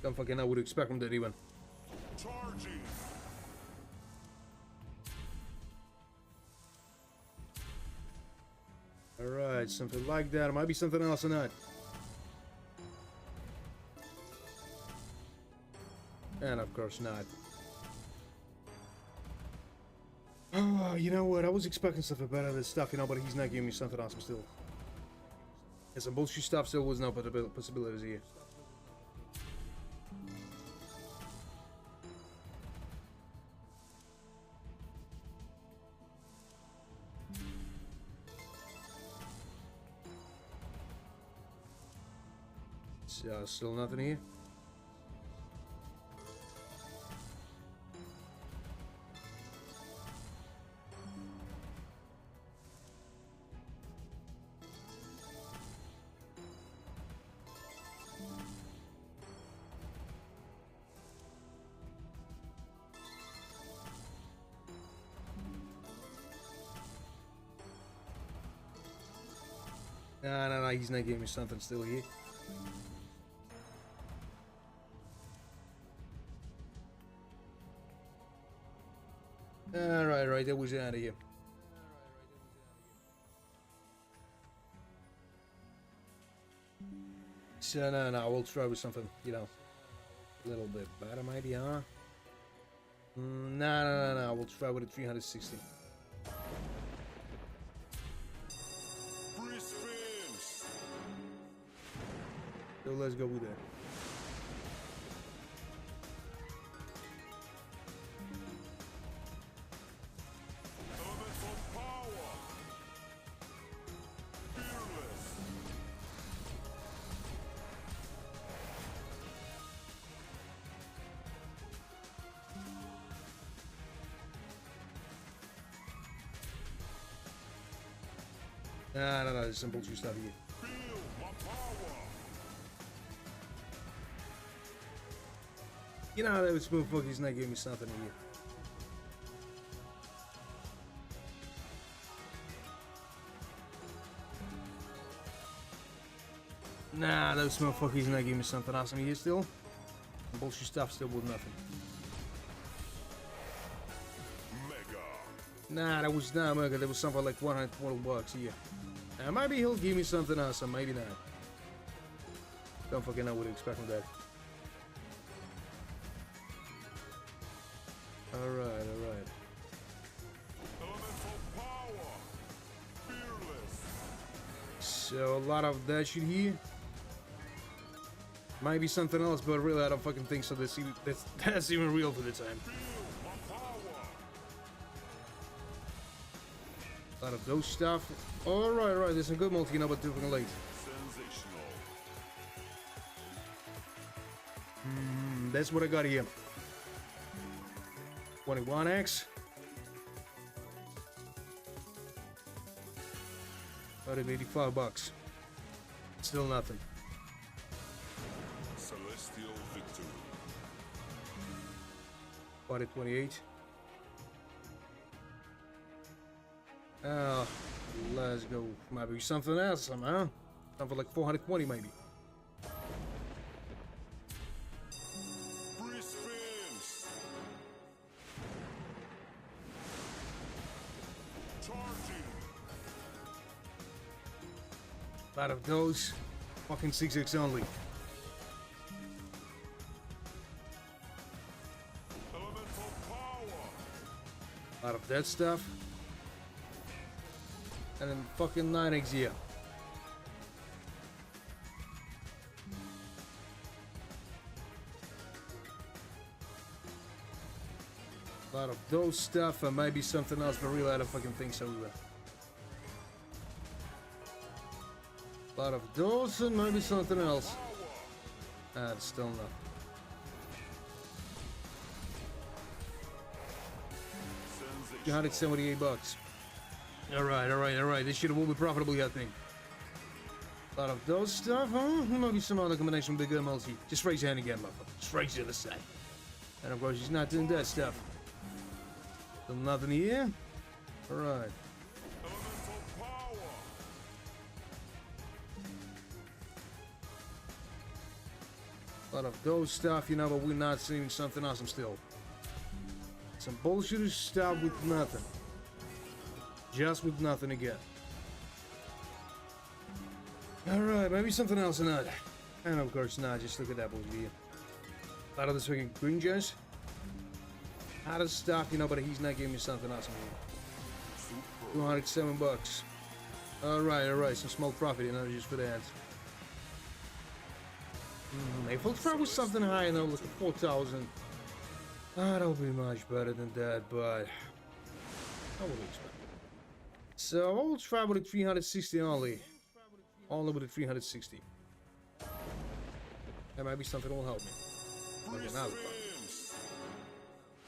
Don't fucking know what to expect from that even. Charging. Alright, something like that. It might be something else or not. And of course not. Oh, you know what? I was expecting something better than stuff, you know, but he's not giving me something awesome still. There's some bullshit stuff, still was no possibilities here. So, still nothing here. No, he's not giving me something still here. Alright, that was out of here. So, no, we'll try with something, you know, a little bit better maybe, huh? No, we'll try with a 360. Free spins. So let's go with that. Elemental power. Fearless. No, there's some bullshit stuff here. Feel my power. You know, that smooth fucker's not giving me something here. Nah, those motherfuckers not giving me something awesome here still. And bullshit stuff still with nothing. Mega. Nah, that was not mega. That was something like 120 bucks here. Maybe he'll give me something awesome, maybe not. Don't fucking know what to expect from that. Alright. Elemental power. Fearless. So, a lot of that shit here. Might be something else, but really I don't fucking think so. That's even real for the time. Feel my power. A lot of those stuff. Alright, there's some good multi, you know, but too fucking late. Sensational. That's what I got here. 21x. About 85 bucks. Still nothing. Celestial victory. About at 28. Let's go. Might be something else somehow. Something like 420 maybe. Free spins. Charging. A lot of those. Fucking 6x only. Elemental power. A lot of that stuff. And then fucking 9x here. A lot of those stuff and maybe something else, but really I don't fucking think so either. A lot of those and maybe something else. It's still not. Sensation. 278 bucks. Alright. This shit will be profitable, I think. A lot of those stuff, huh? Maybe some other combination with bigger multi. Just raise your hand again, motherfucker. Just raise the other side. And of course, he's not doing that stuff. Still nothing here. Alright. Elemental power. A lot of those stuff, you know, but we're not seeing something awesome still. Some bullshit stuff with nothing. Just with nothing again. Alright, maybe something else or not. And of course not, just look at that bullshit. A lot of this fucking green gems. A lot of stuff, you know, but he's not giving me something awesome here. 207 bucks. Alright, some small profit, you know, just for that. If we'll try with something high, you know, like 4,000. That'll be much better than that, but I would expect. So I will try with the 360 only. Only with the 360. That might be something that will help me. Okay, now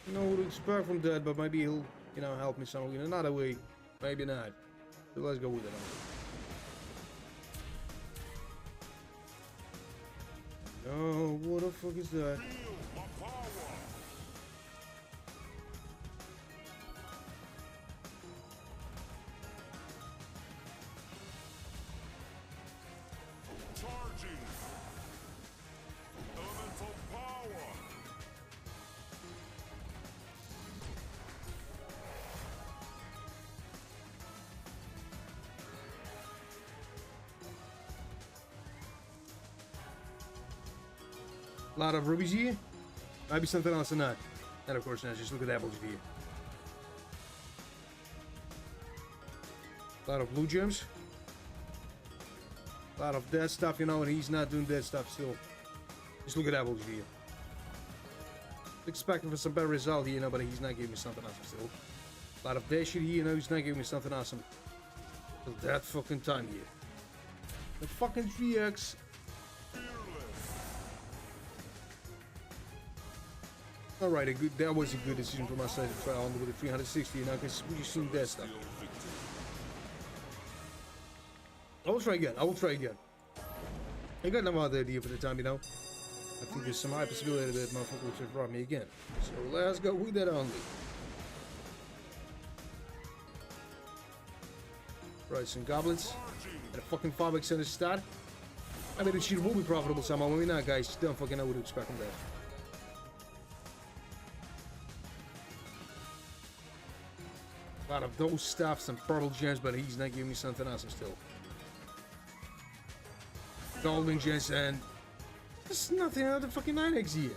I know what to expect from that, but maybe he'll, you know, help me some in another way. Maybe not. So let's go with it. Oh, what the fuck is that? A lot of rubies here. Might be something else or not. And of course not, just look at that bullshit here. A lot of blue gems. A lot of that stuff, you know, and he's not doing that stuff still. Just look at that bullshit here. Expecting for some better result here, you know, but he's not giving me something awesome still. A lot of that shit here, you know, he's not giving me something awesome. Till that fucking time here. The fucking 3x. Alright, that was a good decision from my side to try on with the 360, you know, because we just seen that stuff. I will try again. I got no other idea for the time, you know. I think there's some high possibility that motherfucker will just rob me again. So let's go with that only. Right, some goblins. And a fucking 5x in the start. I mean, the shit will be profitable somehow. Maybe not, guys. Just don't fucking know what to expect from that. A lot of those stuff, some purple gems, but he's not giving me something awesome still. Golden gems, and there's nothing out of the fucking 9x here.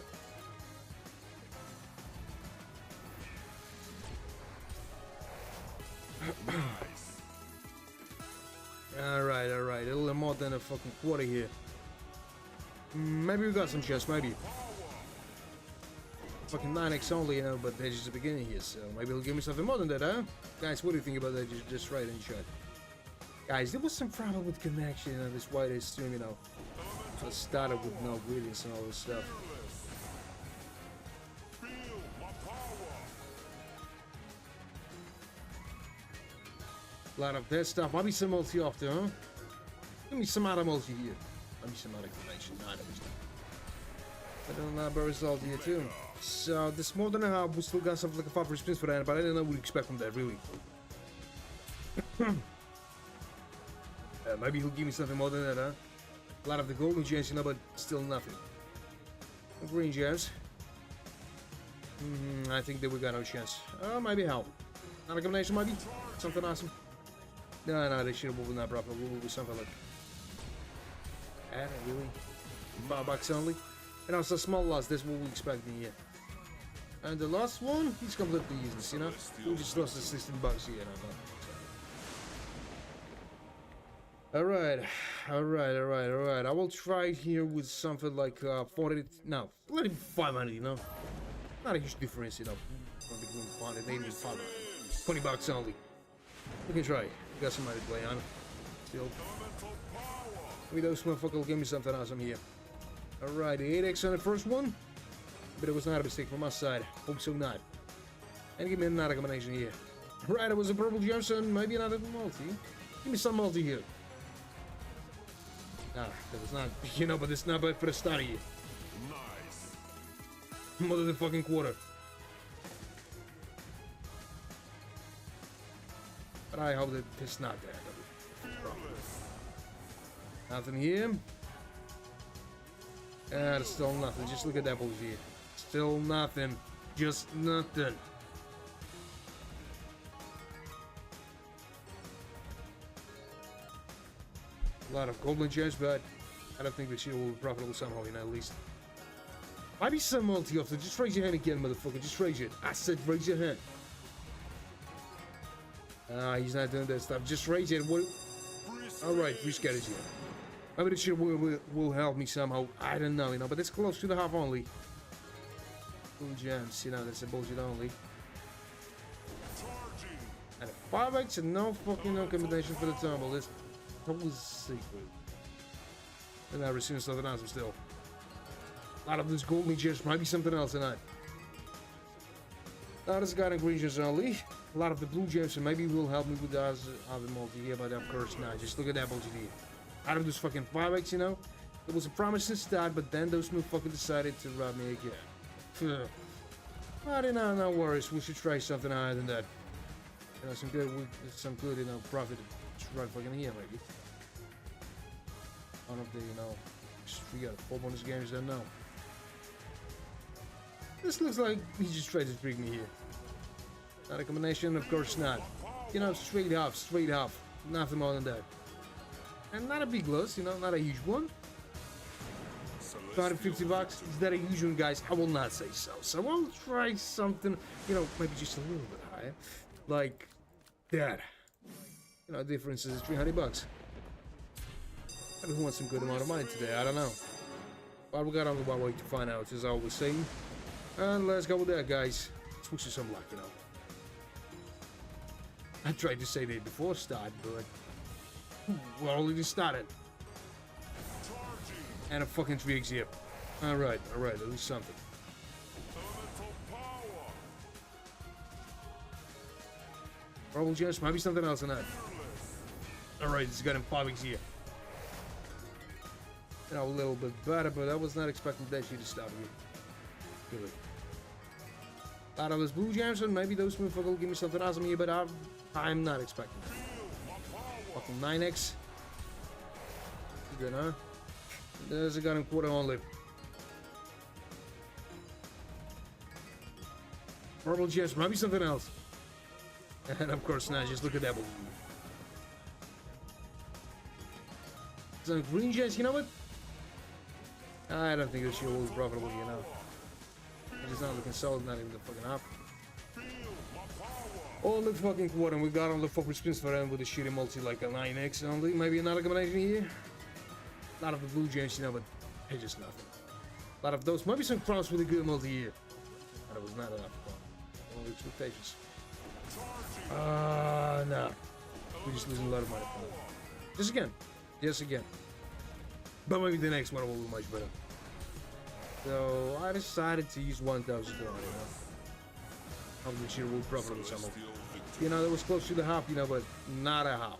Alright, a little more than a fucking quarter here. Maybe we got some chests, maybe. Fucking 9x only, you know, but that's just the beginning here, so maybe he'll give me something more than that, huh? Guys, what do you think about that? Just write in the chat. Guys, there was some problem with connection on this white stream, you know. I started with no greetings and all this stuff. A lot of that stuff. Might be some multi off there, huh? Give me some other multi here. Might be some other connection. No, that was not. I don't know about result here too. So this more than a half, we still got something like a 5 spins for that, but I didn't know what to expect from that really. Maybe he'll give me something more than that, huh? A lot of the golden gems, you know, but still nothing. Green gems. I think that we got no chance. Maybe how? Not a combination, maybe? Something awesome? No, they should have moved that proper. We'll do something like that. Really? $5 only? And also small loss, that's what we expect in here. And the last one, he's completely useless, you know? We just lost the $16 here, you know? Alright. I will try here with something like 40, no, let it be 500, you know? Not a huge difference, you know? Between 480 and 500. $20 only. We can try. We got somebody to play on. Still. Maybe those motherfuckers will give me something awesome here. Alright, the 8x on the first one. But it was not a mistake from my side. Hope so not. And give me another combination here. Right, it was a purple gemstone, maybe another multi. Give me some multi here. Nah, that was not, you know, but it's not bad for the start here. Nice. More than a fucking quarter. But I hope that it's not there. Nothing here. There's still nothing. Just look at that bullshit. Still nothing. Just nothing. A lot of golden gems, but I don't think that she will be profitable somehow, you know, at least. Might be some multi-offer. Just raise your hand again, motherfucker. Just raise it. I said raise your hand. He's not doing that stuff. Just raise it. Alright, recoded here. Maybe this shit will help me somehow. I don't know, you know, but it's close to the half only. Cool gems, you know, that's a bullshit only. And a 5x and no fucking no combination for the tumble. This was secret. And I received something else still. A lot of this golden gems might be something else tonight. Now this guy in green gems only. A lot of the blue gems, and maybe will help me with those other multi here, but of course not. Just look at that bullshit here. Out of this fucking 5x, you know, it was a promising start, but then those motherfuckers decided to rob me again. I don't know, no worries. We should try something higher than that. You know, some good, you know, profit. Right fucking here, maybe. One of the, you know, we got 4 bonus games. Don't know. This looks like he just tried to trick me here. Not a combination, of course not. You know, straight up, nothing more than that. And not a big loss, you know, not a huge one. 250 bucks, is that a huge one, guys? I will not say so. So I'll try something, you know, maybe just a little bit higher. Like that. You know, the difference is 300 bucks. Maybe who wants some good amount of money today, I don't know. But we got only one way to find out, as I always say. And let's go with that, guys. Let's wish you some luck, you know. I tried to say that before start, but we're already started. And a fucking 3x here. Alright, at least something. Probably just might be something else tonight. Alright, this got him 5x here. You know, a little bit better, but I was not expecting that shit to stop here. Really. A lot of those blue gems, and maybe those motherfuckers will give me something awesome here, but I'm not expecting that. Fucking 9x. Good, huh? There's a gun in quarter only. Purple gems, maybe something else. And of course not, just look at that blue. Some green gems, you know what? I don't think this shit will be profitable, you know. It's not looking solid, not even the fucking up. All the fucking quarter, and we got on the fucking spins for them with a shitty multi like a 9x only. Maybe another combination here. A lot of the blue gems, you know, but it's just nothing. A lot of those, maybe some crowns with a good multi here. But it was not enough. Only expectations. No. We're just losing a lot of money for that. Just again. Yes, again. But maybe the next one will be much better. So I decided to use 1,000 $200. Probably sure will profitable somehow. You know, that was close to the half, you know, but not a half.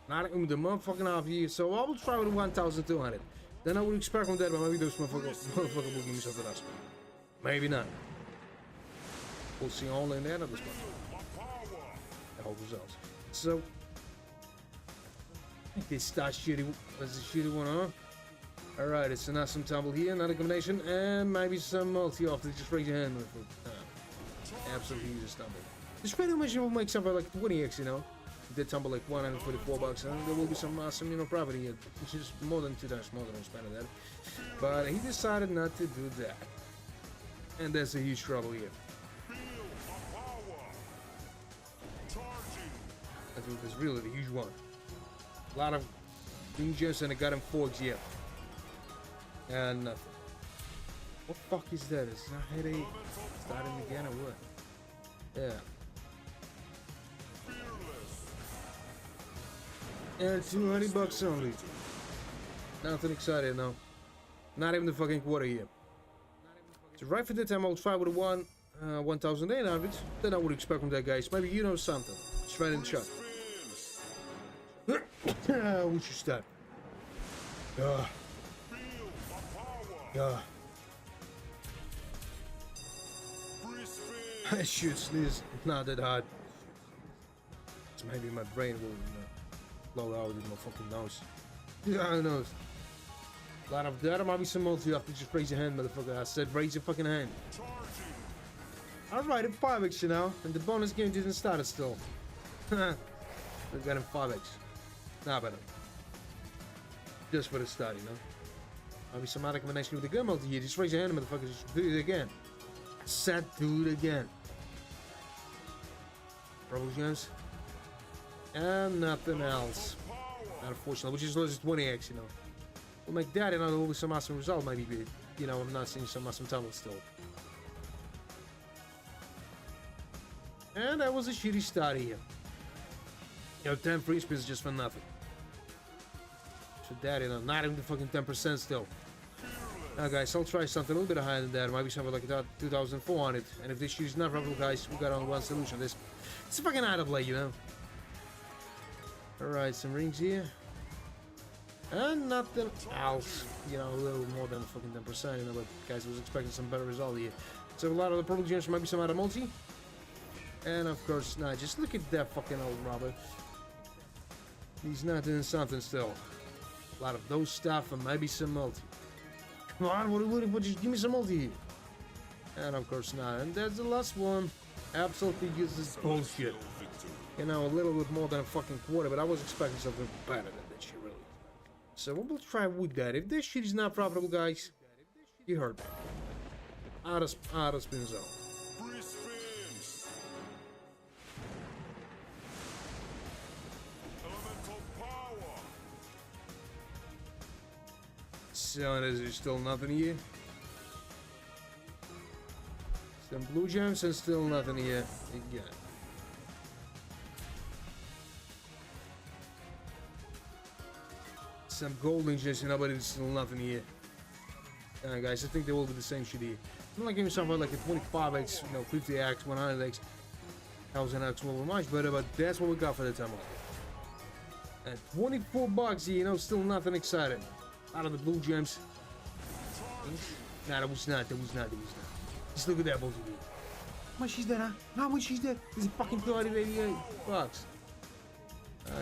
Not in the motherfucking half year. So I will try with 1,200. Then I would expect from that, but maybe those motherfuckers will give me something else. Maybe not. We'll see only in the end of this month. I hope results. So I think this starts shitty. That's a shitty one, huh? Alright, it's an awesome tumble here, another combination, and maybe some multi off. Just raise your hand with it. Absolutely just tumble. This radio machine will make something like 20x, you know. Did tumble like 144 bucks, and there will be some awesome, you know, profit here, which is more than 2 times more than I spent on that. But he decided not to do that. And that's a huge trouble here. That was really the huge one. A lot of green gems, and I got him 4x here. And nothing. What the fuck is that? Is that headache starting again or what? Yeah. And 200 bucks only. Nothing exciting, no. Not even the fucking quarter here. So right for that time, I'll try with a 1,800. Then I would expect from that, guys. Maybe you know something. Just right in the shot. What's your step? Yeah. I should sneeze. Not that hard. It's maybe my brain will blow out in my fucking nose. Yeah, who knows? Lot of that. There might be some multi. You have to just raise your hand, motherfucker. I said raise your fucking hand. Charging. Alright, in 5x, you know. And the bonus game didn't start it still. We got him 5x. Nah, better. Just for the start, you know. Maybe some other combination with the gun multi here. Just raise your hand, motherfucker. Just do it again. I said do it again. Trouble Jones. And nothing else. Unfortunately, which is loses 20x, you know. We'll make that, and there will be some awesome result, maybe. You know, I'm not seeing some awesome tumbles still. And that was a shitty start here. You know, 10 free spins just for nothing. So that, you know, not even the fucking 10% still. Now, guys, I'll try something a little bit higher than that. Maybe something like 2,400. And if this shit is not profitable, guys, we got only one solution. It's a fucking out of play, you know. Alright, some rings here. And nothing else. You know, a little more than fucking 10%, you know, but guys, I was expecting some better result here. So a lot of the product gems, maybe some out of multi. And of course, not. Just look at that fucking old Robert. He's not doing something still. A lot of those stuff and maybe some multi. Come on, what, just give me some multi here. And of course not. And that's the last one. Absolutely useless bullshit. You know, a little bit more than a fucking quarter, but I was expecting something better than that shit, really. So we'll try with that. If this shit is not profitable, guys, you heard me. Out of spin zone. Free spins. Elemental power. So there's still nothing here. Some blue gems and still nothing here again. Some golden gems, you know, but it's still nothing here. Guys, I think they will do the same shit here. I'm not giving something like a 25x, you know, 50x, 100x, 1000x will be much better, but that's what we got for the time. And 24 bucks here, you know, still nothing exciting. Out of the blue gems. Nah, that was not. Just look at that multi here. How much is that, huh? How much is that? It's a fucking 288 bucks.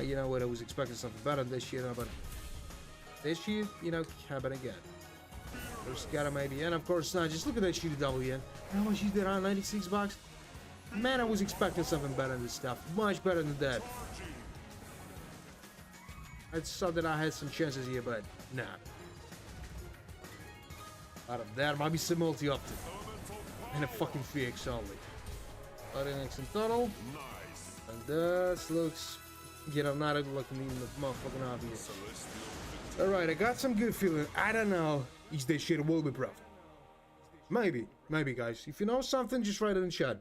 You know what, I was expecting something better this year, but this year, you know, happen again. First got it maybe, and of course not. Just look at that shitty double yen. How much is that, huh? 96 bucks? Man, I was expecting something better than this stuff. Much better than that. I thought that I had some chances here, but nah. Out of that, might be some multi up to. And a fucking FX only. Adin in total. And this looks, you know, not looking even motherfucking obvious. Alright, I got some good feeling. I don't know if this shit will be profitable. Maybe, guys. If you know something, just write it in chat.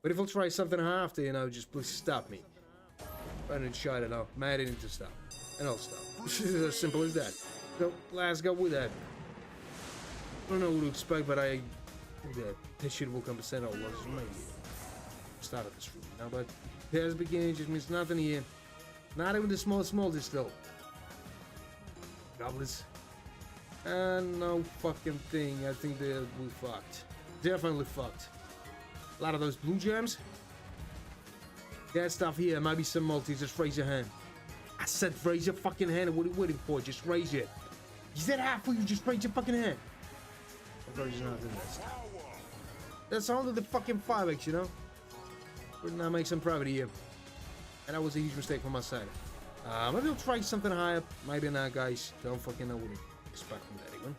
But if I'll try something after, you know, just please stop me. Write it in chat, and I'll mad it into stop. And I'll stop. It's as simple as that. So, let's go with that. I don't know what to expect, but I think that this shit will compensate all losses. Maybe. Started this room now, but there's beginning just means nothing here. Not even the smallest still. Goblins. And no fucking thing. I think they'll be fucked. Definitely fucked. A lot of those blue gems. That stuff here might be some multis. Just raise your hand. I said raise your fucking hand. What are you waiting for? Just raise it. You said half for you. Just raise your fucking hand. I'm not doing that stuff. That's only the fucking 5x, you know? We're not make some profit here. And that was a huge mistake from my side. Maybe I'll try something higher. Maybe not, guys. Don't fucking know what to expect from that even.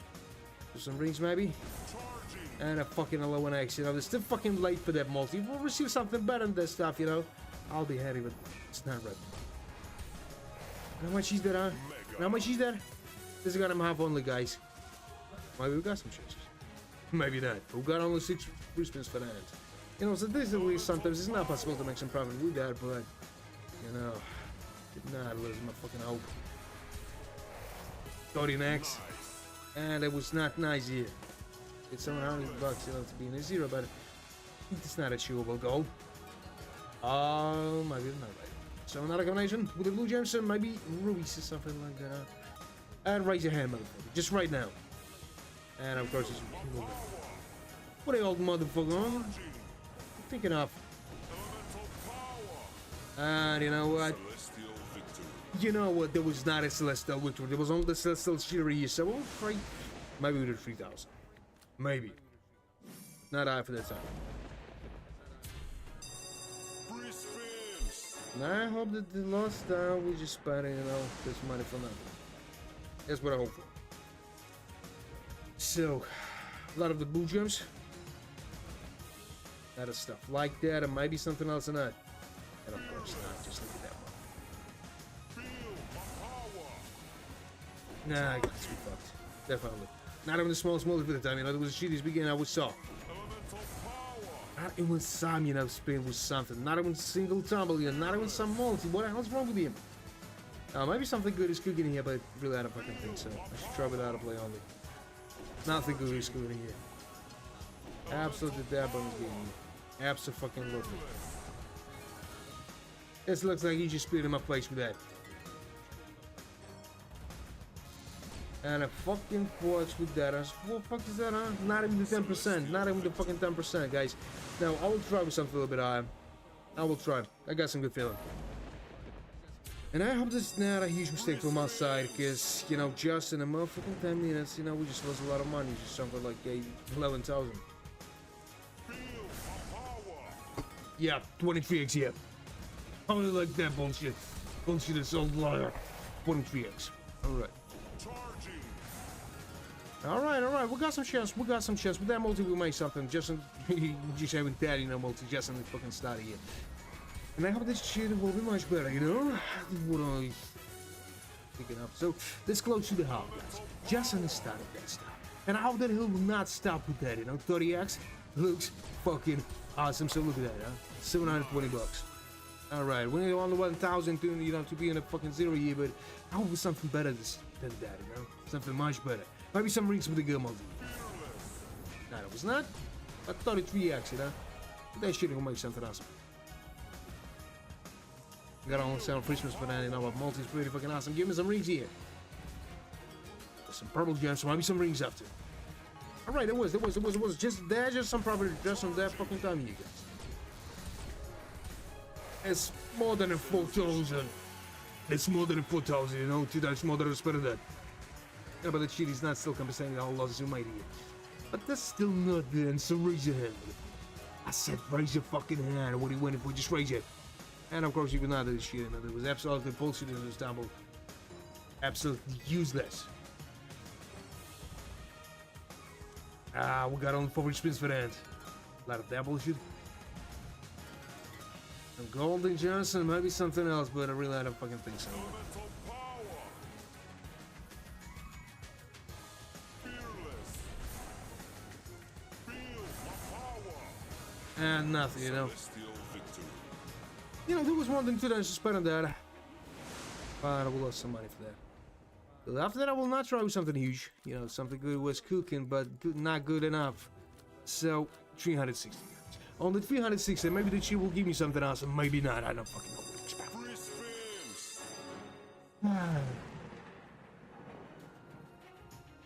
Do some rings, maybe. And a fucking 11x, you know? It's still fucking late for that multi. We'll receive something better than this stuff, you know? I'll be happy, but it's not right. How much is that, huh? How much is that? This is gonna have only, guys. Maybe we got some chances. Maybe not. We got only 6 free spins for that. You know, so this is at least sometimes it's not possible to make some profit with that, but you know, did not lose my fucking hope. 30x, and it was not nice here. It's $700 bucks, you know, to be in a zero, but it's not achievable goal. Maybe not right. So another combination with the blue gems, and maybe rubies or something like that. And raise your hand, motherfucker, just right now. And of course, it's what a old motherfucker, huh? Thinking of. And you know what? you know what? There was not a Celestial Victory. There was only the Celestial Shield here. So we'll try. Maybe we did 3,000. Maybe. Not high for that time. Free spins. Now I hope that the last time we just spent, you know, this money for nothing. That's what I hope for. So, a lot of the blue gems. A lot of stuff like that, and maybe something else in that. And of course not. Just look at that one. Feel my power. Nah, I guess we fucked. Definitely. Not even the smallest multi for the time, you know, it was the shittiest beginning I saw. Elemental power. Not even some, you know, spin was something. Not even single tumble, you know, not even some multi. What the hell's wrong with him? Maybe something good is cooking here, but really I don't fucking think so. I should try without a play only. Nothing good is cooking here. Absolutely that one is being here. Absolutely. This looks like he just split in my place with that. And a fucking quartz with that. What the fuck is that, huh? Not even the 10%. Not even the fucking 10%, guys. Now, I will try with something a little bit higher. I will try. I got some good feeling. And I hope this is not a huge mistake from my side, because, you know, just in a motherfucking 10 minutes, you know, we just lost a lot of money. Just something like 11,000. Yeah, 23x, yeah. I really like that bullshit. Bullshit is so liar. 23x. Alright. Alright. We got some chance. With that multi, we make something. Just having that, you know, multi. Just in the fucking start here. And I hope this shit will be much better, you know? What I picking up. So, let's close to the house, guys. Just on the start of that stuff. And I hope that he will not stop with that, you know? 30x looks fucking awesome. So look at that, huh? 720 bucks. Alright, we need on the 1,000 to, you know, to be in a fucking zero here, but I hope it's something better than that, you know? Something much better. Maybe some rings with a good multi. No, it was not. I thought it 3x, you know? But that shit will make something awesome. Got on sale Christmas banana, you know, but multi is pretty fucking awesome. Give me some rings here. There's some purple gems, so maybe some rings after. Alright, it was. Just there, just some property, just on that fucking time here, guys. It's more than a 4,000. It's more than a 4,000, you know, 2 times more than a split of that. Yeah, but the shit is not still compensating the whole losses you made here. But that's still not good, so raise your hand. I said raise your fucking hand. What are you waiting for? Just raise it. And of course, you would not do this shit. You know, there was absolutely bullshit in this tumble. Absolutely useless. We got only 4 spins for that. A lot of that bullshit. Some golden Johnson, maybe something else, but I really don't fucking think so. And nothing, you know. You know, there was one thing to spend on that. But I will lose some money for that. But after that, I will not try with something huge. You know, something good was cooking, but not good enough. So, 360. On the 360, maybe the cheat will give me something awesome. Maybe not. I don't fucking know what to expect.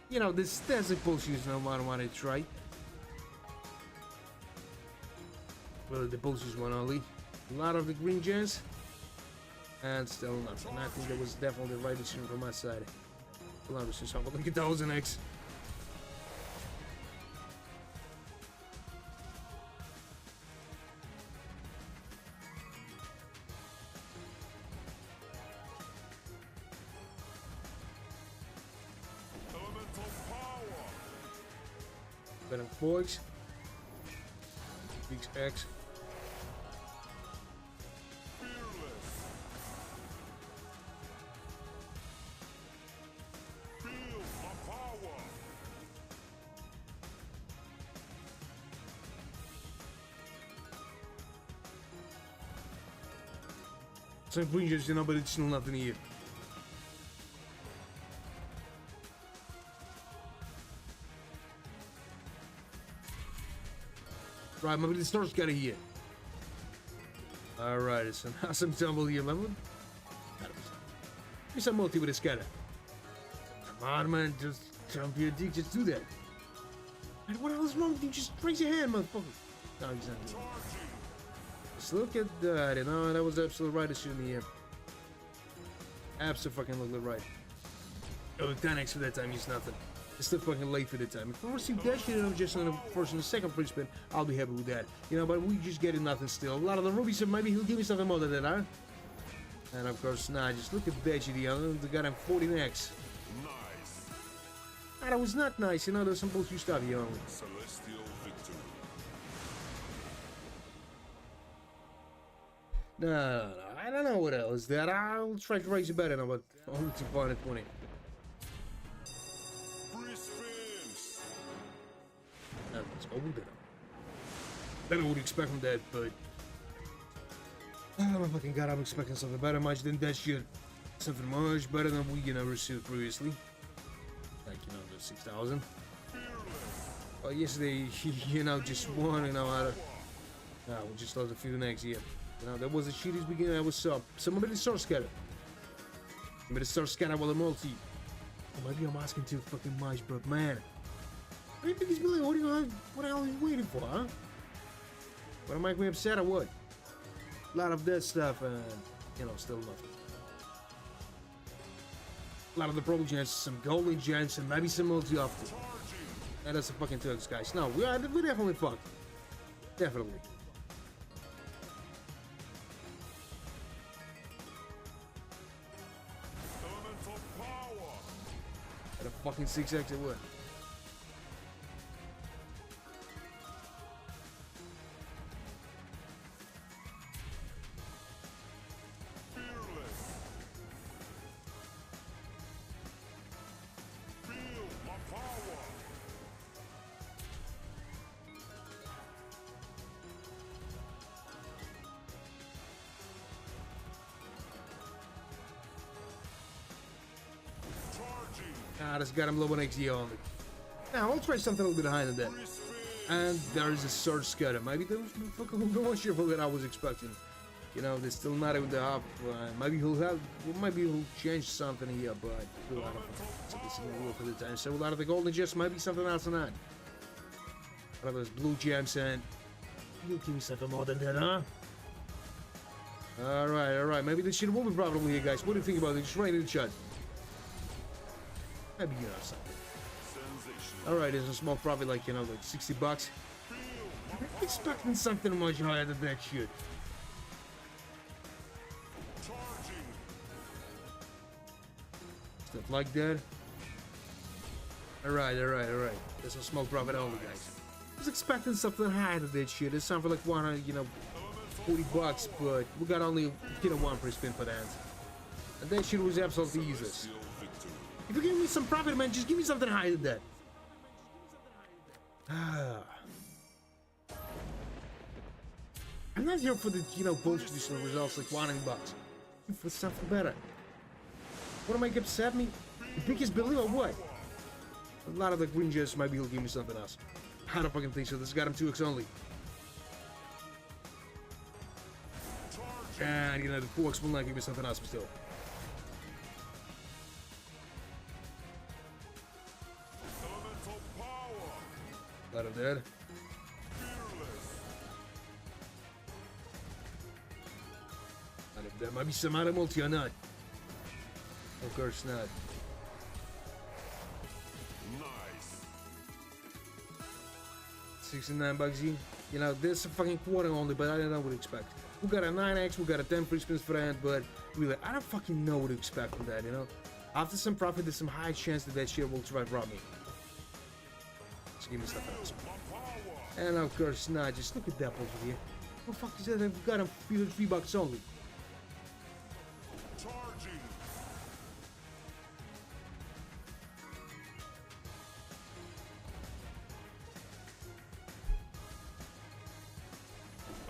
You know, this desert bullshit is no matter what I try. Well, the bullshit one only. A lot of the green gems. And still nothing. I think that was definitely the right decision from my side. A lot of this is how look at those X. Better Forks. Big X. Some green gems, you know, but it's still nothing here. Right, maybe the star's got it here. Alright, it's an awesome tumble here, remember? Here's some multi with a scatter. Come on, man, just jump your dick, just do that. Man, what the hell is wrong with you? Just raise your hand, motherfucker. No, he's not doing it. Just look at that, you know, that was absolutely right decision here. Absolutely right. Oh, 10x for that time is nothing. It's still fucking late for the time. If I receive that shit and I'm just on the first and the second free spin, I'll be happy with that. You know, but we just getting nothing still. A lot of the rubies, so maybe he'll give me something more than that, huh? And of course, nah, just look at that shit, the goddamn 40x. Nice. Ah, that was not nice, you know, there's some bullshit stuff here only. Celestial victory. No, I don't know what else is that. I'll try to raise it better now, but only to 420. Free spins. Let's go with it. Better would expect from that, but oh my fucking god, I'm expecting something better much than that shit. Something much better than we, received previously. Like, the 6,000. Well, yesterday, just won, out of... No, we just lost a few next year. That was the shittiest beginning I was up. Somebody start scatter. Somebody start scatter while the multi. Oh, maybe I'm asking too fucking much, but man. What do you think he's really holding on? What the hell are you waiting for, huh? Wanna make me upset or what? A lot of that stuff, and, still nothing. A lot of the pro gens, some golden gens, and maybe some multi often. And that's a fucking Turks, guys. No, we're definitely fucked. Definitely. Elemental power. At a fucking 6x it would. Ah, that's got him low on XD only. Now, I'll try something a little bit higher than that. And there is a surge scatter. Maybe that was the fucking more sure what I was expecting. They're still not even the half. Maybe he'll change something here, but a lot of this will work for the time. So a lot of the golden gems might be something else than that. A lot of those blue gems, and you'll give me something more than that, huh? Alright. Maybe this shit will be profitable here, guys. What do you think about it? Just write in the chat. Maybe something. Alright, there's a small profit, like 60 bucks. I'm expecting something much higher than that shit. Stuff like that. Alright. There's a small profit only, guys. I was expecting something higher than that shit. It's something like 100, 40 bucks, but we got only, one free spin for that. And that shit was absolutely useless. If you give me some profit, man, just give me something higher than that. I'm not here for the, bullshit results like 100 bucks. I'm for something better. What make upset me? The biggest building or what? A lot of the green gems, maybe he'll give me something else. I don't fucking think so. This got him 2x only. And, the 4x will not give me something else, but still. Out of that. Out of that. Might be some other multi or not. Of course not. Nice. 69 bucks in. This is a fucking quarter only, but I don't know what to expect. We got a 9x, we got a 10 free spins for that, but really, I don't fucking know what to expect from that, After some profit, there's some high chance that shit will try to rob me. Give me stuff else. And of course not, just look at that bullshit here. What the fuck is that? I've got him 3 bucks only. Charging.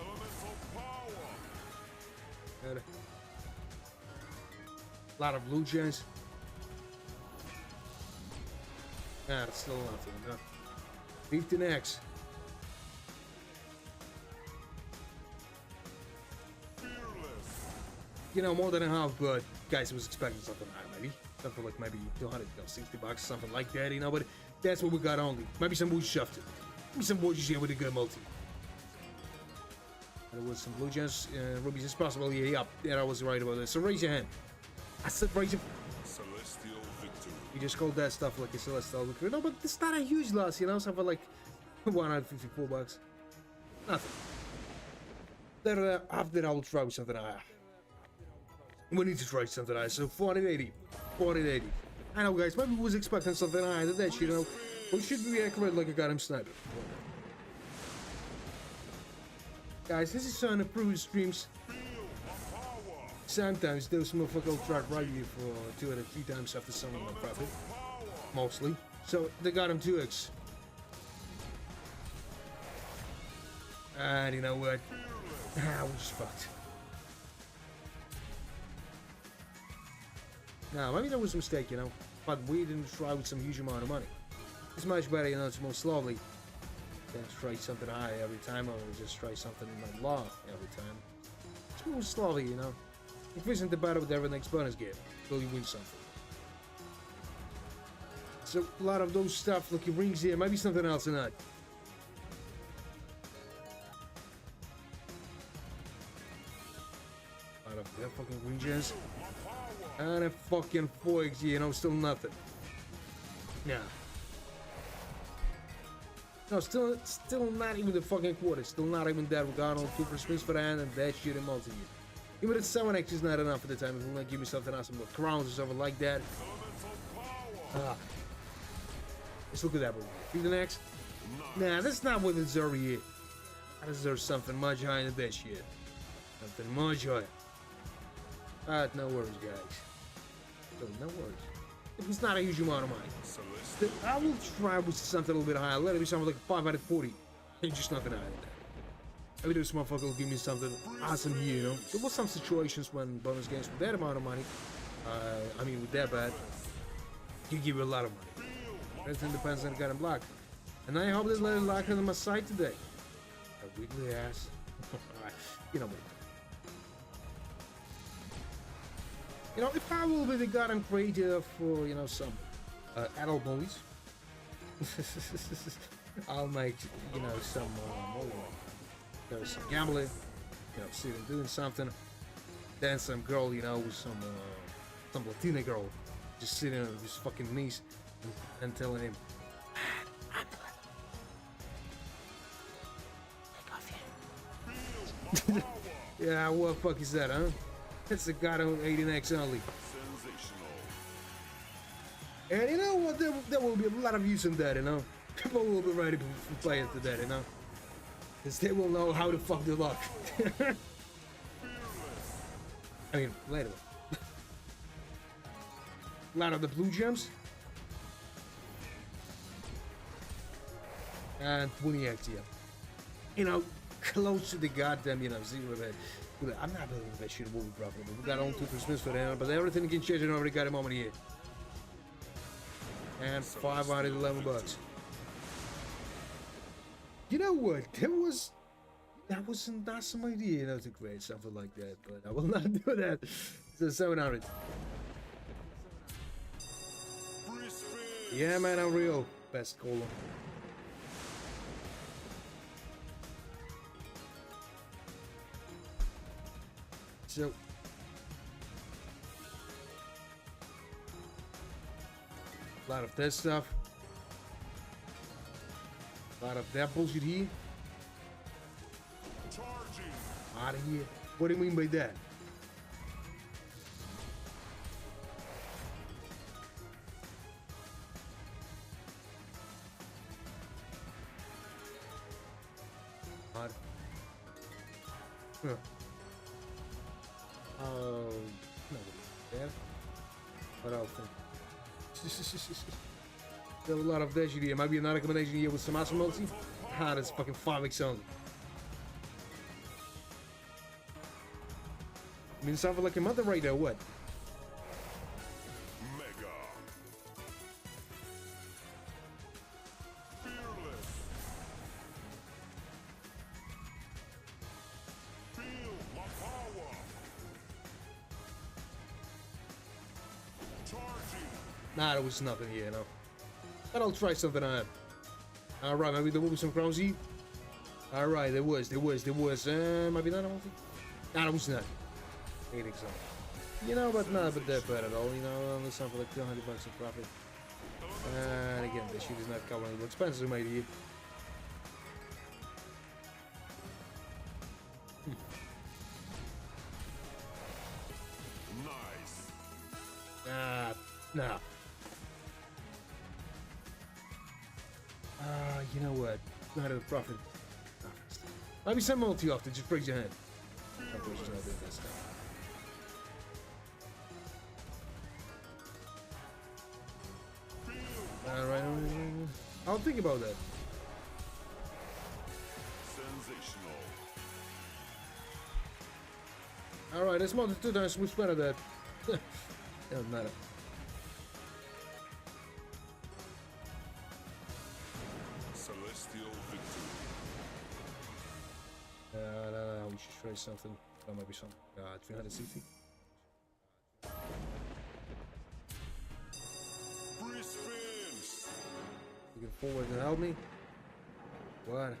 Elemental power. Got a lot of blue gems. Ah, it's still nothing, huh? 15x. More than a half, but guys, I was expecting something higher, maybe. Something like maybe 200, 60 bucks, something like that, but that's what we got only. Maybe some blue shuffed it. Maybe some blue here with a good multi. There was some blue gems, rubies, it's possible, yeah, I was right about this. So raise your hand. I said raise it. Celestial victory. You just called that stuff like a celestial victory. No, but it's not a huge loss, you know, something like 154 bucks. Nothing. Then after I will try with something higher. We need to try something higher. So 1480. 1480. I know, guys, maybe we was expecting something higher than that, you know. We should be accurate like a goddamn sniper. Guys, this is on the previous streams. Sometimes those motherfuckers will try to ride you for 2 or 3 times after someone on profit. Mostly. So they got him 2x. And you know what? We're just fucked. Now, maybe that was a mistake, you know. But we didn't try with some huge amount of money. It's much better, you know, it's more slowly. Than try something high every time, or just try something low every time. It's more slowly, you know. Increasing the battle with every next bonus game till you win something. So a lot of those stuff looking rings here, maybe something else or not. A lot of that fucking green gems. And a fucking 4x, you know, still nothing. Yeah. No, still not even the fucking quarter. Still not even that. We got on 2 for spins for that, and that shit in multi-year. Even the 7x is not enough for the time. If you want to give me something else, some more crowns or something like that. Let's look at that one. See the next? Nah, that's not what it deserves here. I deserve something much higher than that shit. Something much higher. Alright, no worries, guys. So, no worries. It's not a huge amount of money. I will try with something a little bit higher. Let it be something like 5 out of 40. Ain't just nothing higher than that. Maybe this motherfucker will give me something awesome here, you know? There was some situations when bonus games with that amount of money, I mean with that bad, you give you a lot of money. Everything depends on the goddamn block. And I hope they let it lock on my side today. A wiggly ass. You know what? You know, if I will be the goddamn creator for, you know, some adult movies, I'll make, you know, some more, some gambling, you know, sitting doing something, then some girl, you know, with some Latina girl, just sitting on his fucking knees and telling him, I'm the take off here. Yeah, what the fuck is that, huh? It's a goddamn 18x only. And you know what? There will be a lot of use in that, you know? People will be ready to play into that, you know? Because they will know how to fuck the luck. I mean, later. A lot of the blue gems. And 20x, yeah. You know, close to the goddamn, you know, 0 bit. I'm not believing that shit will be profitable. We got on 2 Christmas for them, but everything can change and already got a moment here. And 5 out of 11 bucks. You know what? That was an awesome idea, you know, to create something like that, but I will not do that. So 700. Yeah, man, I'm real. Best caller. So, a lot of that stuff, a lot of that bullshit here. Out of here. What do you mean by that? Huh. Oh, no, yeah. What else? There's a lot of that shit here. Might be another combination here with some awesome multi. Ah, that's fucking 5x only. I mean, something like a mother right there, what? Mega. Fearless. Feel my power. Charging. Nah, there was nothing here, no. But I'll try something on. Alright, maybe there will be some crowns here. Alright, there was. Maybe not a multi? Nah, there was not. 8x only. You know, but not but that bad at all. You know, only something like 200 bucks in profit. And again, this shit is not covering the expenses we made here. Nice. Nah. You know what? 200 profit. Maybe some multi off to just raise your hand. Unfortunately, she's not doing that stuff. Alright, I'll think about that. Sensational. Alright, that's more than 2 times we spent that. Doesn't matter. Celestial victory. No, we should try something. That might be something. 360. Free spins. Looking forward to help me. What?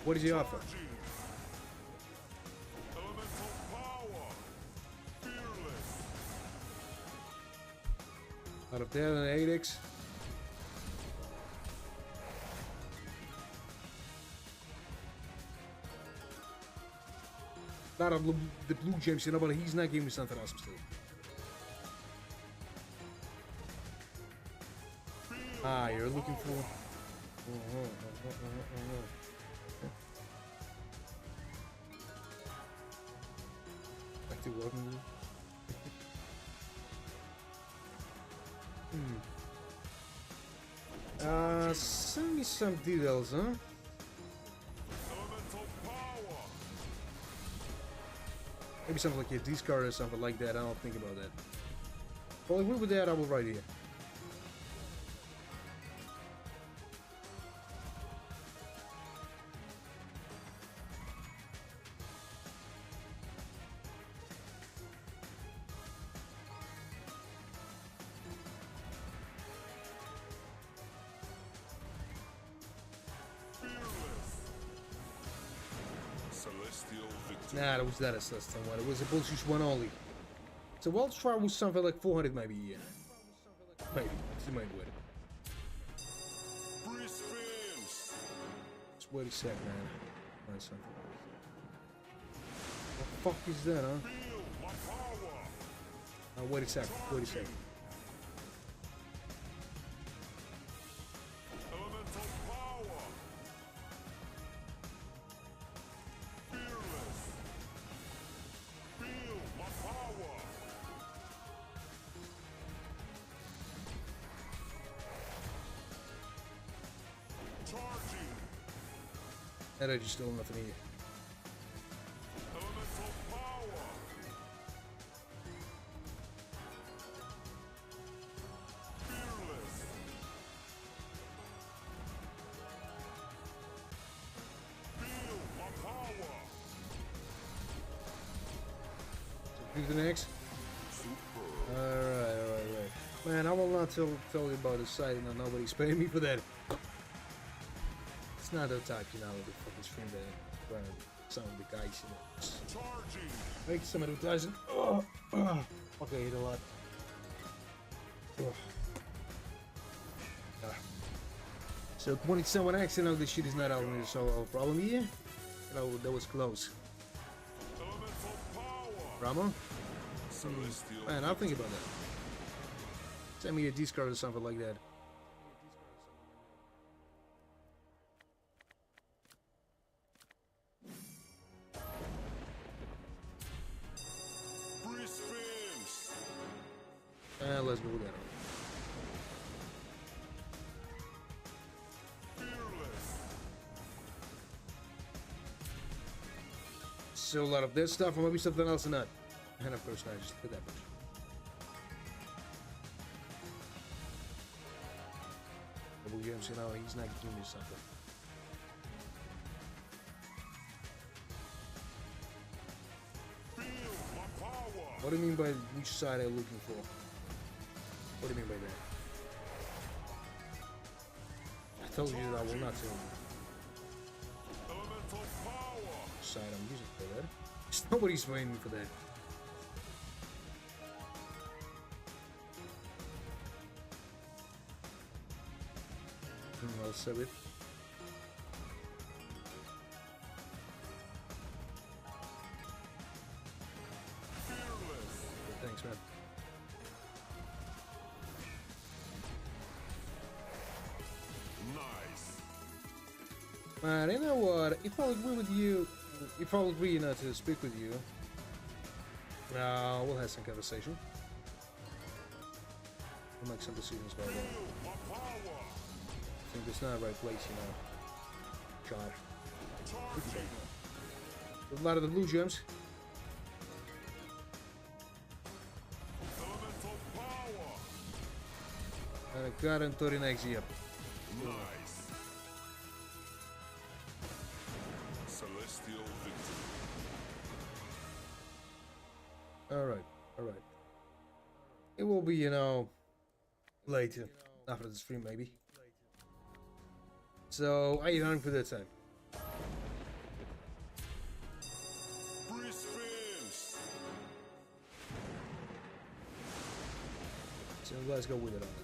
What is he offer? Charging. Elemental power. Fearless. Out of there, an 8x. Not of the blue gems, you know, but he's not giving me something else still. Ah, you're looking for. Back to work. Send me some details, huh? Elemental power. Maybe something like a discard or something like that. I don't think about that. Well, if we were that, I will right here. Celestial victory. Nah, that was that assistant one. It was a bullshit one only. So we'll try with something like 400 maybe, yeah. Maybe. It's my way. Free spins. Just wait a sec, man. Find something. What the fuck is that, huh? Feel my power. Wait a sec. Wait a sec. Elemental power. Fearless. Feel my power. Charging. Energy still nothing here. Elemental power. Fearless. Feel my power. Do the next. Super. Alright. Man, I will not tell you about the site, and nobody's paying me for that. It's not the type, you know, the fucking stream that some of the guys, you know. Charging. Make some advertising. Okay, hit a lot. So 27x, you know, this shit is not out of so a problem here. You know, that was close. Elemental power. Rama? Celestial. Man, I'll think about that. Send me a discard or something like that. Free spins. Let's go with that. Fearless. So a lot of this stuff, or maybe something else or not. And of course, not just look at that much. Double games, you know, he's not giving me something. Feel my power. What do you mean by which side I'm looking for? What do you mean by that? I told you that I will not tell you. Elemental power. side I'm using for that. Just nobody's paying me for that. I'll save it. Thanks, man. Nice. Man, you know what? If I'll agree with you, if I'll agree not to speak with you, we'll have some conversation. We'll make some decisions about that. I think it's not the right place, you know. God. A lot of the blue gems. And I got him 30 next year. Nice. Celestial victory. Alright, alright. It will be, you know, later. After the stream, maybe. So, 800 for that time. Free spins. So, let's go with it on it.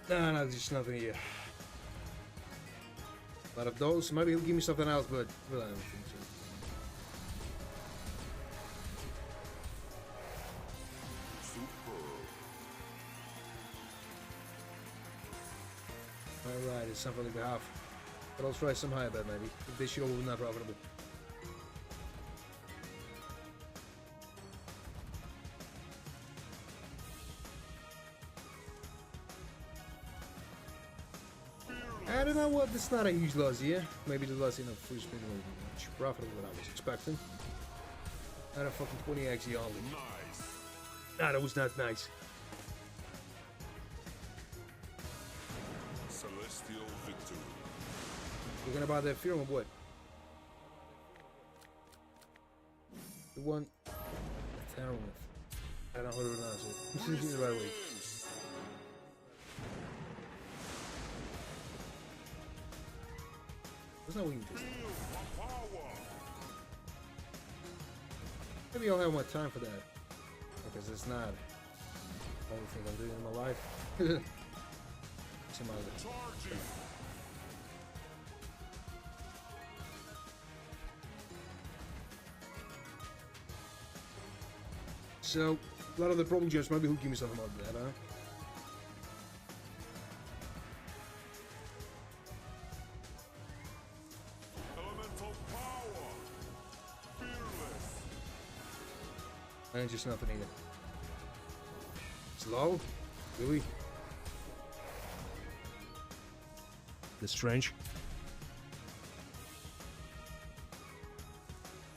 No, there's just nothing here. A lot of those. Maybe he'll give me something else, but well, I don't think so. Alright, it's something on behalf. But I'll try some higher bet maybe. If this show will not profitable. I don't know what, it's not a huge loss here. Maybe the loss in a free spin will be much profitable than I was expecting. Not a fucking 20x only. Nice. Nah, that was not nice. Celestial victory. We're gonna buy that film or what? The one. Terrible. I don't know how to pronounce it. This is the right way. There's no way you can do that. Maybe I'll have more time for that. Because it's not the only thing I'm doing in my life. Some other. So, a lot of the problem gems, maybe he'll give me something like that, huh? Elemental power. Fearless. And just nothing either. Slow? Really? That's strange.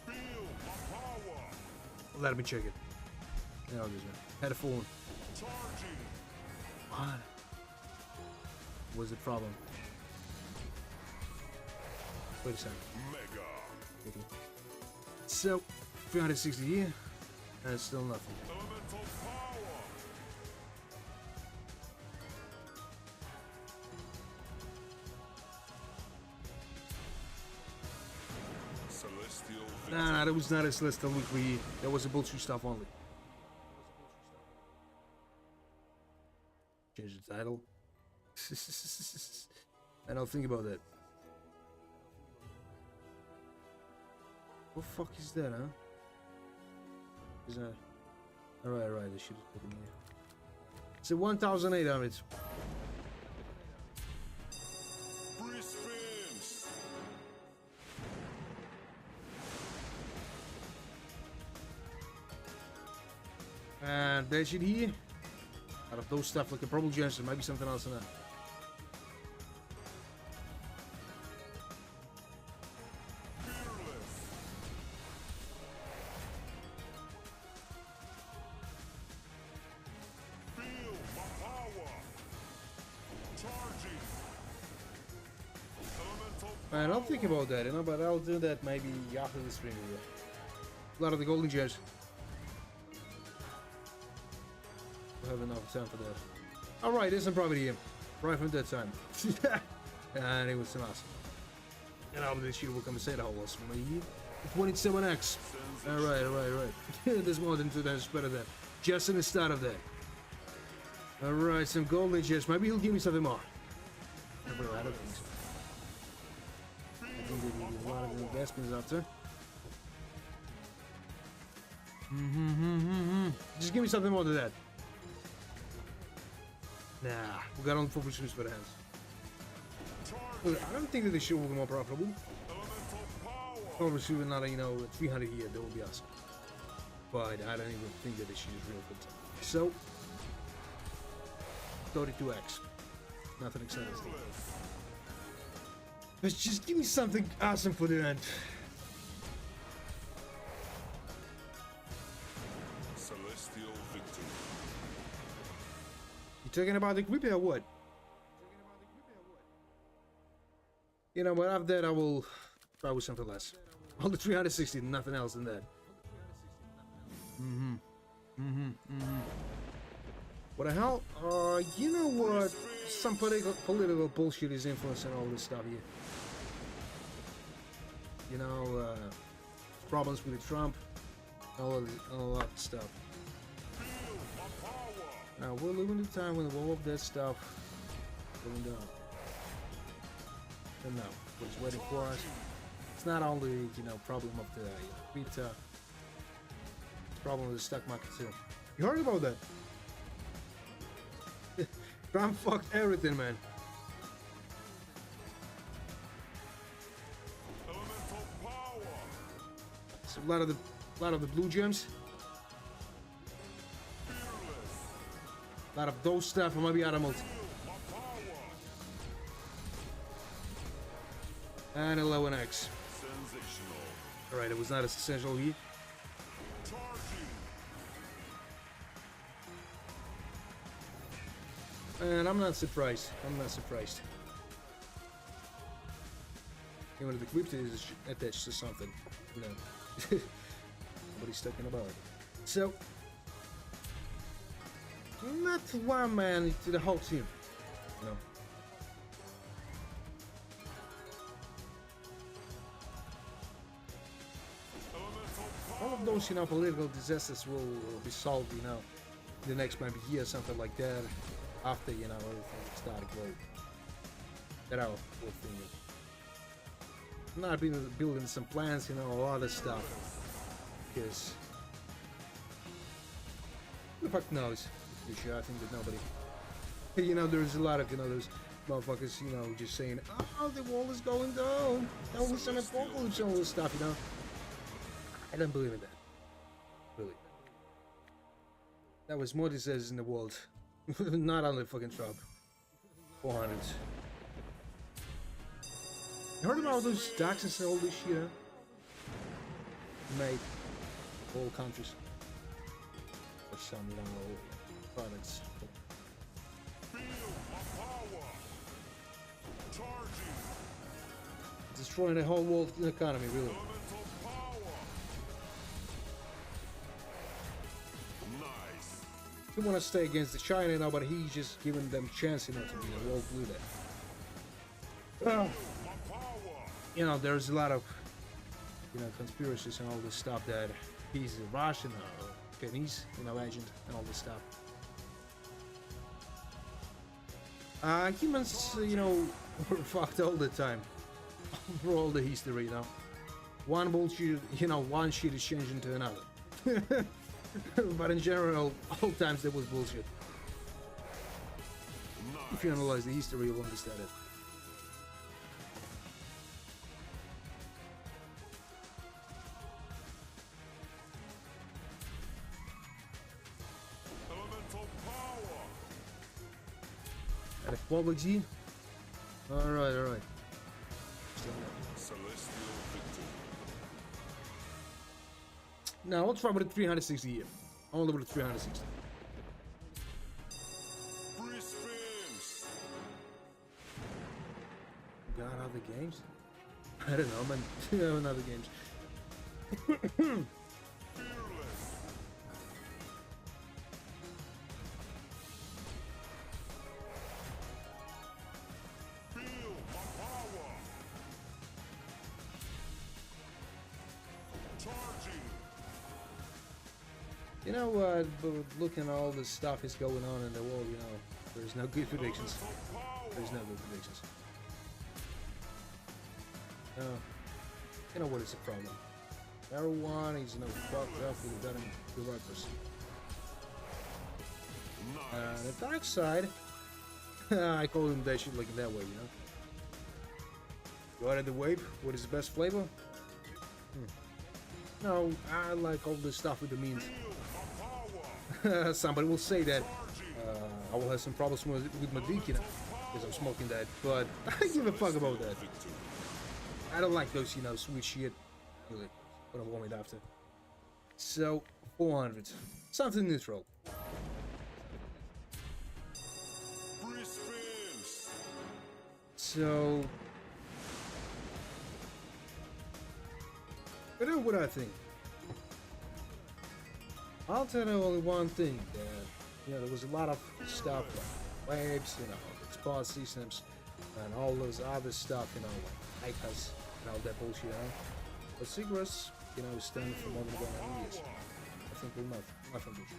Feel my power. Let me check it. Yeah, I'll just had a phone. Charging. What? What's the problem? Wait a second. Mega. Okay. So, 360 here, and it's still nothing. Elemental power. Celestial victory. Nah, that was not a Celestial Weekly. That was a bullshit stuff only. Change the title. And I'll think about that. What the fuck is that, huh? Is that... Alright, right, I should have put in here. It's a 1,800. Free spins. And there's it here. Out of those stuff, like a probably gems, there might be something else in there. Fearless. Feel my power. Charging. Elemental Man, I'll think about that, you know, but I'll do that maybe after the stream here. A lot of the golden gems. We'll have enough time for that. Alright, there's some property here. Right from that time. And it was some awesome. And I'll be sure we'll come and say the whole lot for me. 27x. Alright. There's more than 2 times better than that. Just in the start of that. Alright, some golden gems. Maybe he'll give me something more. I don't think so. I think they need a lot of investments after. Just give me something more than that. Nah, we got on full pursuits for the hands. Look, I don't think that the show will be more profitable. Full pursuit with another, you know, 300 here, that would be awesome. But I don't even think that the shit is real good. So, 32x. Nothing exciting. Let's just give me something awesome for the end. celestial victory. You talking about the Crypt or what? You know, but after that I will try with something less. All the 360, nothing else than that. What the hell? You know what? Some political bullshit is influencing all this stuff here. You know, problems with Trump, all that stuff. Now we're living in a time when all of that stuff going down. And now, what's waiting for us? It's not only, you know, problem of the beta, it's problem with the stock market too. You heard about that? Trump fucked everything, man. Elemental power. So a lot of the blue gems. A lot of those stuff, and maybe animals. And 11x. Sensational. Alright, it was not as essential here. And I'm not surprised. Even if the Crypt is attached to something, you know. Nobody's talking about it. So, not one man to the whole team, you know. All of those, you know, political disasters will be solved, you know, in the next maybe year, something like that. After, you know, everything started growing. That I was thinking. I'm not building some plans, you know, or other stuff. Because who the fuck knows the future? I think that nobody. You know, there's a lot of, you know, those motherfuckers, you know, just saying, oh, the wall is going down. That was some apocalypse and all this stuff, you know. I don't believe in that. Really. That was more disasters in the world. Not only fucking Trump. 400. You heard about those taxes and all this shit, huh? Made all countries. Or some, you know, products. Feel my power. Charging. Destroying the whole world economy, really. Elemental power. Nice. He want to stay against the China, you know, but he's just giving them chance, you know, to be a world leader. Well, you know, there's a lot of, you know, conspiracies and all this stuff that he's a Russian or Chinese, you know, agent and all this stuff. Humans, you know, were fucked all the time. For all the history, you know. one bullshit, you know, one shit is changing to another. But in general, all times there was bullshit. If you analyze the history, you'll understand it. Elemental power. And quality. Alright, alright. Celestial victory. Now let's try with the 360 here. Only with the 360. Free spins. Got other games? I don't know, man. I have other games. Fearless. Feel my power. Charging. You know what? But looking at all the stuff is going on in the world, you know, there's no good predictions. Elemental power. There's no good predictions. You know what is the problem? Everyone is, you know, fucked up with the right person. Nice. The dark side, I call him that shit like in that way, you know. You added the wave. What is the best flavor? No, I like all this stuff with the means. Feel my power. Somebody will say that I will have some problems with my dick, you know, because I'm smoking that. But I give a fuck about that. Victory. I don't like those, you know, sweet shit. Really, what I'm going after. So 400, something neutral. Free spins. So, you know what I think? I'll tell you only one thing, that, you know, there was a lot of stuff like waves, you know, Xposed systems, and all those other stuff, you know, like Hypers and all that bullshit, you know. But cigarettes, you know, stand for more than 100 years. I think we'll nothing bullshit.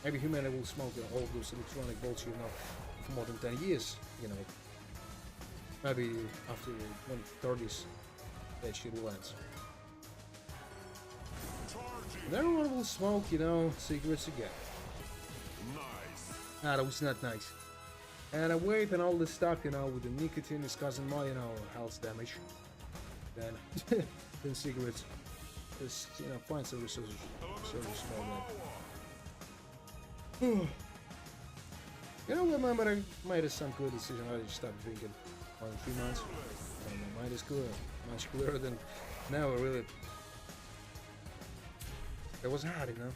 Maybe humanity will smoke all those electronic bullshit, you know, for more than 10 years, you know. Maybe after the 2030s, that shit will end. Charging. And everyone will smoke, you know, cigarettes again. Nice. Ah, that was not nice. And I wait and all this stuff, you know, with the nicotine is causing more, you know, health damage than than cigarettes. Just, you know, find some research small man. You know, remember I made some good decision. I just stopped drinking for 3 months. And my mind is clear, much clearer than now. Really, it was hard, you know.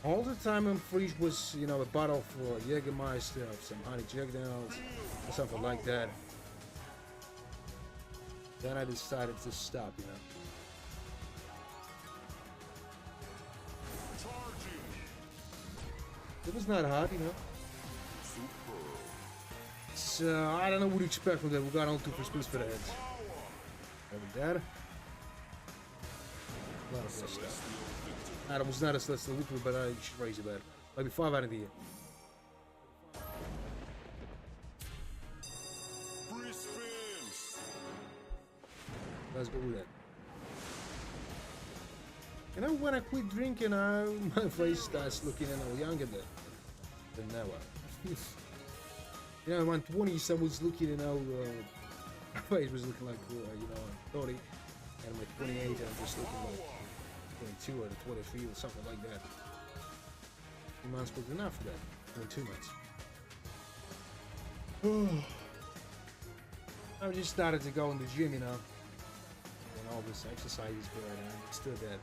All the time in fridge was, you know, a bottle for Jägermeister, some honey Jack Daniels, or something like that. Then I decided to stop, you know. Charging. It was not hard, you know. So I don't know what to expect from that. We got on 2 for spins for the heads. Every that. A lot of good stuff. That was not a celestial victory, but I should raise it better. Maybe 5 out of the year. Free spins. Let's go with that. You know, when I quit drinking, my face starts looking a little younger than now. You know, in my 20s, I was looking, you know, my face was looking like, you know, 30. And my 28, I'm just looking like 22 or 23 or something like that. 2 months was enough for that. Only 2 months. I just started to go in the gym, you know. And all this exercise is good. And I understood that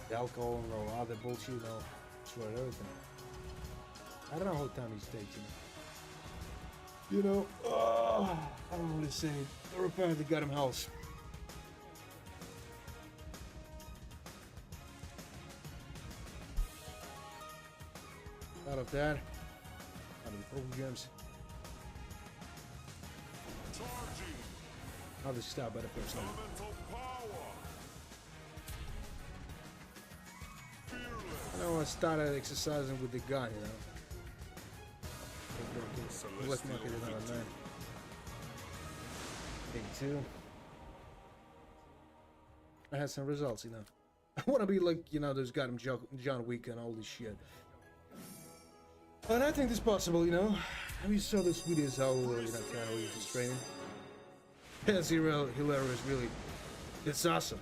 the alcohol and all other bullshit, you know, destroyed everything. I don't know how time it takes, you know. I don't know what to say. The repair the goddamn house. Out of that, out of the programs, Charging. other stuff by the person. Elemental power. Fearless. I know I started exercising with the gun, you know. Black market is another man. Big 2. I had some results, you know. I want to be like, you know, those goddamn John Wick and all this shit. And I think it's possible, you know. Have you saw those videos how, you know, kind of uses training? Yeah, it's hilarious, really. It's awesome.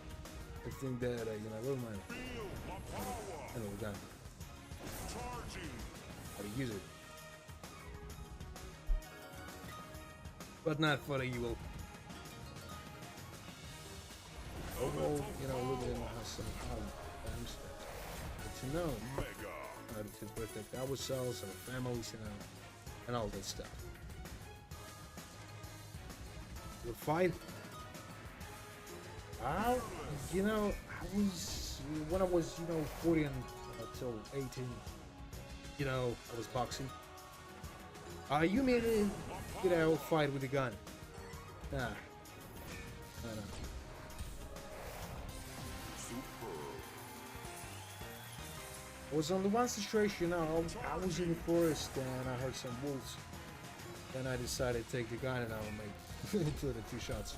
I think that, you know, I don't mind. I know we're done. How to use it. But not for the evil. Overall, you know, look at him has some times. Good to know. To protect ourselves, our families, you know, and all that stuff. The fight. You know, when I was, you know, 40 until 18, you know, I was boxing. You made it, you know, fight with a gun. Nah. No. I was on the one situation, you know, I was in the forest and I heard some wolves. Then I decided to take the gun and I will make two shots.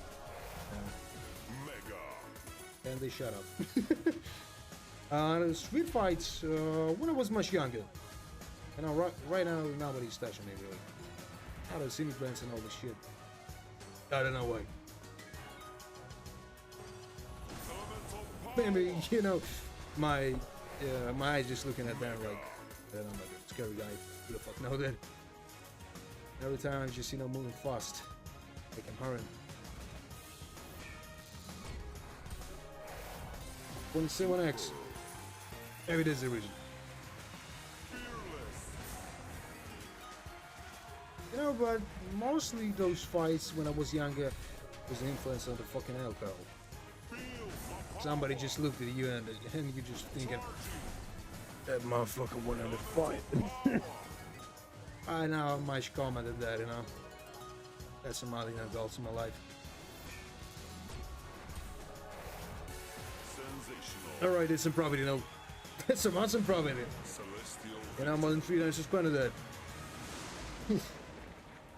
And they shut up. Street fights, when I was much younger. You know, right now, nobody's touching me, really. All those immigrants and all this shit. I don't know why. Maybe, you know, my eyes just looking at them like, I'm like a scary guy. Who the fuck know that? Every time I just, you know, moving fast. Like I'm hurrying. 27X. Maybe there's the reason. You know, but mostly those fights when I was younger was an influence on the fucking alcohol. Somebody just looked at you and you just thinking, that motherfucker wanted to fight. I know much commented that, you know. That's some other, you know, goals in my life. Alright, it's some profit, you know. That's some awesome profit. You know, more than 3 times suspended that.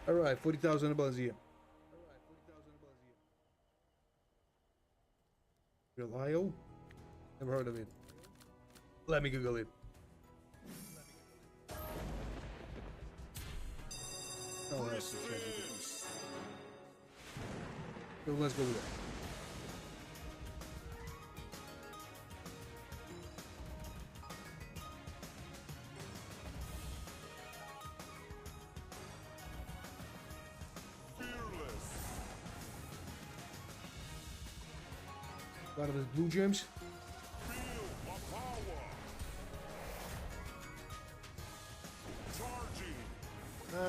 Alright, 40,000 above here. Real Never heard of it. Let me Google it. Oh, that's the treasure. So let's go with that. A lot of his blue gems. I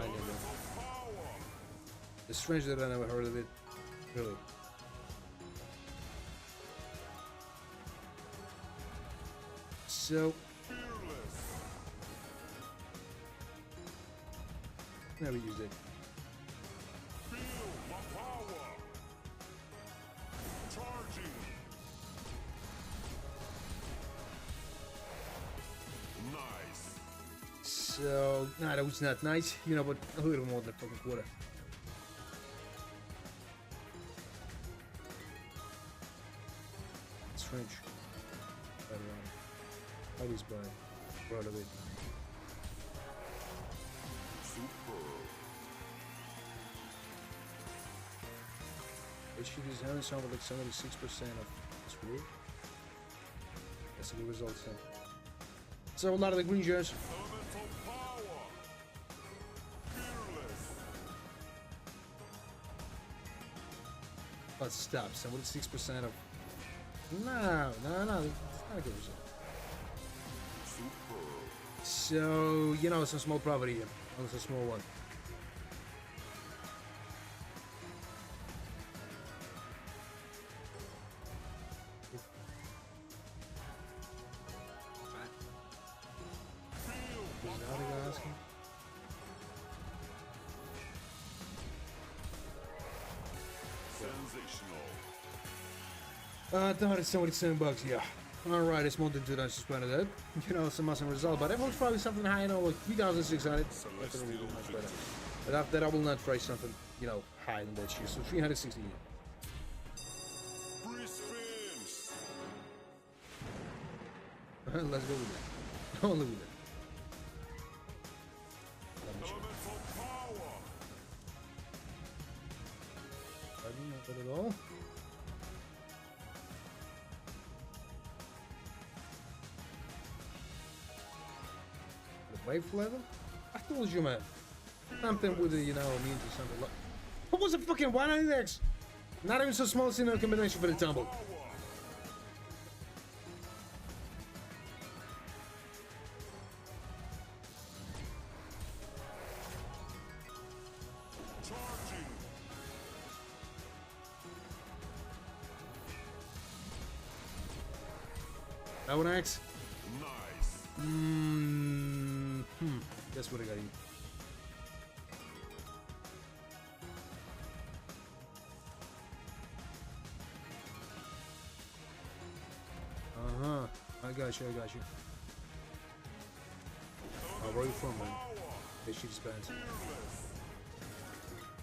never. It's strange that I never heard of it. Really. So. Never used it. So, nah, that was not nice, you know, but a little more than a fucking quarter. Strange. I was proud of it. HUD's having something like 76% of this weird. That's a good result, so. So a lot of the green gems. But stop, 76% of. No, it's not a good result. So, you know, some small profit here. Oh, it's a small one. $277, yeah. Alright, it's more than 2 times suspended that. You know, it's a massive result, but everyone's probably something high, you know, like 3,600. That's a really much better. But after that, I will not try something, you know, high in that shit. So 360 here. Free spins. Let's go with it. Only with it. Elemental power. I don't know that at all. The wave level? I told you, man. Something with the, you know, immune to something. Like, what was the fucking 190X? Not even so small, single combination for the tumble. Power. Charging. That one X? Nice. That's what I got you. I got you. Where are you from, man? This shit is bad.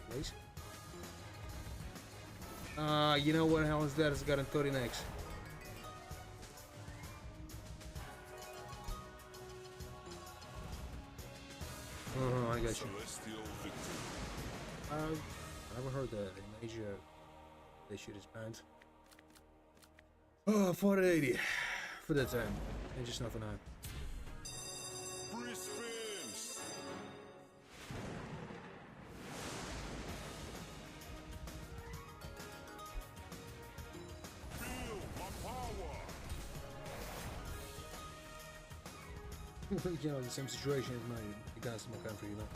Please? You know what the hell is that? It's got a 30X. I got you. Celestial victory. I never heard that. In Asia, this shit is banned. Oh, 480 for that time. And just nothing on. Free spins. Feel my power. You know, the same situation as my guys in my country, you know.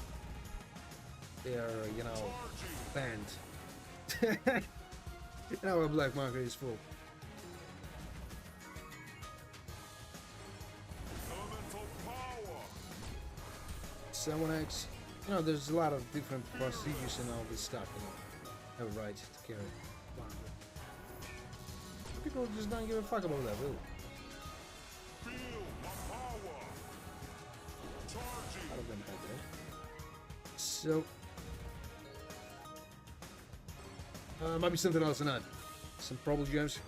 They are, you know, banned. You know, our black market is full. Elemental power. 7X. You know, there's a lot of different procedures and all this stuff, you know. Have a right to carry. People just don't give a fuck about that, really. Feel my power. A Charging. lot of them have that. So, might be something else or not. Some probable gems.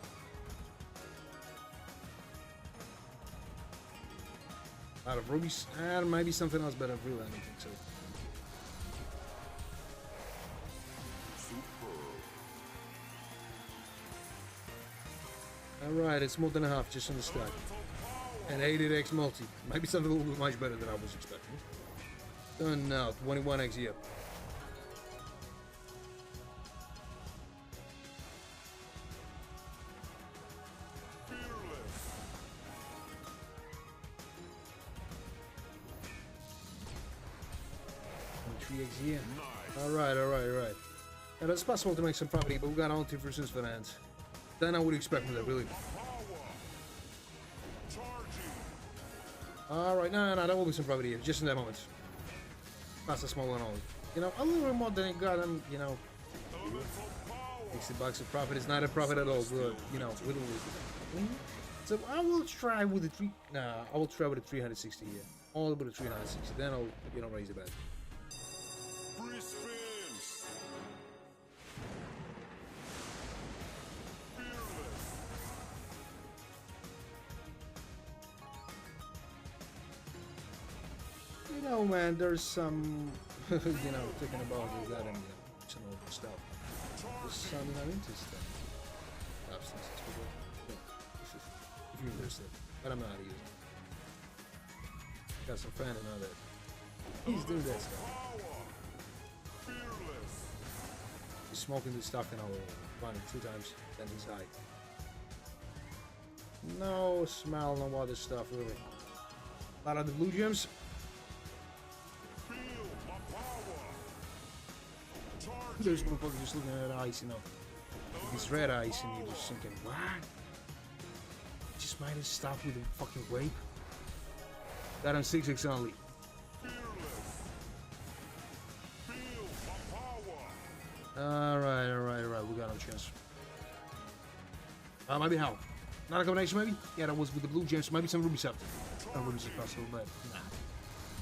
A lot of rubies. And maybe something else, but I really don't think so. Alright, it's more than a half just on the start. And 8x multi. Maybe something a little bit much better than I was expecting. Done now, 21x here. Fearless. 3x here. Nice. Alright. Now it's possible to make some property, but we got all 2 versions for that. Then I would expect that, really. Power. Charging. Alright, no, that will be some property here, just in that moment. That's a small one only. You know, a little bit more than it got, and, you know, Elemental power. 60 bucks of profit is not a profit at all, but, you know, little. So I will try with the I will try with the 360 here. All with the 360, then I'll, you know, raise the bet. Free spins. Fearless. You know, man, there's some, you know, thinking about that and, you know, some other stuff. There's some, you know, interesting substances for that. If you're interested, but I'm not using it. Got some friend and all that. He's doing that stuff. Power. Fearless. He's smoking this stuff, you know, 1 or 2 times, then he's high. No smell, no other stuff, really. A lot of the blue gems. Feel my power. Charging. There's motherfuckers just looking at ice, you know. These red ice, and you're just thinking, what? Just might have stopped with a fucking grape. Got him 6x only. Fearless. Feel my power. Alright. We got no chance. Maybe how? Not a combination, maybe? Yeah, that was with the blue gems. Maybe some ruby something. No rubies is possible, but nah.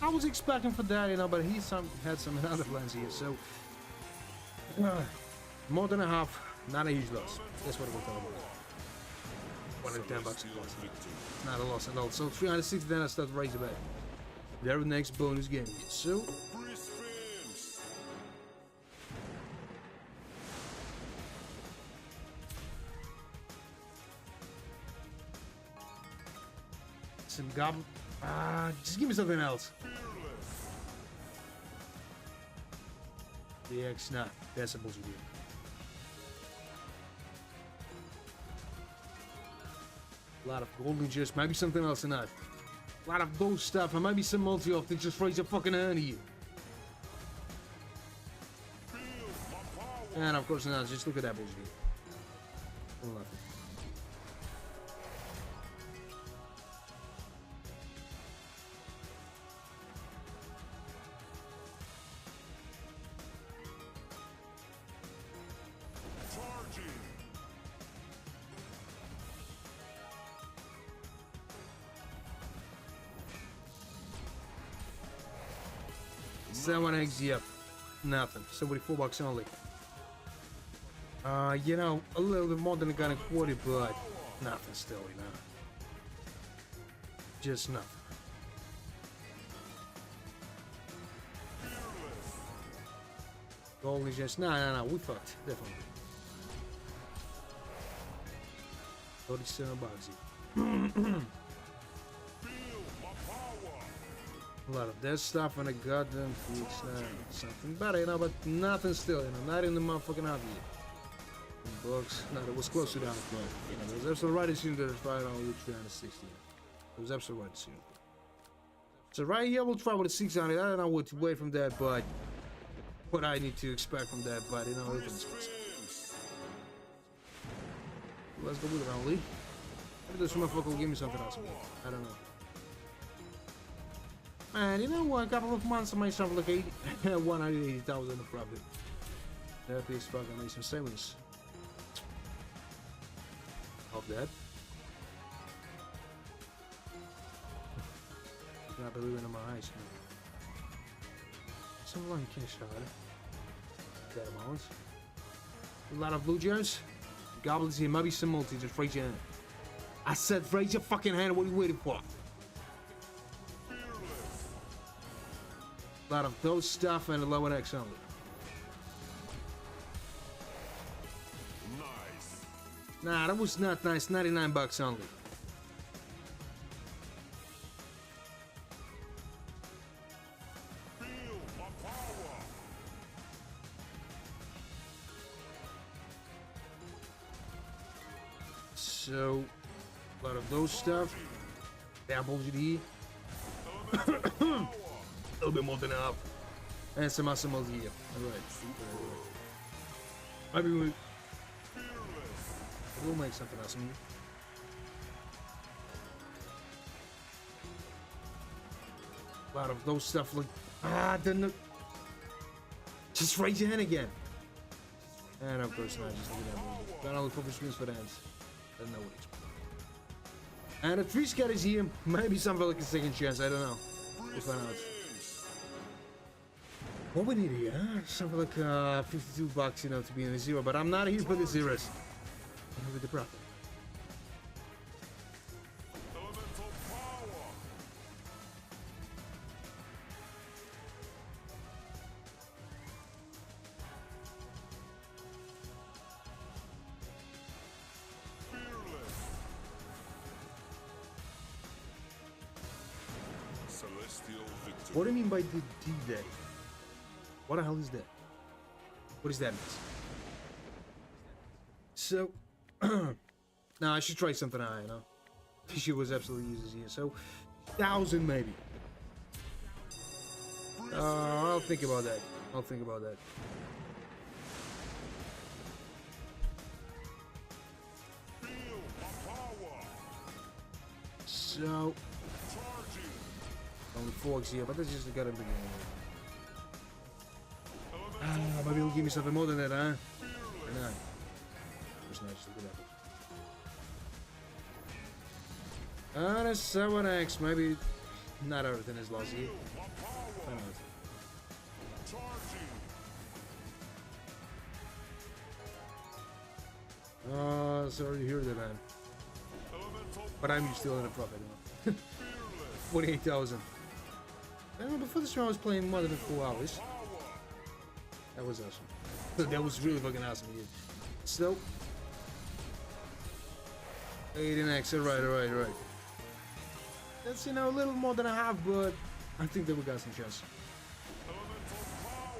I was expecting for that, you know, but he had some other plans here, so more than a half, not a huge loss. That's what we're talking about. 110 bucks a loss. Not a loss at all. So 360, then I start raising back. Their next bonus game. So Free spins. some goblin. Just give me something else. The X, nah, that's supposed to be it. A lot of golden gears, maybe something else in that. A lot of those stuff, and maybe some multi-off that just raise your fucking hand here. And of course not, just look at that bullshit. Nothing. Someone eggs, yep. Nothing. Somebody $4 only. You know, a little bit more than a gun and quarter, but nothing still, you know. Just nothing. Gold is just no, we fucked, definitely. 37 bucks. A lot of that stuff and a goddamn food something better, you know, but nothing still, you know, not in the motherfucking hobby yet. Books, no, it was close to down, but you know, there's absolute right decision that it's right on with 360. It was absolute right decision. So right here we'll try with a 600. I don't know what to wait from that, but what I need to expect from that, but you know, everything's possible. Let's go with it, only. Maybe this motherfucker will give me something else. I don't know. And you know what, a couple of months I might have like 180,000 in profit. That is fucking make some savings. Of that. Not believing in my eyes. Some long cash out. That amount. A lot of blue gems. Goblins here, maybe some multi, just raise your hand. I said raise your fucking hand, what are you waiting for? A lot of those stuff and a low X only. Nice. Nah, that was not nice. 99 bucks only. Feel my power. So, a lot of those stuff. Double GD. A little bit more than enough. And some awesome multi here. Alright. Maybe we'll make something awesome here. A lot of those stuff look. Then just raise your hand again. And of course not, just look at that. Got all the proper screens for the hands. Doesn't know what it's. And the 3 scat is here. Maybe something like a second chance, I don't know. We'll find out. What we need here, huh? Something like 52 bucks, you know, to be in a zero, but I'm not here for the zeros. I'm here with the profit. Elemental power. Fearless. Celestial victory. What do you mean by the D-Day? What the hell is that? What does that mean? So, now I should try something high, you know? This shit was absolutely useless here. So, 1,000 maybe. I'll think about that. I'll think about that. Feel my power. So, Charging. only 4x here, but that's just got to begin. Maybe he'll give me something more than that, huh? Or not? Just nice, look at that. That's 7x, maybe Not everything is lost here. Why not? Charging. Oh, sorry to hear that, man. Elemental But I'm still in a profit. fearless. 48,000. Before this round I was playing more than 4 hours. Power. That was awesome. That was really fucking awesome. Yeah. Still. 18x, alright. That's, you know, a little more than a half, but I think that we got some chance. Elemental power.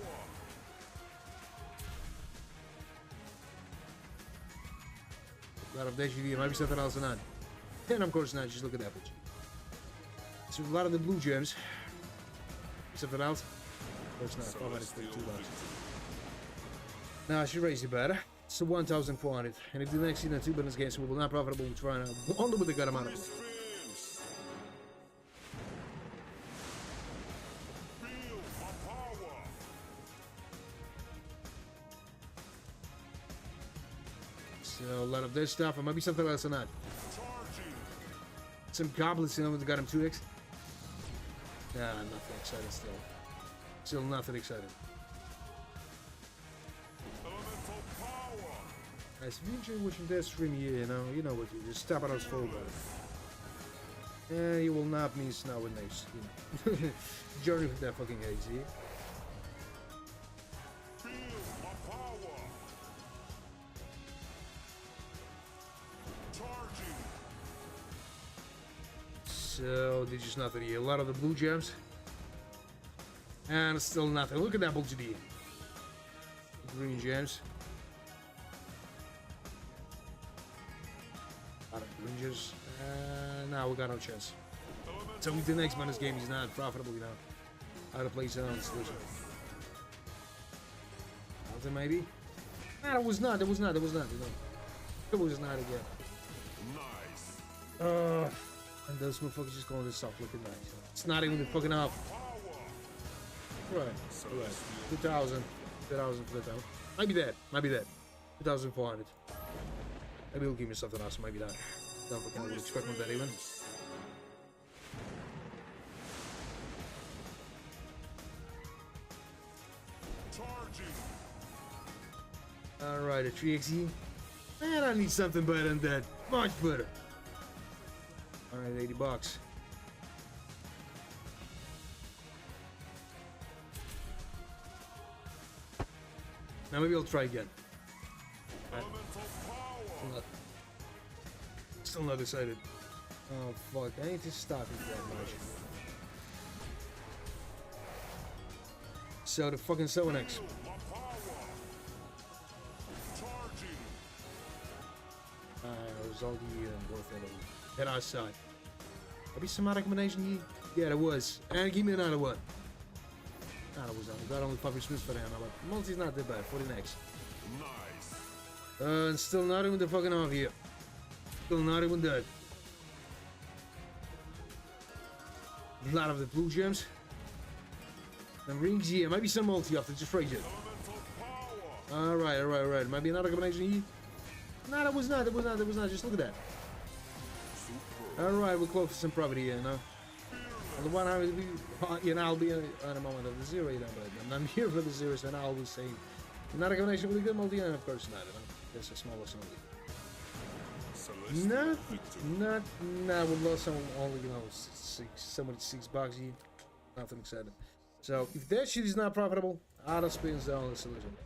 A lot of DGV, maybe something else or not. And of course not, just look at that bitch. So a lot of the blue gems. Something else? Of course not, probably $2. Now I should raise it better. So 1,400. And if the next 2 bonus games we will not profitable, we'll try now. Only with the good amount of money. Spins. Feel my power. So a lot of this stuff, and maybe something else or not. Charging. Some goblins, you know, that got him 2x. Nah, nothing exciting still. Still nothing exciting. Elemental power. Guys, if you enjoy watching that stream here, you know what you just stop at us full about it. Yeah, you will not miss nowadays. Journey with that fucking Ayezee. Feel my power. Charging. So, there's just nothing here. A lot of the blue gems. And still nothing. Look at that bullshit here. Green gems. A lot of green gems. Now we got no chance. So the next bonus game is not profitable, you know. How to play sound solution. Nothing maybe? Nah, that was not, you know. It was not again. Nice. And those motherfuckers just going this soft looking nice. It's not even the fucking up. Power. Right. 2,000 for the town. Might be that. 2,400. Maybe he'll give me something else, maybe that. Don't fucking expect that even. Charging. Alright, a 3xe. Man, I need something better than that. Much better. Alright, $80. Now maybe I'll try again. Elemental power. Still not decided. Oh fuck, I need to stop it that much. So the fucking 7x. My power. Charging. It was all the worth it. Head outside. Maybe some recommendation here? Yeah, there was. And give me another one. Nah, that was on. Got only Puppy Smith for that now, but multi's not that bad for the next. Nice. And still not even the fucking off here. Still not even dead. A lot of the blue gems. And rings here. Maybe some multi after, just phrase it. Elemental power. Alright. Maybe another combination here. No, that was not. Just look at that. Alright, we're close to some profit here, you know. And the one I will be, I'll be on a moment of the zero, you know, but I'm here for the zeros, and I always say, another combination with a good multi, and of course not, you know. There's a smaller only. Not, we lost some only, you know, $6 here. Nothing exciting. So, if that shit is not profitable, auto spins the only solution.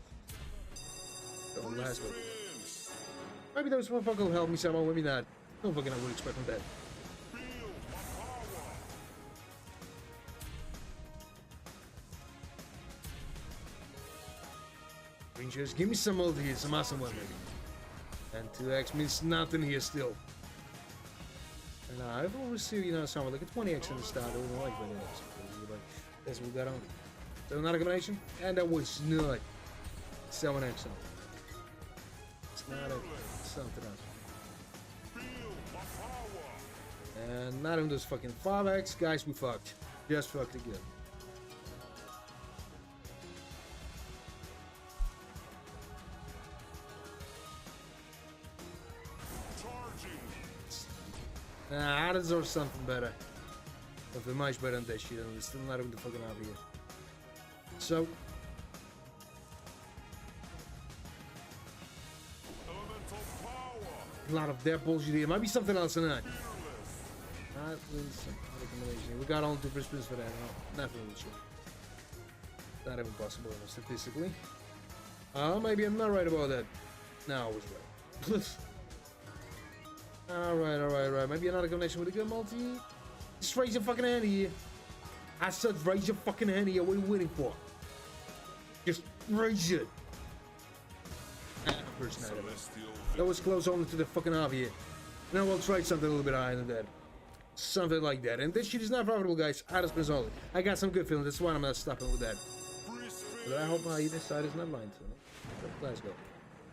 So, last one. Maybe those motherfuckers will help me somehow, maybe not. Don't fucking I would expect from that. Rangers, give me some multi here, some awesome one maybe. And 2x means nothing here still. And I've always seen, you know, somewhere like a 20x in the start. I don't like that. But that's what we got on. So another combination, and that was not 7x. It's not a something else. And not even those fucking 5x, guys. We fucked. Just fucked again. Nah, I deserve something better. But they're much better than that shit, and they're still not even the fucking out here. So. A lot of that bullshit here. Might be something else in that. Not really some other combination. We got all different spins for that. No, not really sure. Not even possible statistically. Maybe I'm not right about that. No, I was right. Alright. Maybe another combination with a good multi. Just raise your fucking hand here. I said raise your fucking hand here. What are you waiting for? Just raise it. That was close only to the fucking half here. Now we'll try something a little bit higher than that. Something like that. And this shit is not profitable, guys. I just spins only. I got some good feelings. That's why I'm not stopping with that. But I hope my either side is not lying to me. Let's go.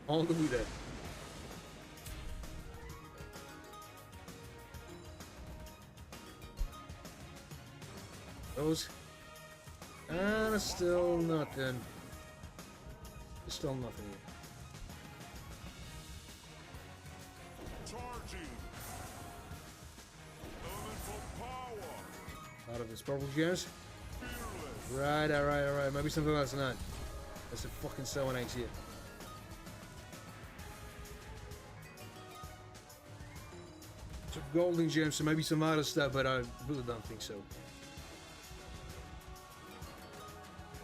On the way there. Those. And still nothing. Still nothing here. Out of his purple gems. Right. Maybe something else than that. That's a fucking 7X here. Some golden gems, so maybe some other stuff, but I really don't think so.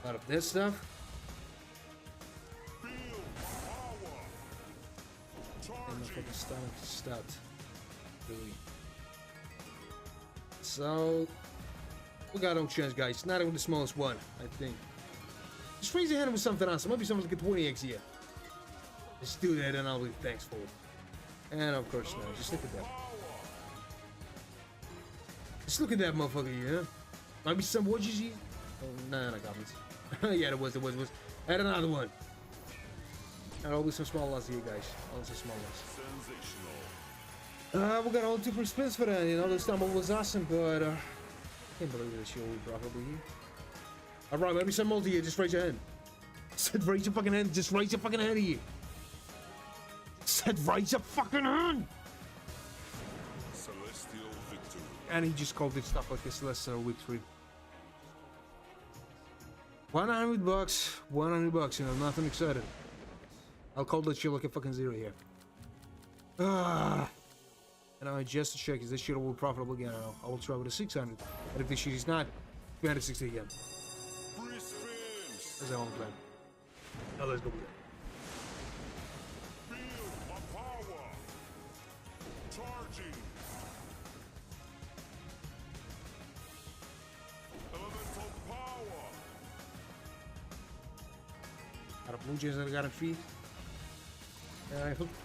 Out of this stuff. And my fucking stomach stopped. Really. So we got no chance, guys. Not even the smallest one, I think. Just raise your hand with something else. Maybe something like a 20X here. Just do that and I'll be thankful. And of course, no. Just look at that. Just look at that motherfucker here. Maybe some watches here. Oh, no, not goblins. Yeah, there was. Add another one. And always some small loss here, guys. Always some small loss. We got all different spins for that. You know, this time was awesome, but I can't believe this show probably here. Alright, maybe some multi here. Just raise your hand. Said raise your fucking hand. Just raise your fucking hand here. Said raise your fucking hand. Celestial victory. And he just called it stuff like a celestial victory. 100 bucks. 100 bucks. You know, nothing exciting. I'll call that shit like a fucking zero here. And I just to check, is this shit will be profitable again? I will try with a 600. But if this shit is not, 360 again. That's our own plan. Now let's go with it. Feel my power. Charging. Elemental power. Out of blue jays that I got a tree.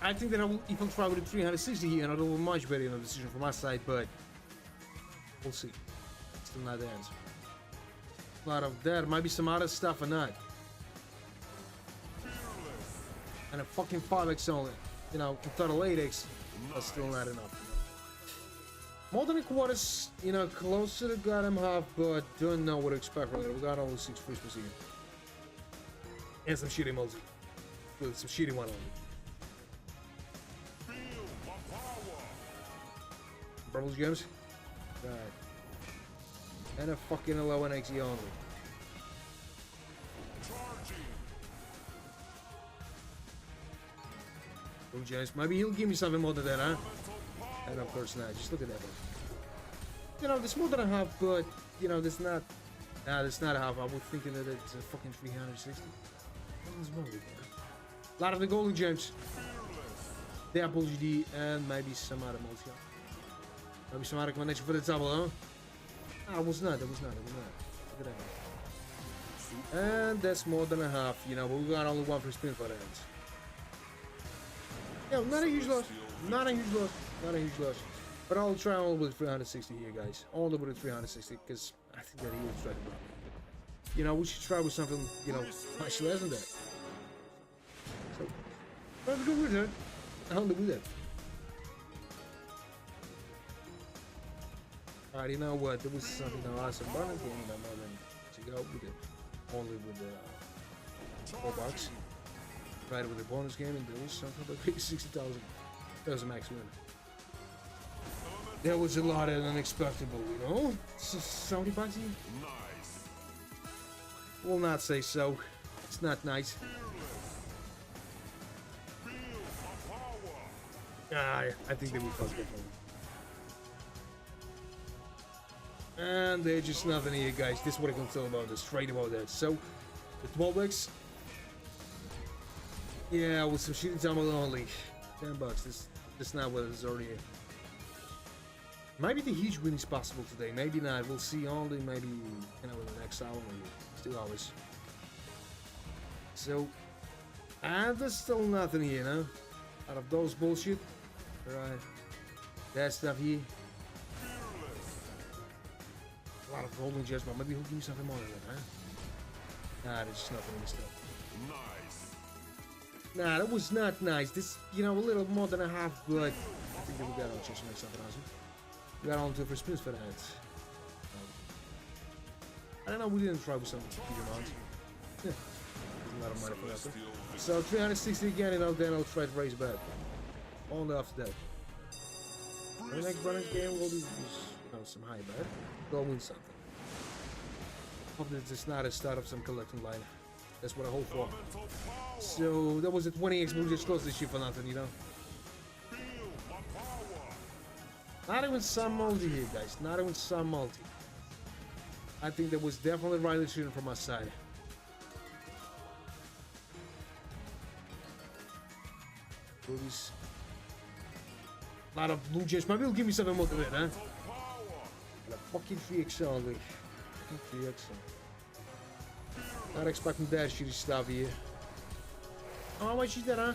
I think that I will even try with a 360 here, and it'll be much better in a decision from my side, but we'll see. Still not the answer. A lot of that. Might be some other stuff or not. And a fucking 5X only. You know, total 8X. That's still not enough. More than a quarter's, you know, close to the goddamn half, but don't know what to expect from it. We got only 6 free spins here. And some shitty multi. With some shitty one only. Purple gems? Right. And a fucking 11X only. Blue gems. Maybe he'll give me something more than that, huh? And of course not. Just look at that one. You know, there's more than a half, but, you know, there's not. Nah, there's not a half. I was thinking that it's a fucking 360. What's wrong with that? A lot of the golden gems. The Apple GD, and maybe some other multi. Maybe some other connection for the double, huh? Ah, it was not. Look at that. And that's more than a half, you know, but we got only 1 free spin for that. Yeah, not a huge loss. Not a huge loss. But I'll try only with 360 here, guys. Only with 360, because I think that he will try to block. You know, we should try with something, you know, much less than that. So, let's go with it. I'll do that. Alright, you know what? There was something awesome. But I think I'm more than to go with it. Only with the 4 bucks. Tried it with the bonus game, and there was something like 60,000. That was a max win. There was a lot of unexpected, you know? 70 bucks here? Nice. Will not say so. It's not nice. Feel my power. I think they will cost differently. And there's just nothing here, guys. This is what I can tell about this. Straight about that. So, the 12x. Yeah, with some shitty tumble only. 10 bucks. This not what it's already here. Maybe the huge win is possible today. Maybe not. We'll see only maybe, you know, in the next hour, maybe 2 hours. So, and there's still nothing here, no? Out of those bullshit. Right. That stuff here. A lot of golden gems, but maybe he'll give me something more than that, huh? Nah, there's just nothing in this stuff. Nice. Nah, that was not nice. This, you know, a little more than a half good. I think that we got on just to make something awesome. We got on to for spins for that. I don't know, we didn't try with some huge amounts. There's a lot of money for that. So 360 again, you know, then I'll try to raise back. Only after that. The next bonus game will be some high bet. Go win something. Hope that it's not a start of some collecting line. That's what I hope for. So that was a 20x, we just closed this shit for nothing, you know. Not even some multi here, guys. Not even some multi. I think that was definitely right decision from my side. Boobies. A lot of blue gems. Maybe he'll give me something more than that, huh? And a fucking 3XL, like. 3XL. Not expecting that shitty stuff here. Oh, why she did, huh?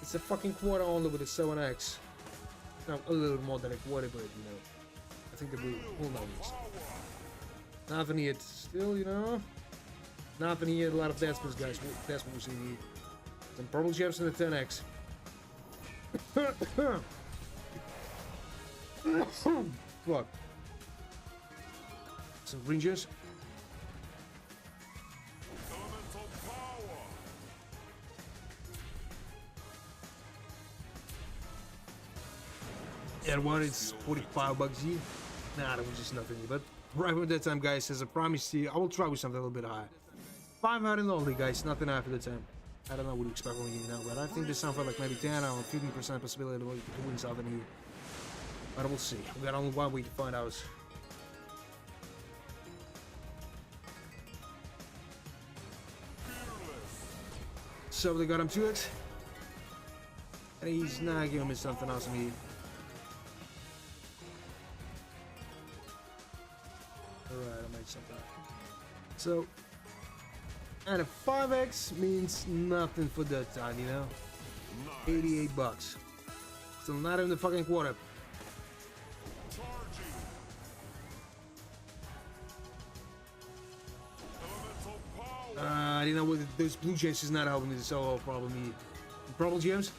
It's a fucking quarter only with a 7x. No, a little more than a quarter, but you know. I think that we'll know this. Nothing here still, you know. Nothing here. A lot of death spins, guys. That's what we see here. Some purple gems and a 10x. Fuck. Some green gems. And what is 45 bucks here? Nah, that was just nothing. But right at that time, guys, as I promised you, I will try with something a little bit higher. 500 only, guys. Nothing after the time. I don't know what you expect from me now, but I think this sounds like maybe 10 or 15% possibility to win something here. But we'll see. We got only 1 week to find out. So they got him 2x. And he's not giving me something awesome here. Alright, I made something. So, and a 5x means nothing for that time, you know? 88 bucks. Still not even the fucking quarter. You know what? Those blue gems is not helping me to solve our problem here. Purple gems?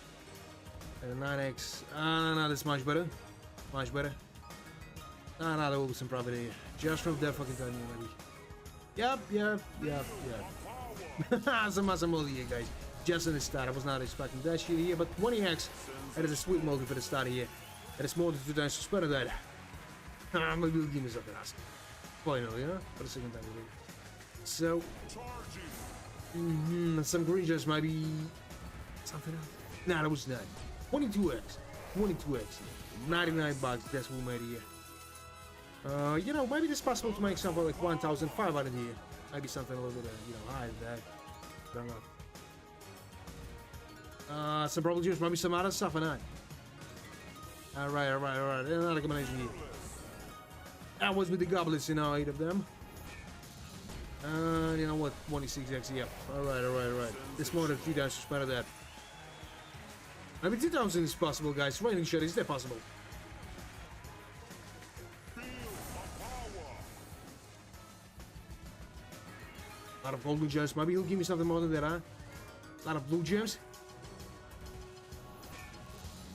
And a 9x. No, that's much better. Much better. No, there will be some profit here. Just from that fucking time, maybe. Yep. Some awesome multi here, guys. Just in the start. I was not expecting that shit here, but 20x. That is a sweet multi for the start here. That is more than 2 times suspended that. Maybe we'll give me something awesome. Finally, yeah? For the second time, maybe. So. Some green gems, maybe. Something else. Nah, that was not. 22x. 22x. 99 bucks. That's what we made here. You know, maybe it's possible to make something like 1,500 here. Maybe something a little bit, you know, higher than that. Don't know. Some purple gems, maybe some other stuff or not. Alright. Another combination here. That was with the goblets, you know, 8 of them. You know what? 26x, yep. Alright. This more than 3 times suspended that. Maybe 2,000 is possible, guys. Raining shit, is that possible? A lot of golden gems. Maybe he'll give me something more than that, huh? A lot of blue gems.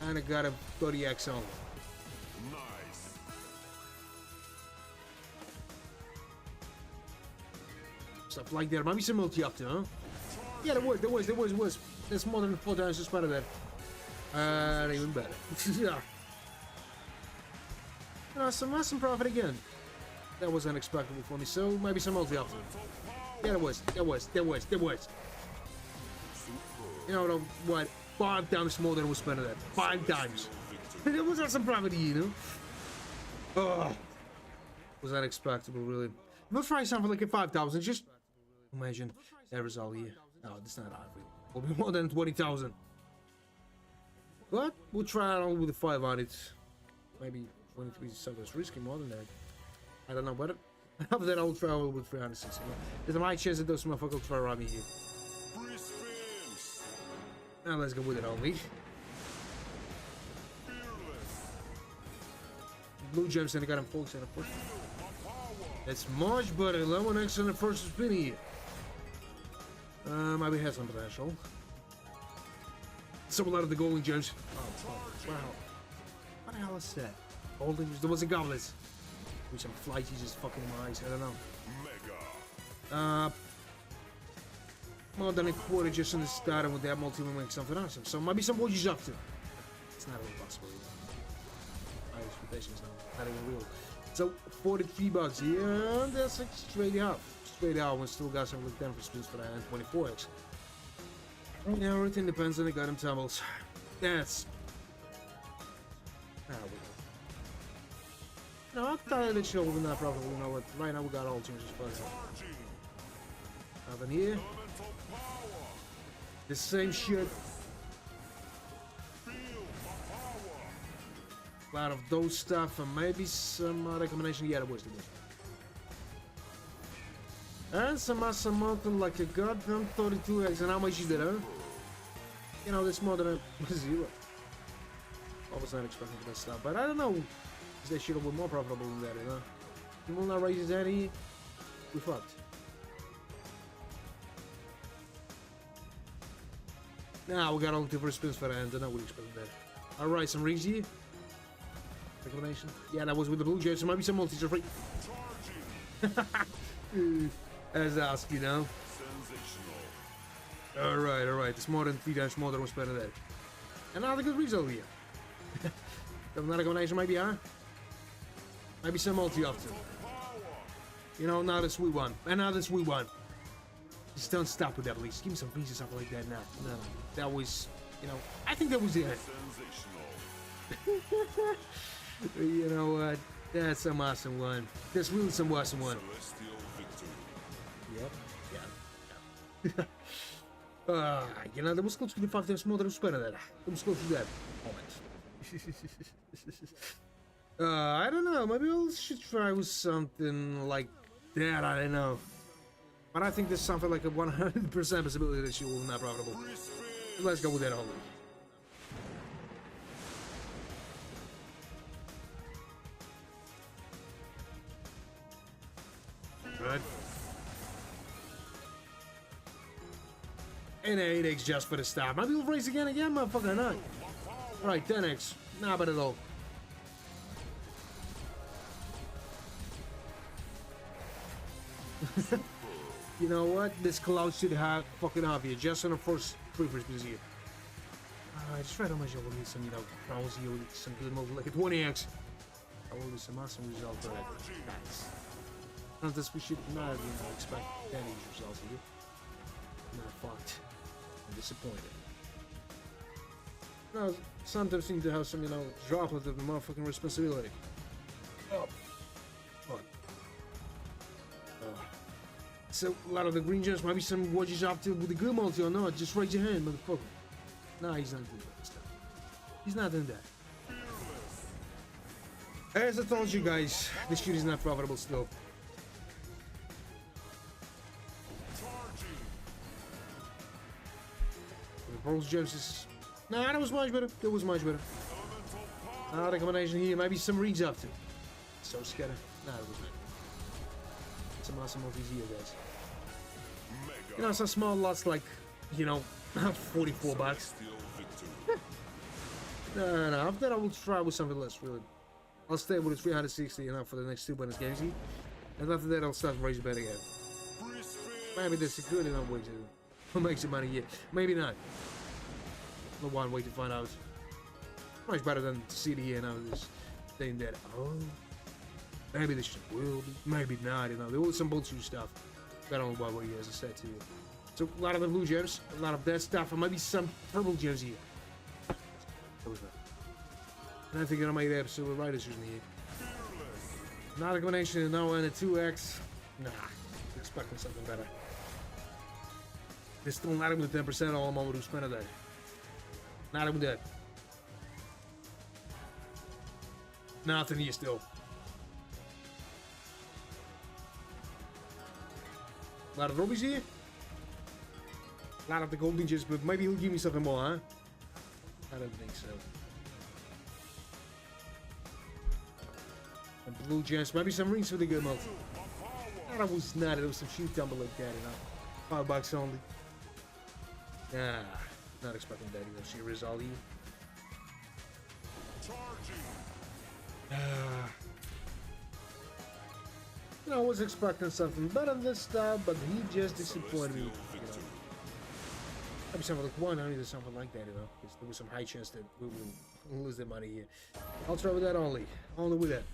And I got a 30x on. Nice. Stuff like that. Maybe some multi up to, huh? Yeah, there was. That's more than 4 times suspended that. Even better. Yeah. Some profit again. That was unexpected for me, so maybe some multi after. Yeah, it was. You know what? 5 times more than I was spending that. 5 times. It was some profit, you know? Oh. Was unexpected, really. We'll try something like a 5,000. Just imagine that result here. No, that's not hard. Will be more than 20,000. But we'll try it on with the 500. Maybe 23 is risky more than that. I don't know, but after that I'll try with 360. There's a high chance that those motherfuckers will try around me here. Now let's go with it only. Blue gems and I got him full center first. That's much better. 11x on the first spin here. Maybe has some potential. So a lot of the golden gems. Oh, wow. What the hell is that? Golden gems. There was a goblet. With some flighty just fucking in my eyes. I don't know. More than a quarter just on the start, and with that multi will make something awesome. So maybe some watches up to. It's not really possible. My expectations not even real. So 43 bucks. Yeah, that's like straight out. Straight out. We still got some like 10 for spins for that and 24x. Right now everything depends on the goddamn tumbles. That's. Ah, we go. No, I thought that show would not probably know what. Right now we got all changes for that. Nothing here. The same shit. A lot of those stuff and maybe some recommendation. Yeah, that was the good. And some awesome mountain like a goddamn 32x. And how much you did, huh? You know, that's more than a 0. I was not expecting that stuff, but I don't know. They should have been more profitable than that, you know? You will not raise his head here. We fucked. Now we got all the first spins for the end, and I would expect that. Alright, some rigs here. Reclamation. Yeah, that was with the blue jays, so maybe some multis are free. As asked, you know. Alright, alright. It's more than 3 times more than was better than. Another good result here. Another combination, maybe, huh? Maybe some multi after. You know, now the sweet one. And now the sweet one. Just don't stop with that, please. Give me some pieces, something like that now. No, that was, you know, I think that was it. You know what? That's some awesome one. That's really some awesome one. Yep. Yeah. You know, that was close to the 5 times more than was better than that. That was close to that moment. I don't know. Maybe I should try with something like that. I don't know. But I think there's something like a 100% possibility that she will not profitable. Let's go with that only. Good. And 8x just for the start. Maybe we'll raise again, motherfucker, not. Right, 10x. Not bad at all. You know what? This cloud should have fucking obvious. Just on the first 3 first spins here. I just read how much I will need some, you know, crowns here with some good multi, like a 20x. I will do some awesome results for that. Nice. Not that we should not, you know, expect any results here. Not fucked. I'm disappointed. No, sometimes seem to have some, you know, droplet of the motherfucking responsibility. Oh. Fuck. So, a lot of the green gems, maybe some watches after with the good multi or not. Just raise your hand, motherfucker. Nah, he's not doing that stuff. He's not doing that. As I told you guys, this shit is not profitable still. The bronze gems is... Nah, that was much better. That was much better. The combination here, maybe some rigs after. So scared. Nah, that was not. Some awesome movies here, guys. You know, some small lots like, you know, 44 bucks. No. After that, I will try with something less, really. I'll stay with the 360, you know, for the next 2 bonus games here. And after that, I'll start raising bet again. Maybe that's a good enough way to make some money here. Maybe not. The one way to find out. Much better than CD here now, just saying that. Oh. Maybe this shit will be, maybe not, you know. There was some bullshit stuff. I don't know about you, as I said to you. So, a lot of the blue gems, a lot of that stuff, and maybe some purple gems here. That was that. And I think I might have silver riders using here. Not a combination of no and a 2x. Nah, expecting something better. There's still not even the 10% all I'm over to spend that. Not even that. Nothing here still. A lot of rubies here. A lot of the golden gems, but maybe he'll give me something more, huh? I don't think so. And blue gems, maybe some rings for the good multi. That was not, it was some cheap tumble like that, you know. $5 only. Nah, not expecting that, you know. Serious all you. I was expecting something better this time, but he just disappointed me. You know. Maybe something like 100 or something like that, you know. Because there was some high chance that we will lose the money here. I'll try with that only. Only with that.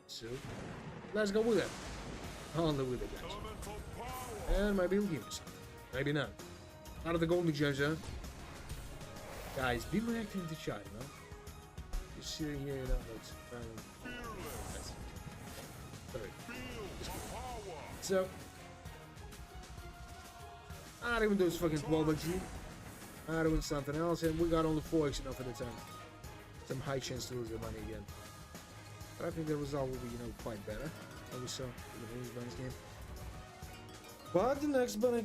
So, let's go with that. Only with it, guys. And maybe he'll give me something. Maybe not. Out of the golden gems, huh? Guys, be more active in the chat, you know. You're sitting here, you know, it's so, I don't even do this fucking 12x. I doing something else, and we got only 4x enough at the time. Some high chance to lose the money again. But I think the result will be, you know, quite better than we saw in the bonus game. But the next bonus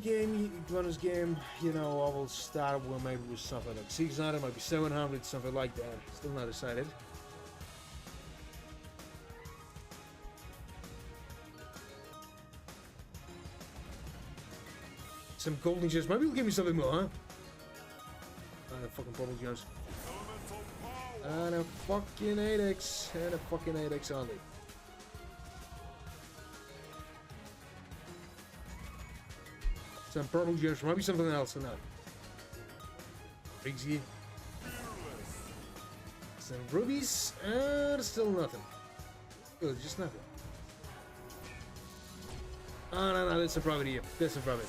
game, you know, I will start with maybe with something like 600, maybe 700, something like that. Still not decided. Some golden gems. Maybe he'll give me something more, huh? And a fucking purple gems. And a fucking 8x. And a fucking 8x only. Some purple gems. Maybe something else than that. Piggy. Some rubies. And still nothing. Good, just nothing. Oh, no, that's a profit here. That's a profit.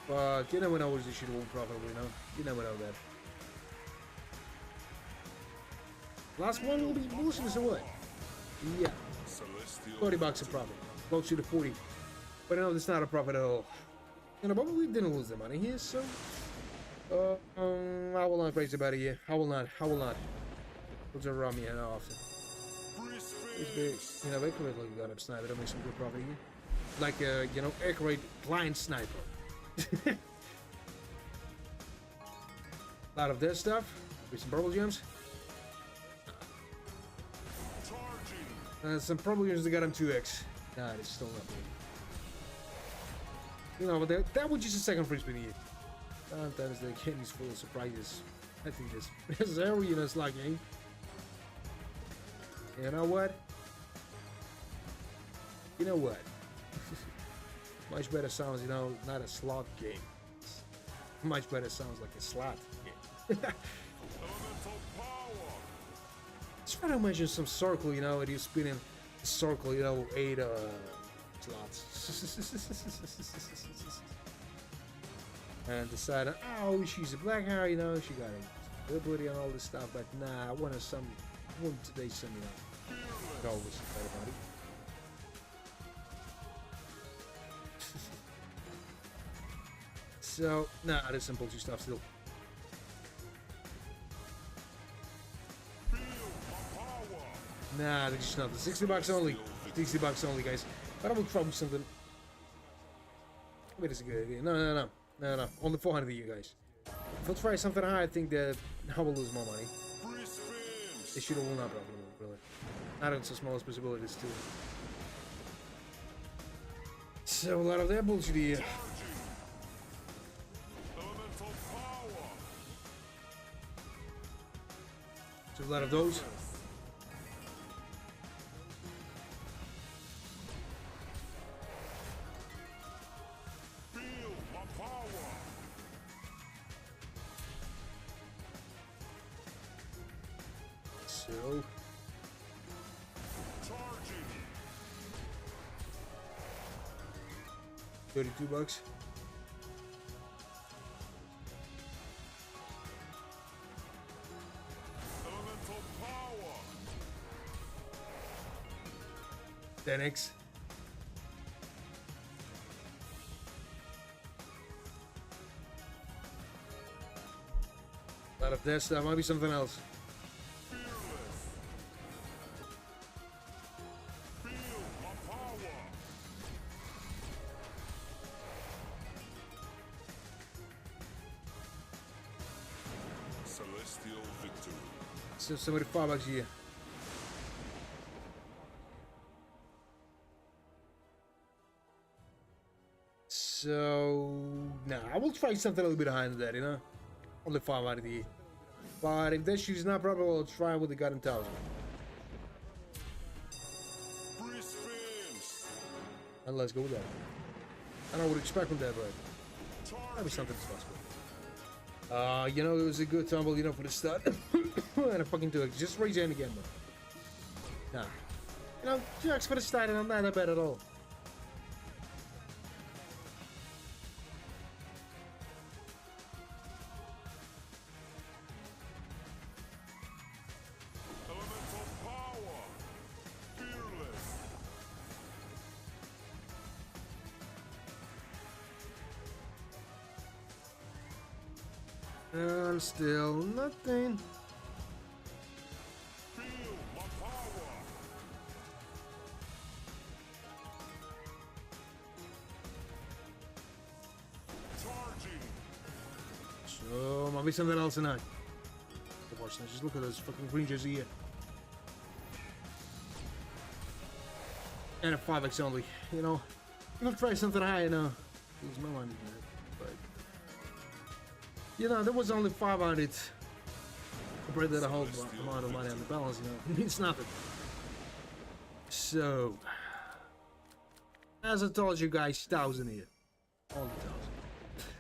But you never know what this shit won't profit, you know? You never know that. Last one will be bullshit or what? Yeah. $40 a profit. Close to the 40. But no, it's not a profit at all. You know, but we didn't lose the money here, so... I will not praise about it here. I will not. We'll just run me head off. It's big. You know, accurate like gun up sniper. Don't make some good profit here. Like, you know, accurate blind sniper. A lot of this stuff. With some purple gems. Some purple gems that got him 2x. Nah, it's still not me. You know, but that was just a second free spin here. Sometimes the game is full of surprises. I think this area is like, eh? You know what? You know what? Much better sounds, you know, not a slot game. Much better sounds like a slot game. Just trying to imagine some circle, you know, and you spin in a circle, you know, 8 slots. And decided, oh, she's a black hair, you know, she got a ability and all this stuff, but nah, I wanted today some, you know, go with some better body. So, nah, there's some bullshit stuff still. Nah, there's just nothing. $60 only. $60 only, guys. But I will try something. Wait, it's a good idea. No. Only 400 of you guys. If I'll try something high, I think that I will lose more money. This shit will not be profitable, really. Not even the smallest possibilities, too. So, a lot of that bullshit here. So, a lot of those. So, Charging. $32. Elemental power. 10x. Out of this, that might be something else. Fearless. Feel my power. Celestial victory. So somebody $5 here. So nah, I will try something a little bit higher than that, you know. Only 5 out of the. But if that shit is not proper, I'll try with the goddamn 1000. Free spins. And let's go with that. I don't know what to expect from that, but maybe something's possible. You know, it was a good tumble, you know, for the start. And I fucking do it. Just raise your hand again, man. Nah. You know, jokes for the start, and I'm not that bad at all. Elemental power. Fearless. And still nothing. Feel my power. Charging. So, might be something else tonight. Watch this. Just look at those fucking green jersey here. And a 5x only. You know, I'm gonna try something high, you know. Lose my money, man. But, you know, there was only 500 compared to the whole amount of money on the balance, you know. It means nothing. So, as I told you guys, 1,000 here. Only 1,000.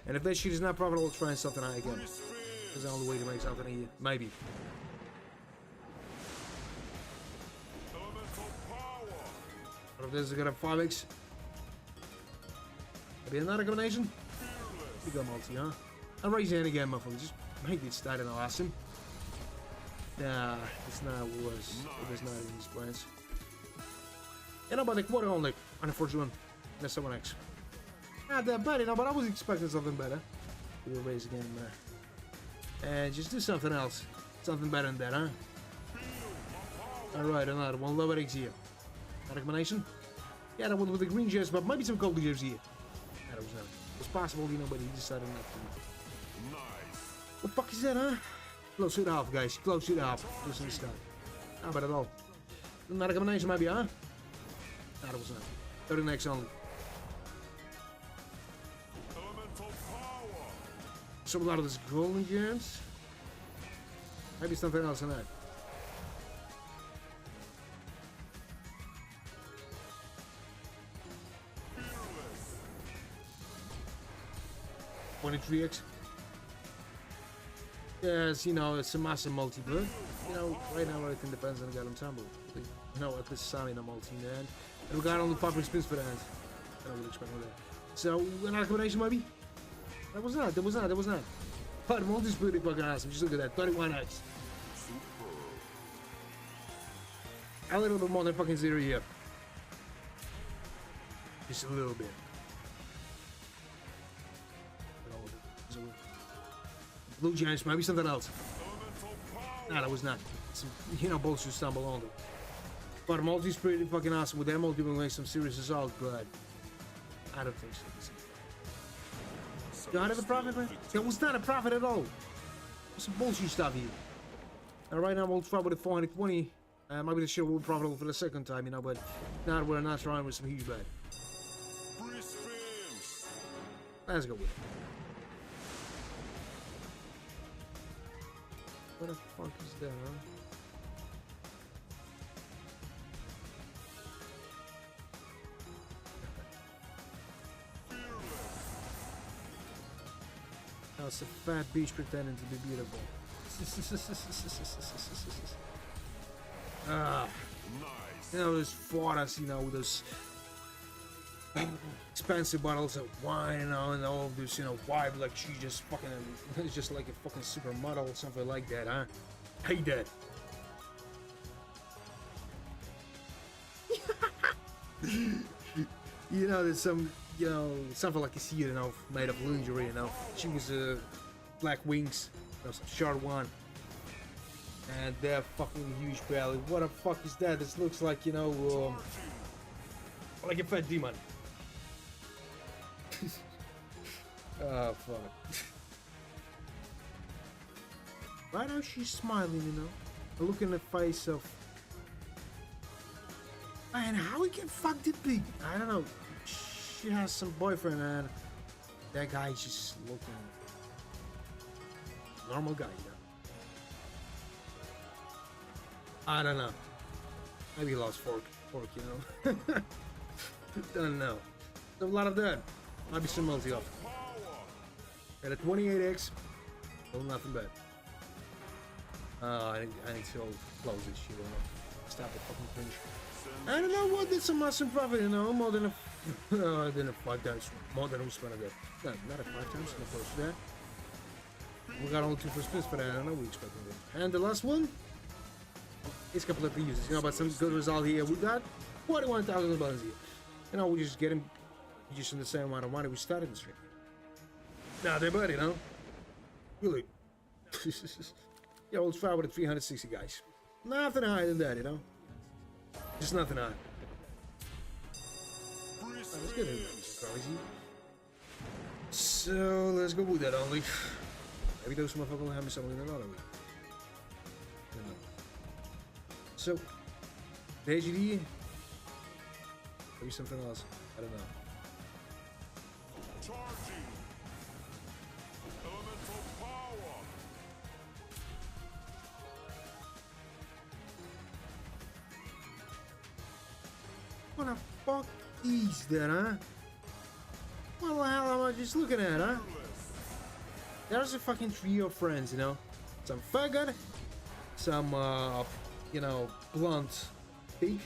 And if that shit is not profitable, try something high again. Free spins. That's the only way to make something here. Maybe. Elemental power. What if this is gonna have 5x? Maybe another combination? Fearless. We go multi, huh? I'll raise your hand again, motherfucker. Just make it start and awesome. Nah, it's not worse. It is not in these plans. You know, but the quarter only on the first one. That's someone X. Not that bad, you know, but I was expecting something better. We'll raise again there. And just do something else. Something better than that, huh? Alright, another one. Lower X here. Another combination? Yeah, that one with the green jersey, but maybe some gold jersey here. That was not. It was possible, you know, but he decided not to. Nice. What the fuck is that, huh? Close to the half, guys. Close to the half. Just in the start. Not bad at all. Another combination, maybe, huh? That was not. 39x only. Elemental power. So a lot of this golden gems. Maybe something else in that. Fearless. 23x. Yes, you know, it's a massive multi, but you know, right now everything depends on the goddamn tumble. You know, at least Sammy in a multi, man. And we got only 5 spins for that. I would expect with that. So, another combination, maybe? That was not. But the multi's pretty fucking awesome. Just look at that. 31x. A little bit more than fucking 0 here. Just a little bit. Blue Giants, maybe something else. Elemental power. Nah, that was not. Some, you know, bullshit stumble on them. But multi's pretty fucking awesome. With that multi, we make some serious results, but I don't think so. You don't have a profit, man? That was not a profit at all. Some bullshit stuff here. And right now, we'll try with the 420. Maybe the shit will be profitable for the second time, you know, but now we're not trying with some huge bet. Free spins. Let's go with it. What the fuck is that, huh? Now it's a fat beach pretending to be beautiful. Nice. You know, those photos, you know, with those expensive bottles of wine, you know, and all of this, you know, vibe like she just fucking, it's just like a fucking supermodel or something like that, huh? Hate that. You know, there's some, you know, something like a sea, you know, made of lingerie, you know. She was black wings, you know, some short one. And they're fucking huge belly. What the fuck is that? This looks like, you know, like a fat demon. Oh, fuck. Why don't she smiling, you know? A look in the face of... Man, how we can fuck the pig? I don't know. She has some boyfriend and that guy's just looking... normal guy, you know? I don't know. Maybe he lost fork, you know? Don't know. There's a lot of that. Might be some multi-off. Got a 28x. Still nothing bad. I need to close this shit, you know? Stop the fucking cringe. I don't know what did some awesome profit, you know? More than a... than a 5 times. More than we spent on that. No, not a 5 times. Not close to that. We got only 2 first spins for that. I don't know what we expecting there. And the last one? It's a couple of users, you know, but some good result here. We got 41,000 bucks here. You know, we just get him just in the same amount of money we started the stream. Not that bad, you know. Really. Yeah, we'll try with the 360 guys. Nothing higher than that, you know. Just nothing higher. Oh, let's get him crazy. So let's go with that only. Maybe those motherfuckers will have me something in another week. So, the AGD, maybe something else, I don't know. Charging. Elemental power. What the fuck is that, huh? What the hell am I just looking at, huh? There's a fucking trio of friends, you know? Some faggot, some, you know, blunt pig.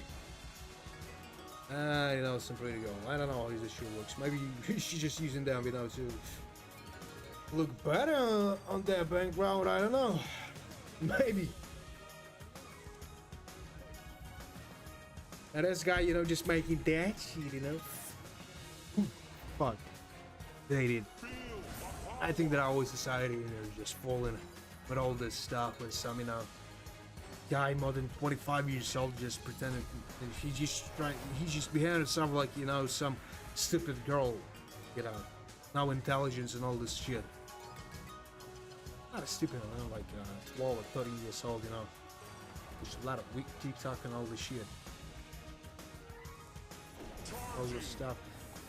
You know, some pretty girl. I don't know how this shit looks. Maybe she's just using them, you know, to look better on that background. I don't know. Maybe. And this guy, you know, just making that shit, you know. Fuck. They did. I think that our society, you know, just falling with all this stuff with some, you know, guy more than 25 years old just pretending he's just behind himself like, you know, some stupid girl, you know, no intelligence and all this shit. Not a stupid, you know, like 12 or 30 years old, you know. There's a lot of weak TikTok and all this shit. All this stuff.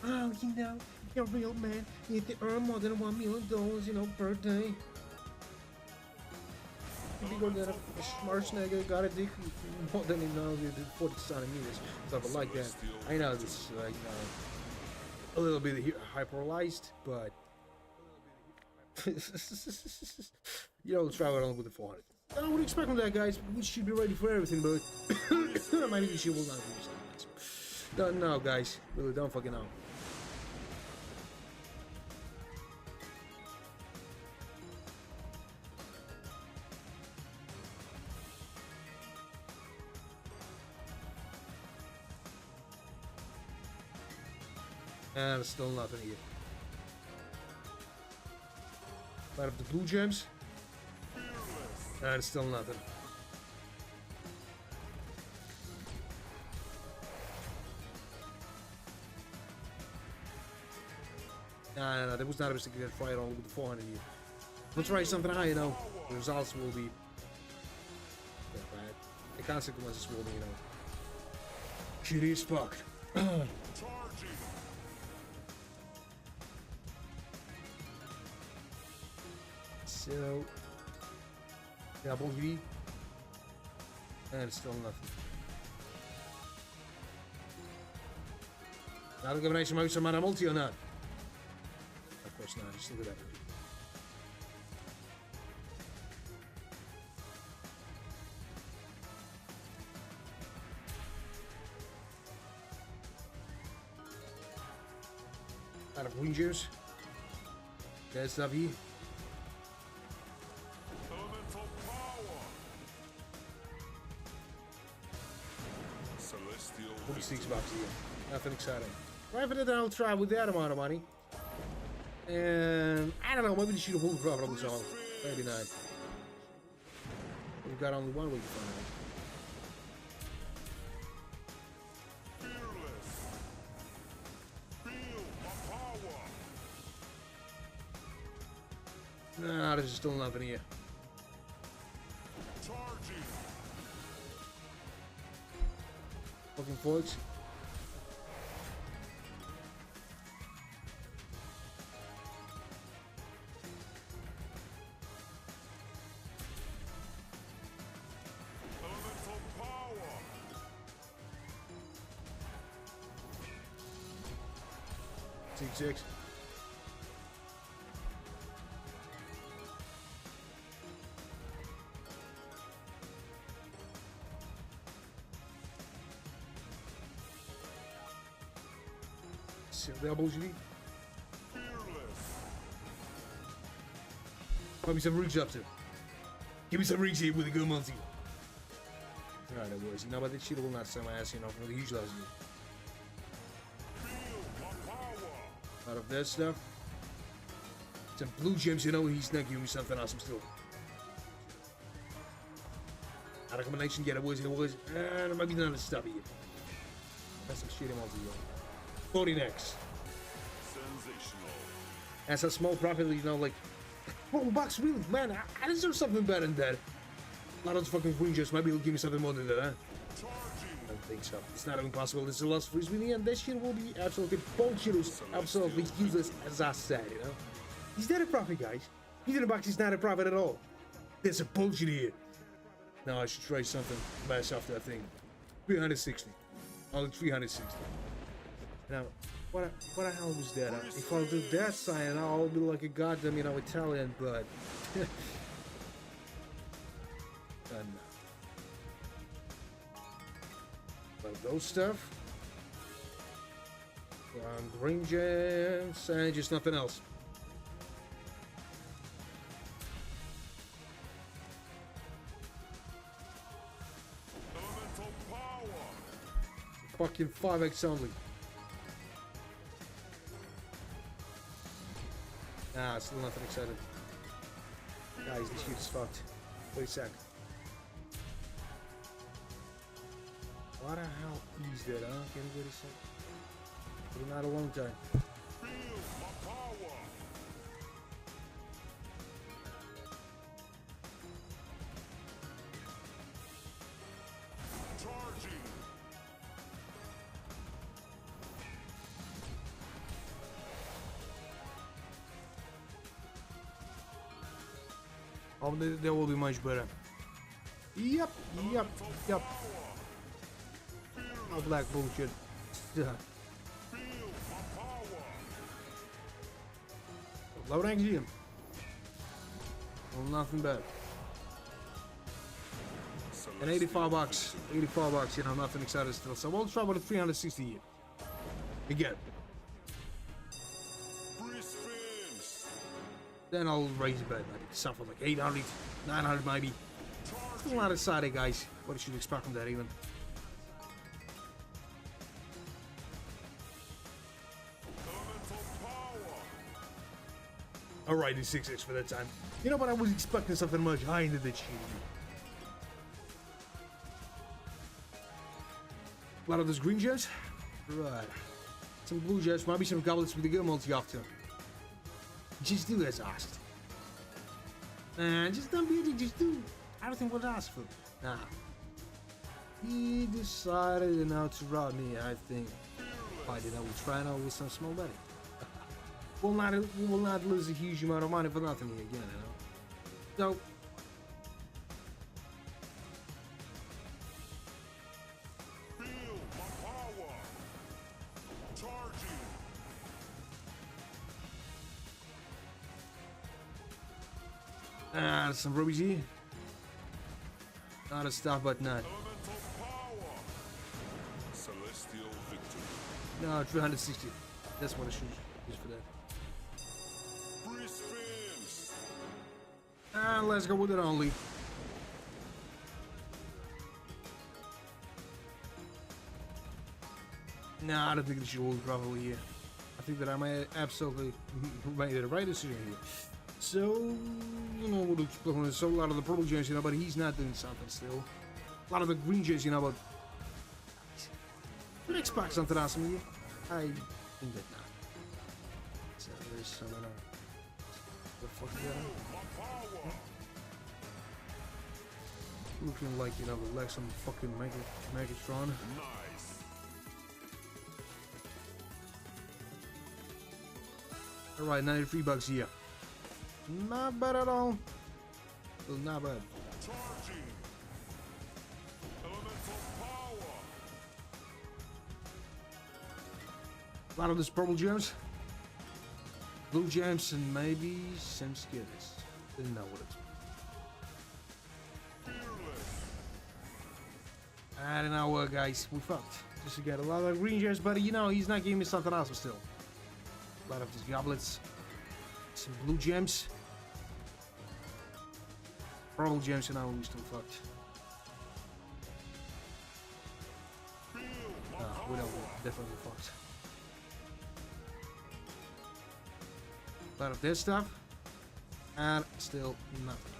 Oh, you know, you're a real man. You need to earn more than $1 million, you know, per day. If you go get a smart nigga, got a dick more than, you know, 40 centimeters, something like that. I know this is like, a little bit hyperbolized, but you know, let's try it on with the 400. I would expect from that, guys. We should be ready for everything, but maybe the shit will not be so nice. Don't know, guys. Really, don't fucking know. And still nothing here. Out of the blue gems. And still nothing. No, there was not a mistake to get fried all with the 400 here. Let's try something high, you know. The results will be bad. The consequences will be, you know, shitty as fuck. So, double V, and it's still nothing. Now the combination might be some multi or not. Of course not, just look at that. Out of green juice. There's stuff here. Elemental power. Celestial 46 bucks here. Nothing exciting. Right for that, I'll try with that amount of money. And I don't know, maybe they should have pulled profitable song. Maybe not. We've got only 1 week to find out. fearless. Feel my power. Nah, there's still nothing here. Charging. Fucking forks. Elemental power. 6-6. See what elbows you need? Fearless. Put me some roots up to. Give me some roots here with a good multi. Alright, boys. You know about this shit will not sell my ass, you know, for the huge loss. Feel my power. Out of that stuff. Some blue gems, you know, he's not giving me something awesome still. Out of combination, get it, boys, and there might be none of this stuff here. That's some shit in multi, yo. 40 next. Sensational. That's a small profit, you know, like, $4 really, man, I deserve something better than that. A lot of those fucking green gems, maybe he'll give me something more than that, huh? Charging. I don't think so. It's not even possible. This is the last freeze really, and that shit will be absolutely bullshit, absolutely useless, as I said, you know? He's not a profit, guys. $1 is not a profit at all. There's a bullshit here. Now I should try something mass off that thing. 360. Only 360. Now, what the hell was that? If I'll do that sign, I'll be like a goddamn, you know, Italian, but... no. Like those stuff. Green gems, and just nothing else. Elemental power. Fucking 5x only. Nah, still nothing excited. Guys, this shit is fucked. Wait a sec. What the hell is that, huh? Can you get a sec? Been not a long time. Feel my power. Charging. Oh, that will be much better. Yep. Power. Oh, black bullshit. Yeah. Feel my power. Low rank GM. Well, nothing bad. And $85. $85, you know, nothing excited still. So we'll try with a 360 here. Again. Free spins. Then I'll raise it back, maybe something like 800, 900 maybe. Still not excited, guys. What should you expect from that even? Elemental power. Alright, it's 6x for that time. You know what? I was expecting something much higher than that shit. A lot of those green gems? Right. Some blue gems, maybe some goblets with the good multi after. Just do as asked. Just don't be a dick, just do everything what I asked for. Nah. He decided now to rob me, I think. I did, I will try now with some small money. We will not lose a huge amount of money for nothing here again, you know. So Feel my power. Charging. there's some rubies here. Not a stuff, but not. Elemental power. Celestial victory. No, 360. That's what I should. Just for that. Free spins. And let's go with it only. Nah, I don't think this should hold probably here. I think that I might absolutely made the right decision here. So, you know, we'll explore so a lot of the purple gems, you know, but he's not doing something still. A lot of the green gems, you know, but let's pack something awesome here. I think that not. So there's some the fuck is that? Looking like, you know, like some fucking Megatron. Nice. Alright, $93 here. Not bad at all. Well, not bad. Charging. Elemental power. A lot of these purple gems. Blue gems and maybe some skittles. Didn't know what it's. Fearless. I don't know, guys. We fucked. Just to get a lot of green gems, but you know, he's not giving me something awesome still. A lot of these goblets. Some blue gems. Purple gems, and now we're still fucked. We don't, we're definitely fucked. A lot of this stuff. And still nothing.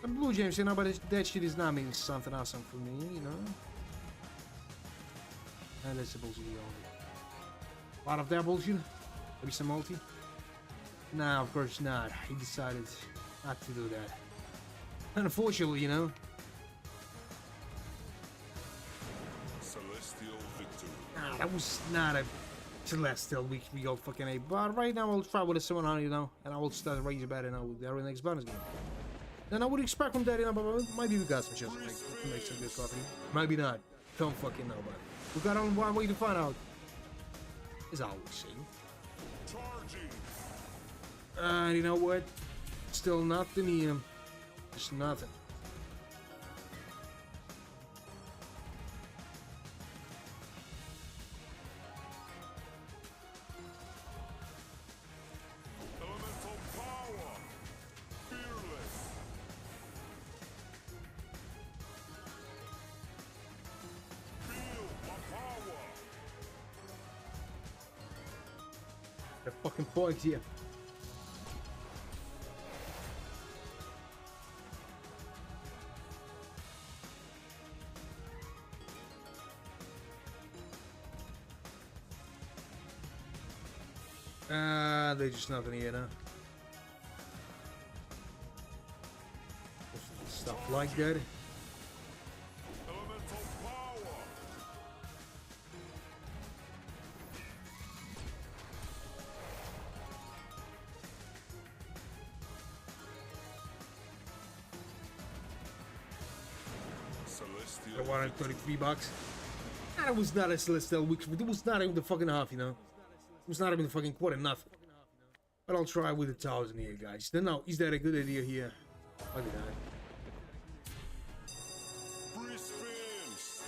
The blue gems, you know, but that shit is not meaning something awesome for me, you know. And that's supposed to be only. A lot of that bullshit. Maybe some multi. Nah, of course not. He decided not to do that. Unfortunately, you know. Celestial victory. Nah, that was not a celestial we go fucking A. But right now I'll try with a 700, you know, and I will start raising better now with our next bonus game. Then I would expect from that, you know, but maybe we got some chance to make some good coffee. Maybe not. Don't fucking know, but we got only one way to find out. As I always say. Charging. And you know what? Still nothing here. Just nothing. Elemental power. Fearless. Feel my power. The fucking point here. There's just nothing here now. Stuff like that. Elemental power. Celestial. I wanted $33. And it was not a celestial week. It was not even the fucking half, you know. It was not even the fucking quarter, nothing. But I'll try with 1,000 here, guys. Then now, is that a good idea here? Look at that. Free spins.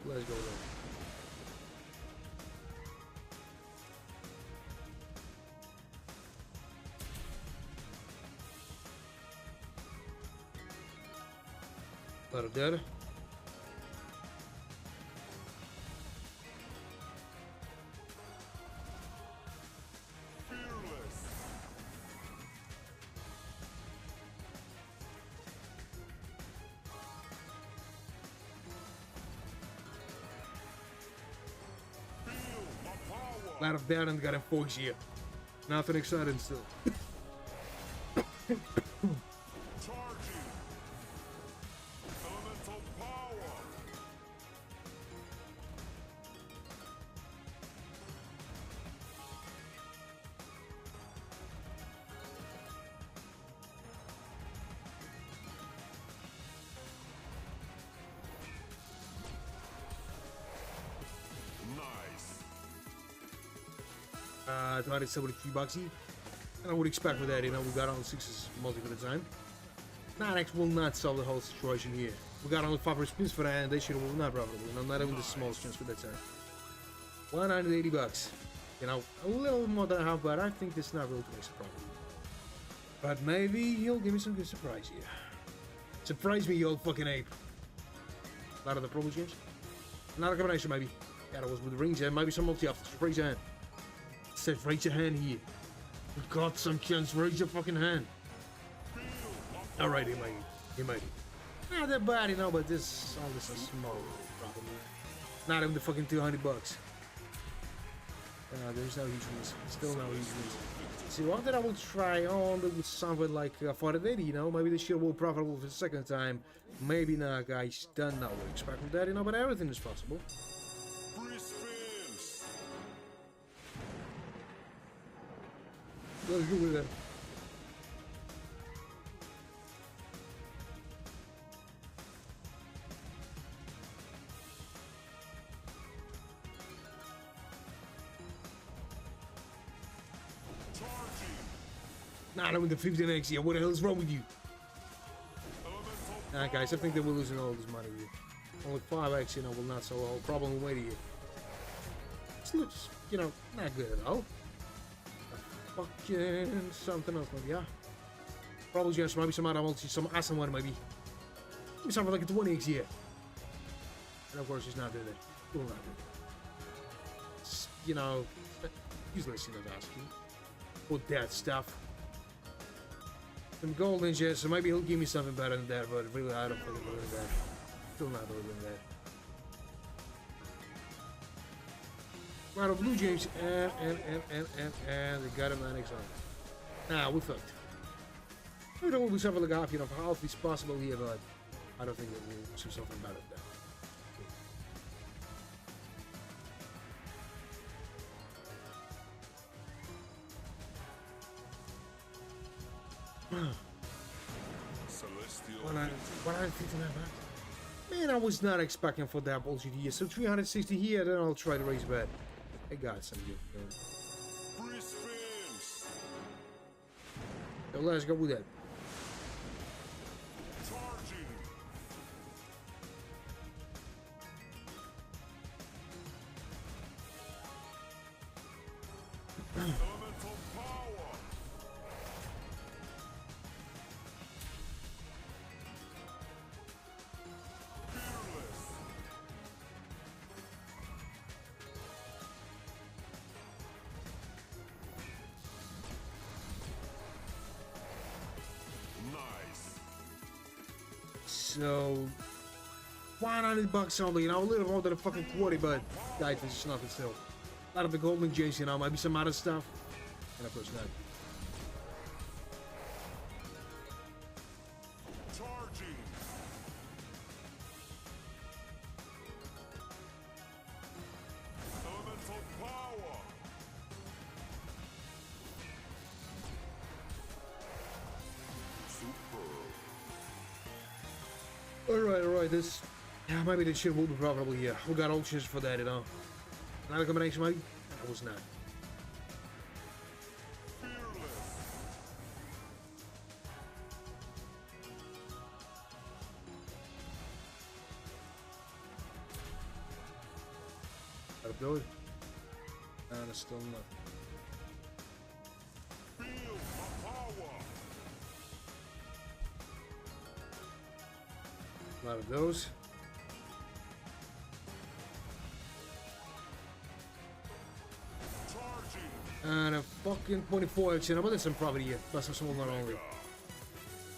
Let's go then. Lot of data. Fearless. Feel my power. Lot of data and got a 4 here. Nothing exciting still. Charging. Elemental power. Nice. $273 here. And I would expect with that, you know, we got only 6s multi for the time. 9x will not solve the whole situation here. We got only 5 spins for that, and they should have not profitable. You know, not even the smallest chance for that time. 180 bucks. You know, a little more than half, but I think this is not really too much problem. But maybe he'll give me some good surprise here. Surprise me, you old fucking ape. A lot of the problem games. Another combination, maybe. Yeah, that was with the rings, and maybe some multi-offers. Just raise your hand. It says raise your hand here. We've got some chance. Raise your fucking hand. Alright, he made it. He made it. Not that bad, you know, but this, all this is a small problem. Not even the fucking 200 bucks. There's no huge ones. Still no huge ones. See, one that I will try on with something like 480, you know, maybe this year will be profitable for the second time. Maybe not, guys. Don't know what to expect from that, you know, but everything is possible. Free spins. Let's go with that. Nah, with the 15x here. What the hell is wrong with you? Nah, guys, I think that we're losing all this money here. Only 5x, you know, will not solve the whole problem with here. This looks, you know, not good at all. Fucking something else, maybe, yeah. Probably just maybe some other multi, some awesome one, maybe. Maybe something like a 20x here. And of course, he's not doing it. He will not do it. It's, you know, useless, you know, asking. With that stuff. Some gold in here, so maybe he'll give me something better than that, but really I don't fucking believe in that. Still not believing in that. Right, Blue James, and they got him on X on. Nah, we fucked. We don't want to do something like half, you know, for half is possible here, but I don't think that we'll do something about it now. Celestial. 159 bucks. Man, I was not expecting for that bullshit here. So 360 here, then I'll try to raise bet. I got some good. Free spins. So let's go with that. Charging. Elemental power. Fearless. Nice. So 100 bucks only, you know, a little more than a fucking quarter, but guys, this is nothing still. A lot of the golden Jays, you know, maybe some other stuff. And of course not. Charging. Elemental power. Super. Alright, this. Yeah, maybe this shit will be profitable here. We got options for that, you know. Another combination, maybe? That was not. Fearless. Gotta do it. And it's still nothing. Feel my power. A lot of those. And a fucking 24x, you know, but there's some profit here. Plus some small, not only.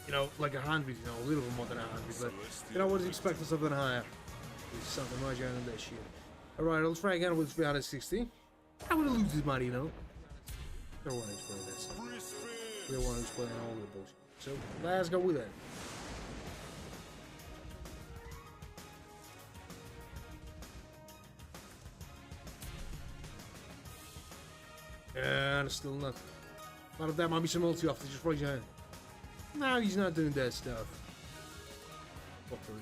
You know, like 100, you know, a little bit more than 100, but you know what is expected something higher. It's something much higher than that shit. Alright, let's try again with 360. I wanna lose this money, you know. I don't wanna explain that stuff. Free spins. I don't wanna explain all the bullshit. So let's go with that. And still nothing. Not if that might be some multi off, just raise your hand. No, he's not doing that stuff. Fucker,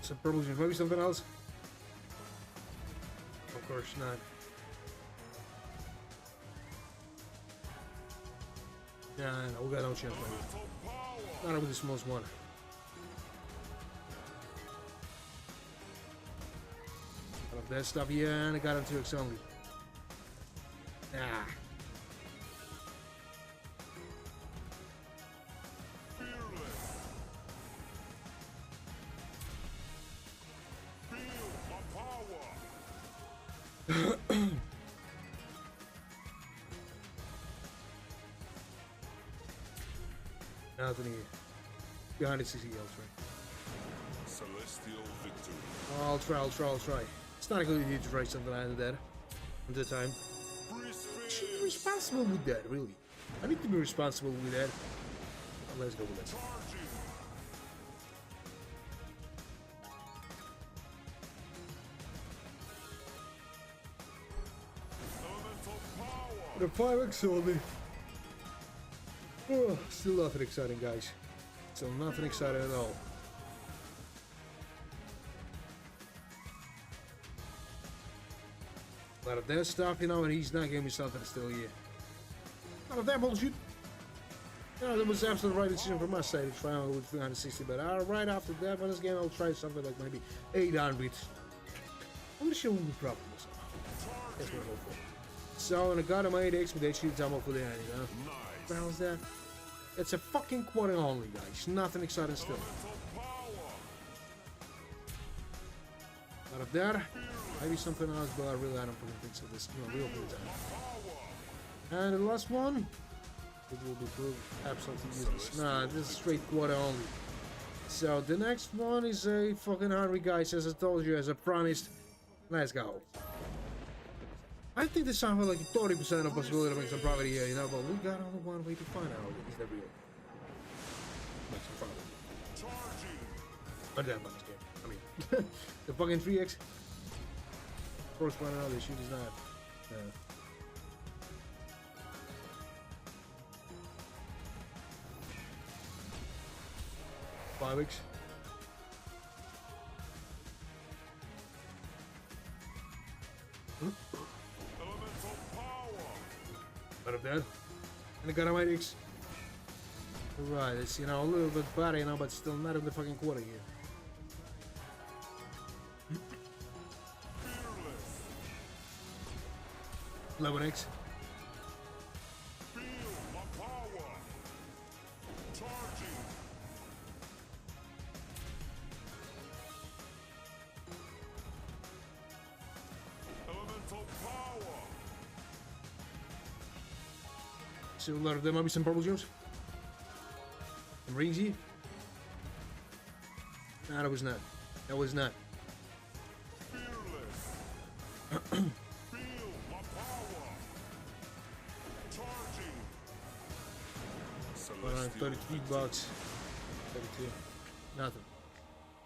some purple, maybe something else? Of course not. Yeah, no, we got no chance, baby. Not with the smallest one. I love that stuff, yeah, and I got him 2x only. Ah. Nothing here. Behind the CC, I'll try. Celestial victory. I'll try. It's not a good idea to try something like that at the time. I should be responsible with that, really. I need to be responsible with that. Let's go with that. The 5x only. Oh, still nothing exciting, guys. Still nothing exciting at all. A lot of that stuff, you know, and he's not giving me something still here. A lot of that bullshit. Yeah, that was absolutely the right decision from my side to try out with 360, but right after that one game, I'll try something like maybe 800. I'm sure we'll be proud of myself. That's what I hope for. So, and I got him 8x with HQ demo for the end, you know? What the hell is that? It's a fucking quarter only, guys. Nothing exciting still. Out of that, maybe something else, but I don't fucking think so. This, you know, real good time. And the last one, it will be proved absolutely useless. Nah, this is straight quarter only. So the next one is a fucking hungry, guys, as I told you, as I promised. Let's go. I think this sounds like a 30% of possibility to make some profit here, you know, but we got only one way to find out is that real. Make some profit. But that much game. I mean, the fucking 3x. Of course, one another shoot is not. 5x. Out of that. And I got a my X. Right, it's, you know, a little bit better, you know, but still not in the fucking quarter here. 11x. So a lot of them might be some purple gems. Some rings here. Nah, that was not. That was not. 33 bucks. 32. Nothing.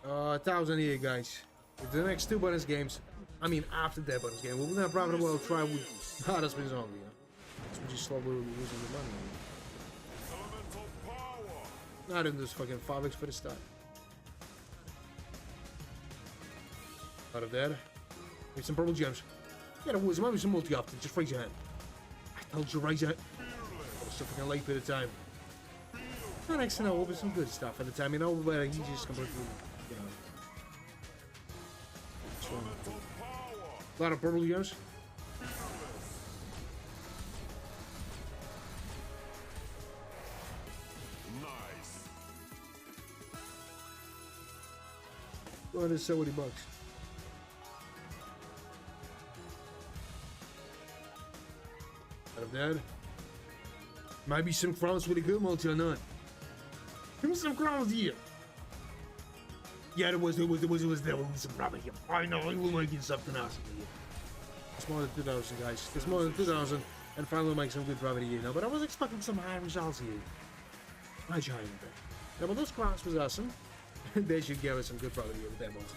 1,000 here, guys. With the next two bonus games, I mean after that bonus game, we're gonna probably well try with hardest spins only, yeah. So we just slowly losing the money. Not in this fucking 5x for the start. Out of that. Need some purple gems. Yeah, there was maybe some multi after. Just raise your hand. I told you raise your hand. I was so fucking late for the time. Not next to know, will be some good stuff at the time, you know, but he just completely, you know. A lot of purple gems. Nice. 270 bucks. Out of that. Might be some crowns with a good multi or not. Give me some crowns here. Yeah, there was some profit here. I know, I will make it something else here. It's more than 2,000, guys. It's more than 2,000, and finally make some good profit here, you know. But I was expecting some high results here. My giant thing. Yeah, but those crowns was awesome. They should give us some good profit here with that multi.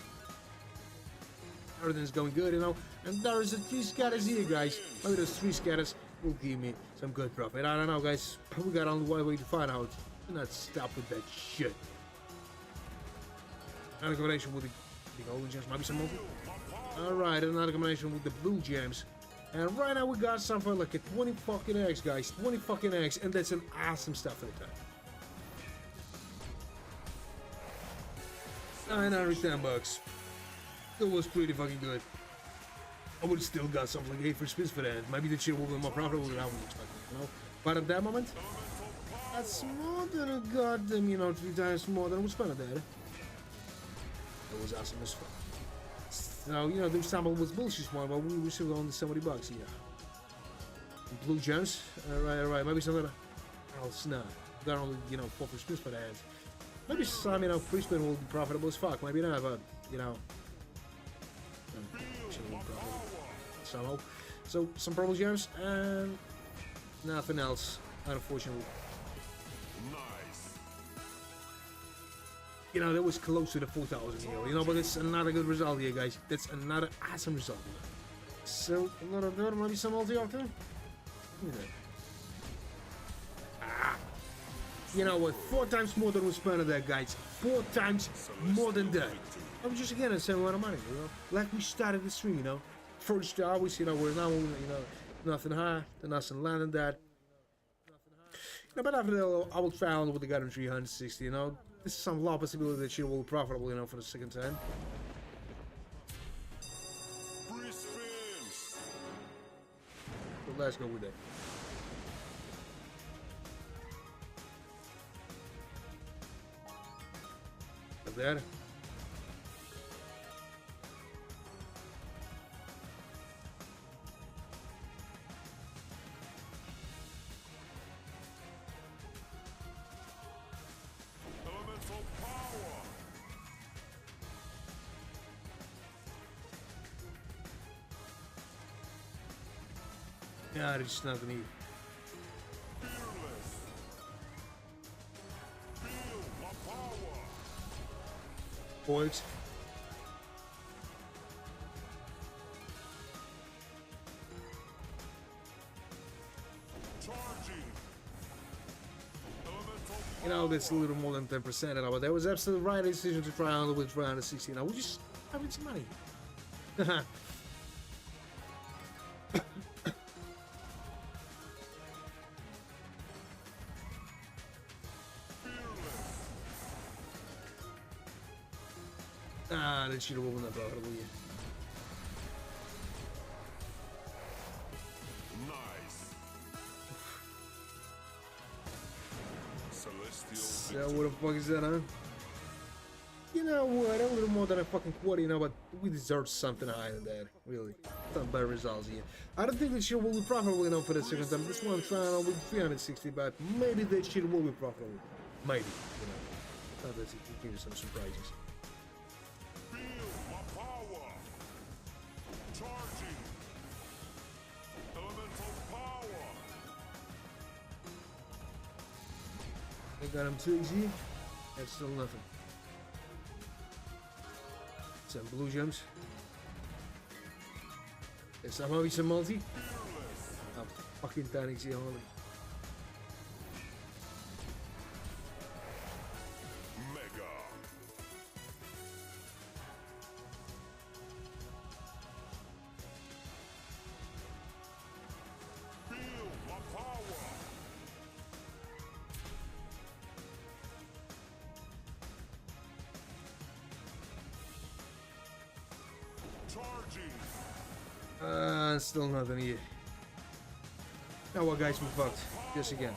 Everything's going good, you know. And there is a 3 scatters here, guys. Maybe those 3 scatters will give me some good profit. I don't know, guys. We got only one way to find out. Do not stop with that shit. Another combination with the golden gems, maybe some multi. Alright, another combination with the blue gems. And right now we got something like a 20 fucking eggs, guys. 20 fucking eggs, and that's an awesome stuff for the time. 910 bucks. That was pretty fucking good. I would still got something like 8 for spins for that. Maybe the shit will be more profitable than I was expecting, you know? But at that moment, that's more than a goddamn, you know, 3 times more than I was spending there. That was awesome as fuck. So, you know, the sample was bullshit one, but we were still on the 70 bucks, yeah. Blue gems, alright, maybe something else, nah. Got only, you know, 4 for spins for that. Maybe some, you know, free spin will be profitable as fuck, maybe not, but, you know. So, some purple gems, and nothing else, unfortunately. Nice. You know, that was close to the 4,000 here, you know, but it's another good result here, guys. That's another awesome result here. So, a lot of there, maybe some multi after. Look at that. Ah. You know what, 4 times more than we spent on that, guys. 4 times more than that. I was just again the same amount of money, you know. Like we started the stream, you know. First, always, you know, we're now, you know, nothing high, then nothing land than that. You know, but after that, I will try on with the Garden 360, you know. This is some low possibility that she will be profitable, you know, for the second time. Free spins. So let's go with that. Like that. Elemental power. Yeah, it's not gonna eat. Fearless. Feel my power. Points. Charging. Elemental You know, that's a little more than 10%, but that was absolutely the right decision to try on with 360. Now, we're just having some money. Ah, that should have opened up profitable, yeah. nice. Celestial So, victory. what the fuck is that, huh? You know what, a little more than a fucking quarter, you know, but we deserve something higher than that, really. Some better results here. I don't think that shit will be profitable, you know, for the second time. This one I'm trying on with 360, but maybe that shit will be profitable. Maybe, you know. I thought that it could give you some surprises. Feel my power. Charging. Elemental power. I got him too easy. That's still nothing. Some blue gems. There's some maybe some multi. Fearless. Oh, fucking tiny easy, holy. Mega. Feel my power. Charging. Still nothing here. Now what, guys, we fucked. Just again.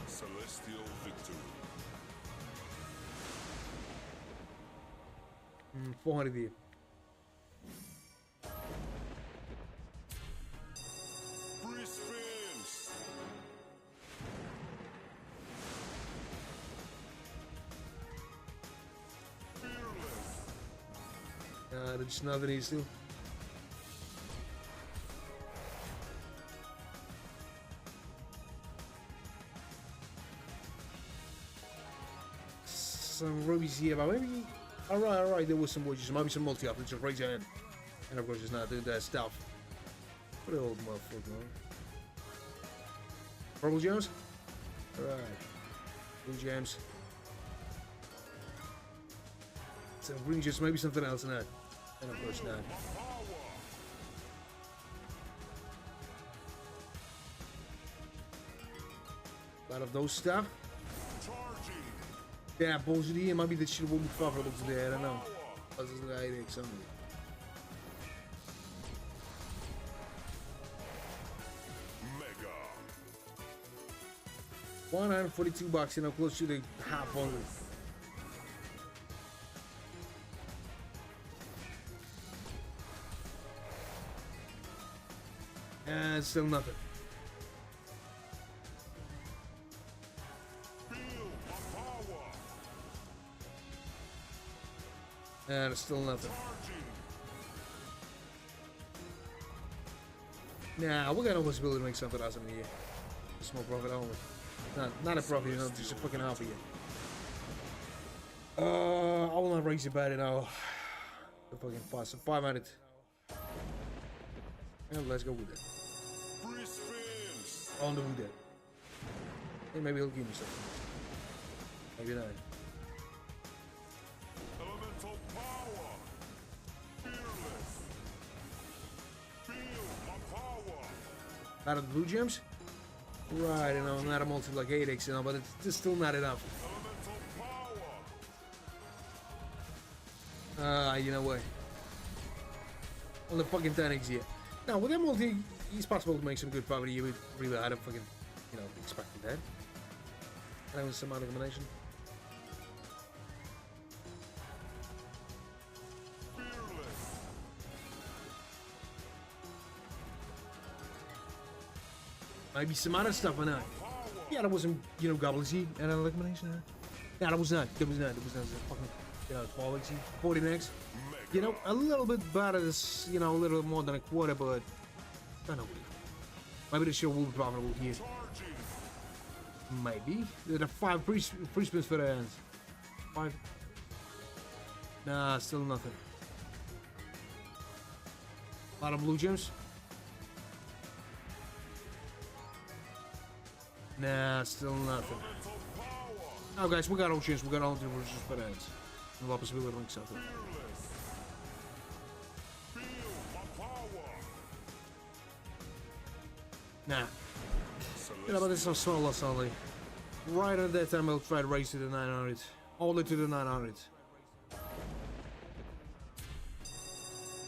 Celestial victory. 400 here. Free spins. Fearless. There's nothing here still. Some rubies here, but maybe. Alright, there was some wedges, maybe some multi up, just raise your hand. And of course, it's not doing that stuff. What an old motherfucker, man. Purple gems? Alright. Blue gems. Some green gems, maybe something else in that. And of course not. A lot of those stuff. Yeah, bullshit here. Maybe this shit won't be profitable today. I don't know. This is the 8x only. Mega. $142, you know, close to the half only. And still nothing. And it's still nothing. Nah, we got no possibility to make something awesome here. Small profit only. Not a profit, you know, just a fucking half a year. I will not raise it bad now. The fucking fast. 500. And let's go with it. Free spins. On the that. Hey, maybe he'll give me something. Maybe not. Elemental power. Fearless. Feel my power. Out of the blue gems? Right, you know, not a multi like 8x, you know, but it's still not enough. Elemental power. You know what? On the fucking 10x here. Now, with that multi, it's possible to make some good profit here. We really had a fucking, you know, expected that. And that was some other combination. Maybe some other stuff, I know. Yeah, that wasn't, you know, gobblesy and another combination. Yeah, that was not. That was not. That was not. Fucking, you know, 12x, 14x. You know, a little bit better, this, you know, a little more than a quarter, but I don't know. Maybe the show will be profitable here. Maybe. There are 5 free spins for the hands. 5. Nah, still nothing. A lot of blue gems. Nah, still nothing. Oh, guys, we got all chance. We got all the versions for the hands. No possibility to make something. Nah. You know, but it's so small loss only. Right at that time, I'll try to raise to the 900. All the way to the 900.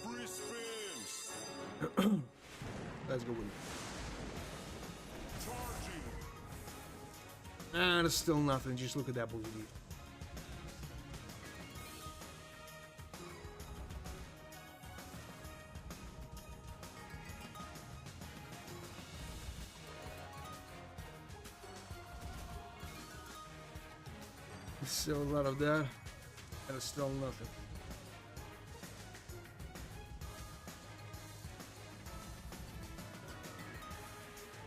Free spins. Let's go with it. And it's still nothing. Just look at that bullshit. Still a lot of that, and it's still nothing.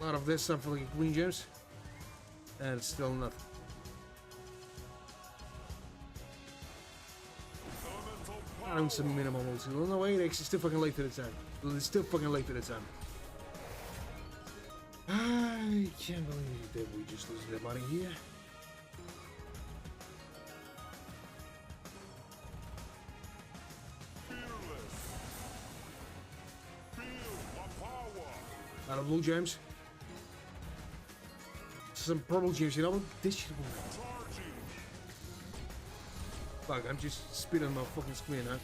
A lot of this stuff for like green gems, and it's still nothing. I don't see minimum multi. No way, it's still fucking late for the time. It's still fucking late for the time. I can't believe that we just lose that money here. Out of blue gems. Some purple gems, you know what? This shit will fuck, I'm just spitting on my fucking screen, huh?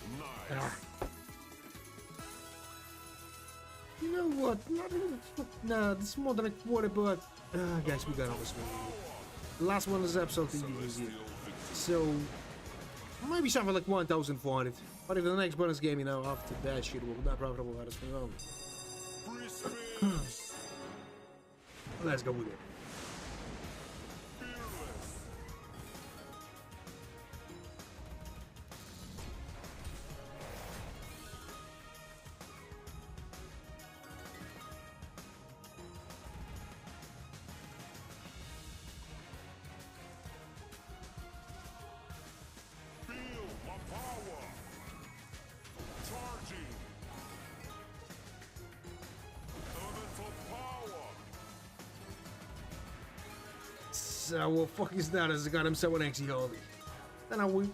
Ah. You know what? Nah, this is more than a quarter, but guys, we got all this one. The last one is episode 3 here. So maybe something like 1,400. But if the next bonus game, you know, after that shit will be not profitable, how to spend it on. Let's go with it. Well, fuck is that as I got him 7x holy. Then I will.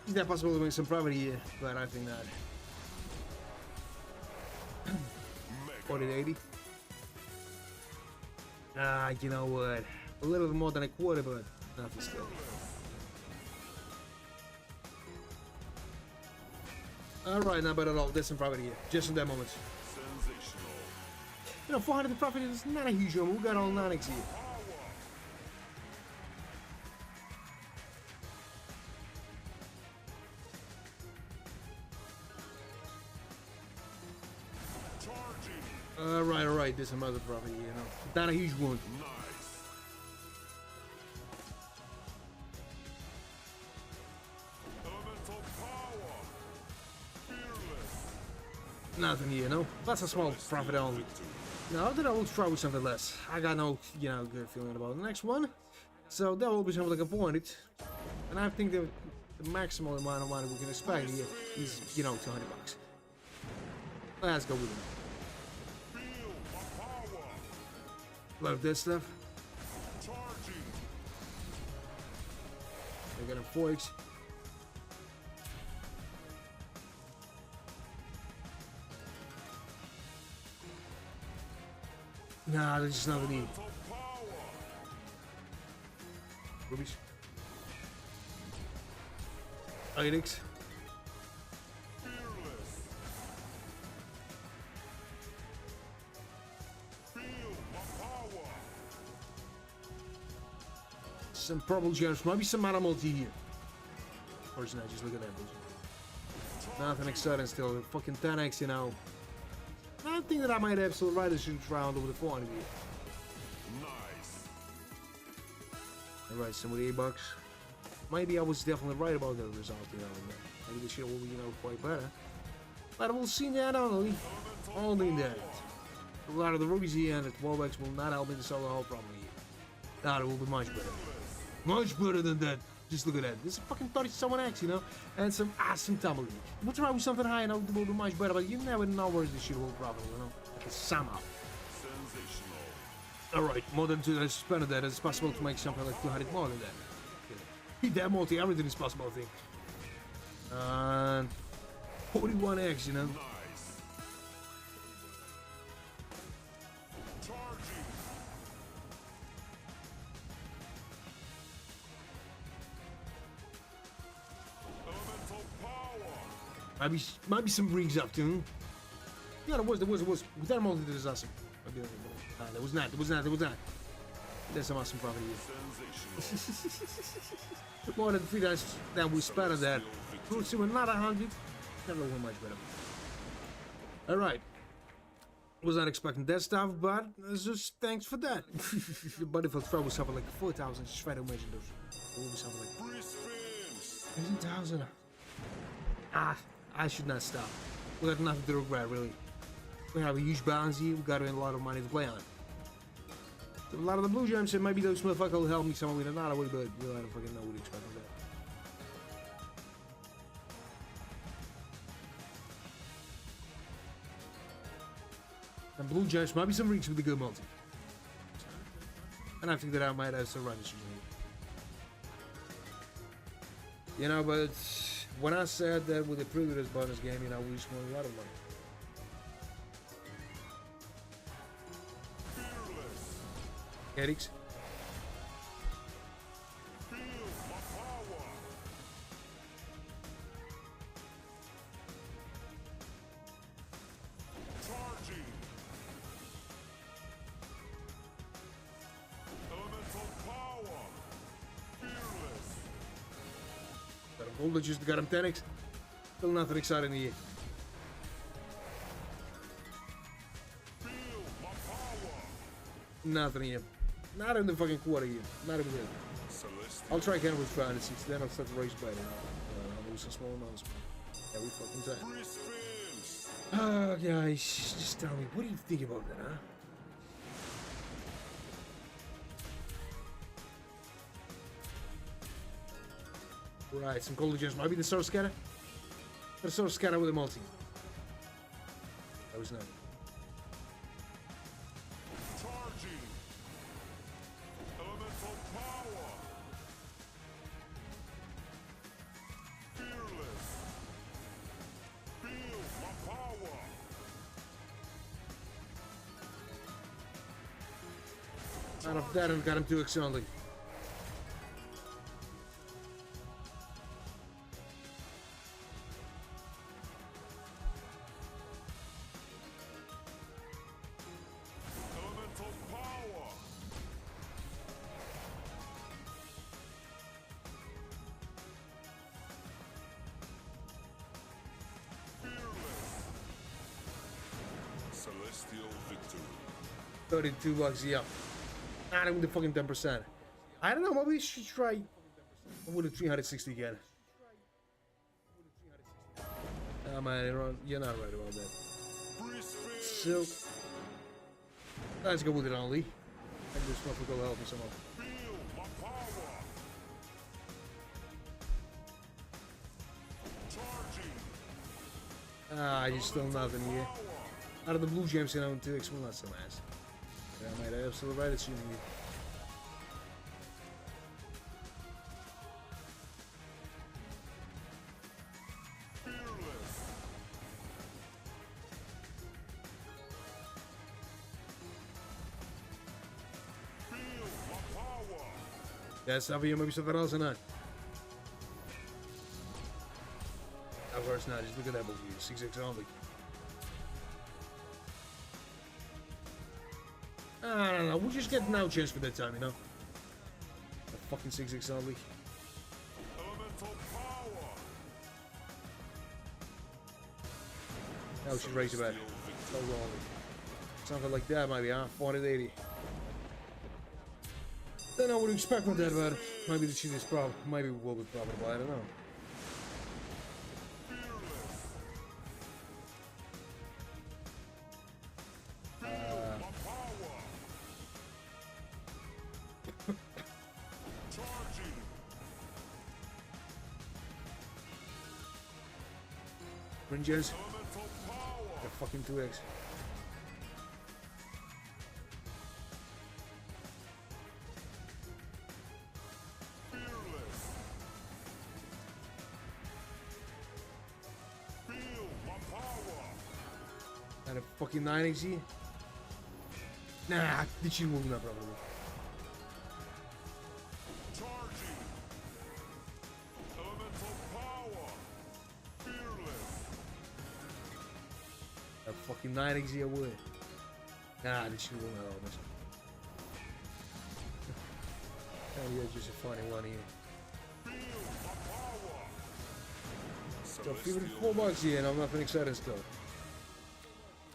Is that possible to make some profit here? But I think not. 4080. You know what? A little bit more than a quarter, but nothing still. Alright, not bad at all. There's some profit here. Just in that moment. Sensational. You know, 400 profit is not a huge number. We got all 9x here. Alright, there's some other profit here, you know. Not a huge one. Nice. Elemental power. Fearless. Nothing here, no. That's a small profit only. Now, then I will try with something less. I got no, you know, good feeling about the next one. So that will be something like a point. And I think the maximal amount of money we can expect here is, you know, 200 bucks. Let's go with it. Love this stuff. Charging. I got him 4x. Nah, there's just nothing need. Elemental power. Rubies. 8x. Fearless. Feel my power. Some purple gems, maybe some mana multi here. Or not, just look at that. Nothing exciting still. Fucking 10x, you know. I think that I might have some riders shoot round over the 400 here. Nice. Alright, some with 8 bucks. Maybe I was definitely right about the result, you know. Maybe the shit will be, you know, quite better. But we'll see that only. Only that. A lot of the rubies here and the 12x will not help me to solve the whole problem here. Nah, it will be much better. Much better than that. Just look at that. This is fucking 37x, you know? And some awesome tumbleweed. We'll try with something high and it will be much better, but you never know where this shit will problem, you know? Like somehow. Sensational. Alright, more than 2 times spent that, it's possible to make something like 200 more than that. Beat that multi, everything is possible, I think. And 41x, you know? Nice. Charging. Elemental power. Maybe some rigs up too. Yeah, there was. With that multi, there was awesome. There was not. There's some awesome property here. Sensational. More than 3 times that we spent on that. We'll see another 100. That will be much better. Alright. Was not expecting that stuff, but just thanks for that. But if I throw something like 4,000, just try to imagine those. What will be something like Free spins. 18,000. I should not stop. We got nothing to regret, really. We have a huge balance here. We got a lot of money to play on. A lot of the blue gems, and maybe those motherfuckers will help me somewhere with another way, but really, I don't fucking know what to expect of that. And blue gems, maybe some rigs with the good multi. And I think that I might have some runners usually. You know, but when I said that with the previous bonus game, you know, we just won a lot of money. Headaches. Feel my power. Charging. Elemental power. Fearless. Got him gold, just got him 10x. Still nothing exciting here. Feel my power. Nothing here. Not in the fucking quarter here. Not even there. Celestial. I'll try again with 506, then I'll start the race better. I'll lose some small amounts. Yeah, we fucking time. Free spins. Guys, just tell me, what do you think about that, huh? Right, some golden gems. Maybe the soul scatter? The soul scatter with a multi. That was nothing. Charging. Elemental power. Fearless. Feel my power. Out of that, and got him 2x only. Elemental power. Fearless. Celestial victory. 32 bucks, yeah. Nah, with the fucking 10%. I don't know, maybe we should try with the 360 again. Ah, man, you're not right about that. Free spin. So, let's go with it only. And this motherfucker will help me somehow. Feel my power. Charging. Ah, you're still nothing here. Power. Out of the blue gems, you know, 2x, well, not so nice. Yeah, mate, I absolutely right, assuming you. Fearless. Feel my power. Yes, I'll be maybe something else or not. Of course not, just look at that blue 6x only. I don't know, we'll just get no chance for that time, you know? A fucking 6x only. Elemental power. Now we should raise about it. Celestial No victory. wrong. Something like that, maybe, huh? 480. Don't know what to expect with that, but maybe the shit is probably, maybe it will be profitable, I don't know. Fearless. Feel my power. Charging. Rangers, Elemental power. they're fucking 2x. Fearless. Feel my power. And a fucking 9x here. Nah, this shit will be not profitable. Charging. Elemental power. Fearless. A fucking 9x here would. Nah, this shit will not help us. Oh, you're just a funny one here. Feel my power. So, give it 4 bucks here, and I'm nothing excited still.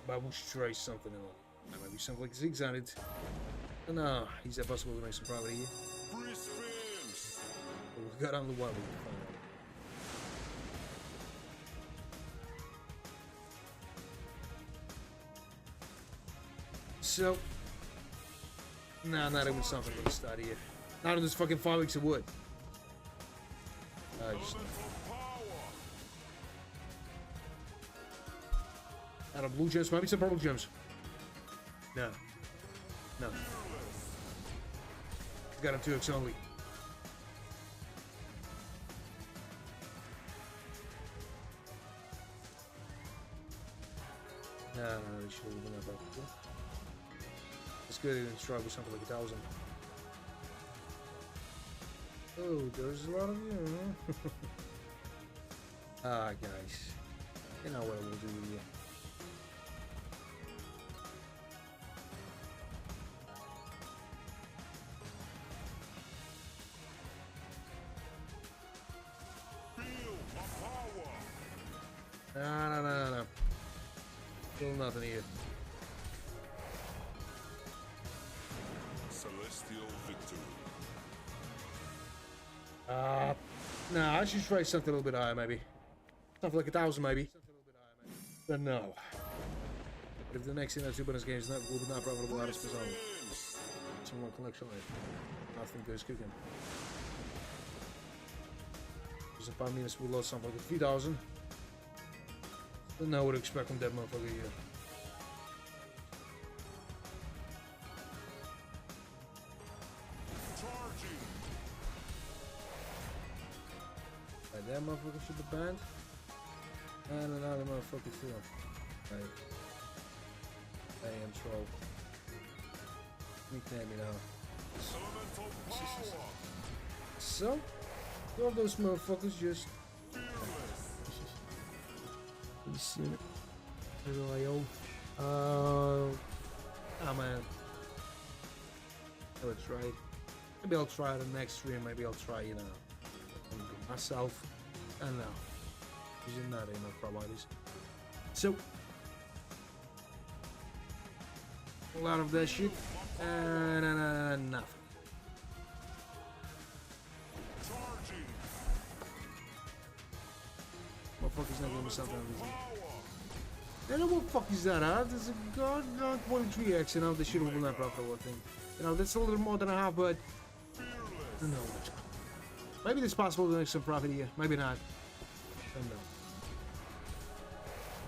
But we should try something else. Maybe something like 600. No, he's possible to make some profit here. Free spins. But we got on the one we can find out. So, nah, not even something with a start here. Not in this fucking 5 weeks of wood. Just Elemental power. out of blue gems, maybe some purple gems. No. No. Fearless. Got him 2x only. No, they should have been up before. It's good to try with something like 1,000. Oh, there's a lot of you, huh? Ah, guys. You know what we'll do with you. Feel my power. No. Still nothing here. Celestial victory. Nah, I should try something a little bit higher, maybe. Something like 1,000, maybe. But no. But if the next thing that's 2 bonus games will be not profitable out of space only. Spins. Some more collection rate. Nothing good is cooking. Just in 5 minutes we'll lose something like 3,000. Don't know what to expect from that motherfucker here. Charging. Right, that motherfucker should be banned. And another motherfucker too. Right. I am troll. Nickname me now. Elemental power. So, all those motherfuckers just. You see it? Where do I oh man. Let's try it. Maybe I'll try the next stream. Maybe I'll try, you know, myself. I don't know. Using that, you know, providers. So, a lot of that shit and nothing. Motherfucker's not giving me something on this. I know what the fuck is that, huh? There's a god 23x, you know, this shit will be not profitable, I think. You know, that's a little more than a half, but I don't know. Maybe it's possible to make some profit here. Maybe not. I don't know.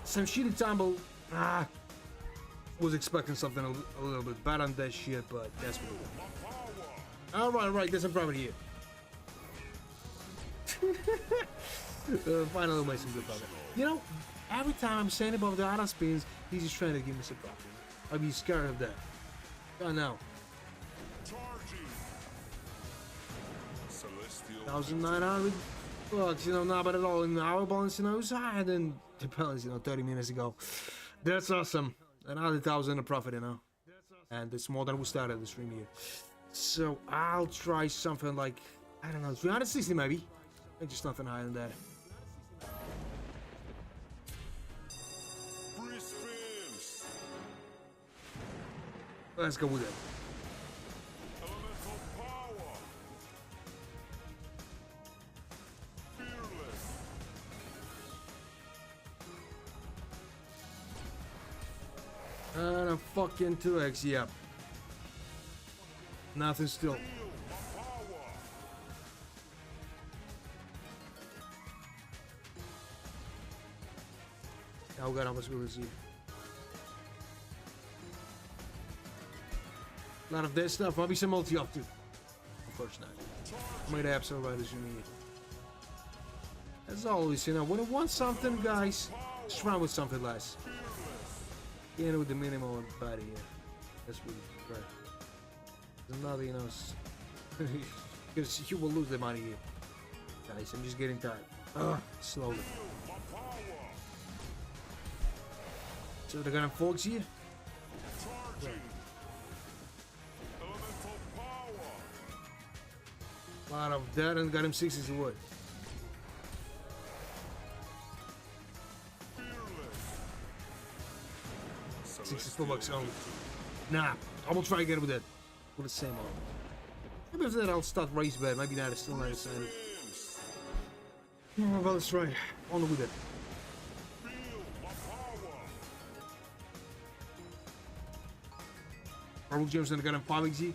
Some shitty tumble. Was expecting something a little bit bad on that shit, but that's what it is. Alright, there's some profit here. Finally made some good profit. You know, every time I'm saying about the auto spins, he's just trying to give me some profit. I'd be scared of that. Oh no. 1,900 bucks, you know, not bad at all. In our balance, you know, it was higher than the balance, you know, 30 minutes ago. That's awesome. Another 1,000 of profit, you know. And it's more than we started the stream here. So I'll try something like, I don't know, 360 maybe. Maybe just nothing higher than that. Let's go with it. Elemental power. Fearless. And a fucking 2x, yep. Nothing still. Feel my power. Now we got how much we'll see. A lot of this stuff. Might be some multi up too. Of course not. Might have some riders you need. As always, you know, when you want something, guys, just run with something less. Get with the minimal body here. That's really right. There's another, you know, because you will lose the money here. Guys, I'm just getting tired. Slowly. So they're gonna folks here. Right. A lot of that and got him 60s of wood. $64 only. Nah, I will try again with that. With the same one. Maybe after that I'll start race bed. Maybe not, it's still not excited. Yeah, well, let's try. On with it. Purple gems and I got him 5XG.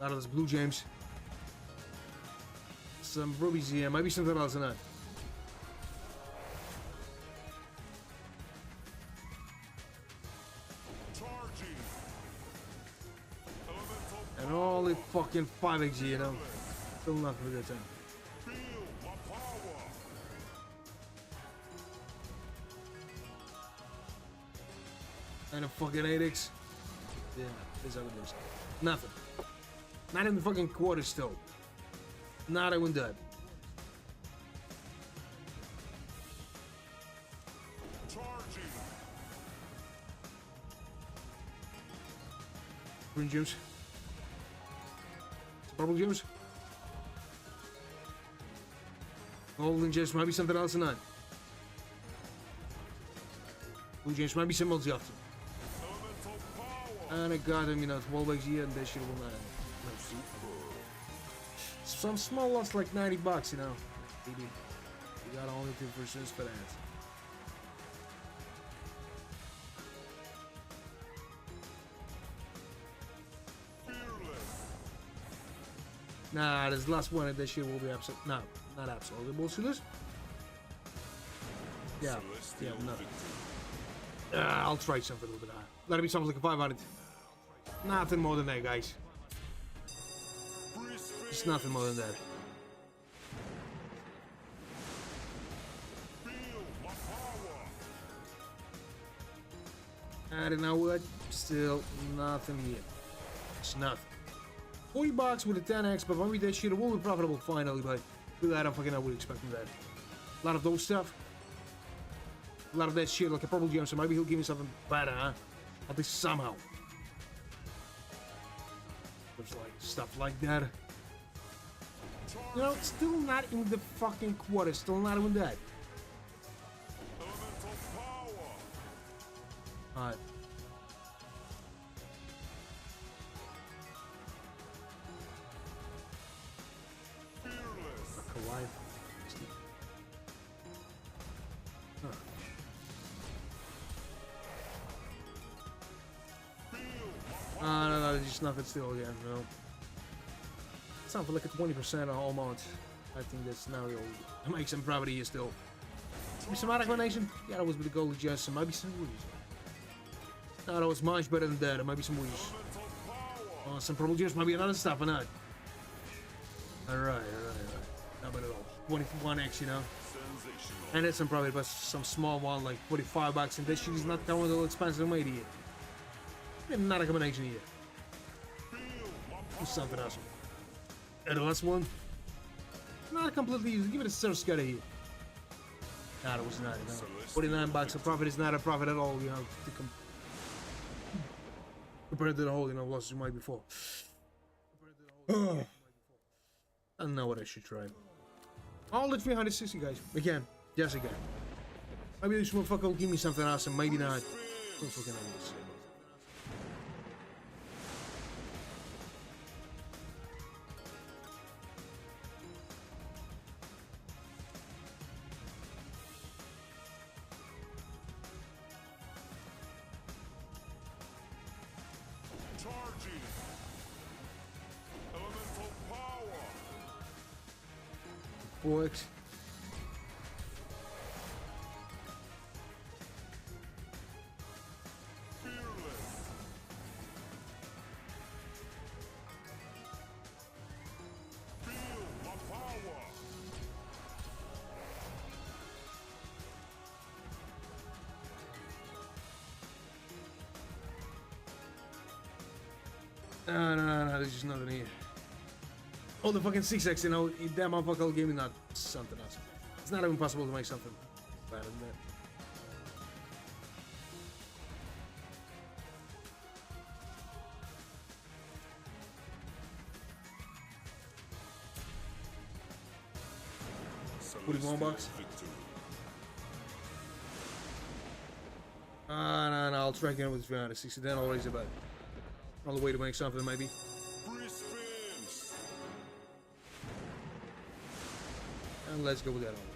Out of this blue gems. Some rubies here, maybe something else in that. And only fucking 5XG, you know. Still not for that time. And a fucking 8X. Yeah, this other news. Nothing. Not in the fucking quarter still. Not even dead. Green juice. Purple juice. Golden juice. Might be something else in that. Blue juice. Might be some multi option. And I got him, you know, 12 here and this shit will not. Some small loss like $90, you know. Maybe you got only 2% for that. Nah, this last one of this shit will be absolute. No, not absolutely bullshit. Yeah, nothing. I'll try something a little bit higher. Let it be something like a 500. Nothing more than that, guys. Just nothing more than that. And you know what? Still nothing here. It's nothing. 40 bucks with a 10x, but maybe that shit will be profitable finally, but really, I don't fucking know what expecting that. A lot of those stuff. A lot of that shit, like a purple gem, so maybe he'll give me something better, huh? At least somehow. Looks like stuff like that. You know, it's still not in the fucking quarter, still not even that. Elemental power. Alright. Fearless. Life. Huh. No, there's just nothing still again, no. It's not for like a 20% almost. I think that's now you'll make some profit here still. Maybe some other combination? Yeah, that was with the gold adjust, so maybe some wheeze. No, that was much better than that, or maybe some wheeze. Oh, some purple juice, maybe another stuff or not. Alright. Not bad at all. 21x, you know. And it's some profit, but some small one, like 45 bucks, and this shit is not coming a little expensive made here. Not a combination here. Do something else. And the last one. Not completely easy. Give it a surf scutter here. Nah, it was not. No. 49 bucks. A profit is not a profit at all, you know. Compared to the whole, you know, losses you might before. I don't know what I should try. All the 360 guys. Again. Yes, again. Maybe this motherfucker will give me something else, and maybe not. Don't fucking know this. Charging. Elemental power. 4x. Fearless. Feel my power. No, there's just nothing here. Oh, the fucking 6x, you know, that motherfucker gave me not something else. It's not even possible to make something better than that. $41 bucks. No, I'll try again with 360. Then I'll raise it back. Another way to make something, maybe. Free spins. And let's go with that one.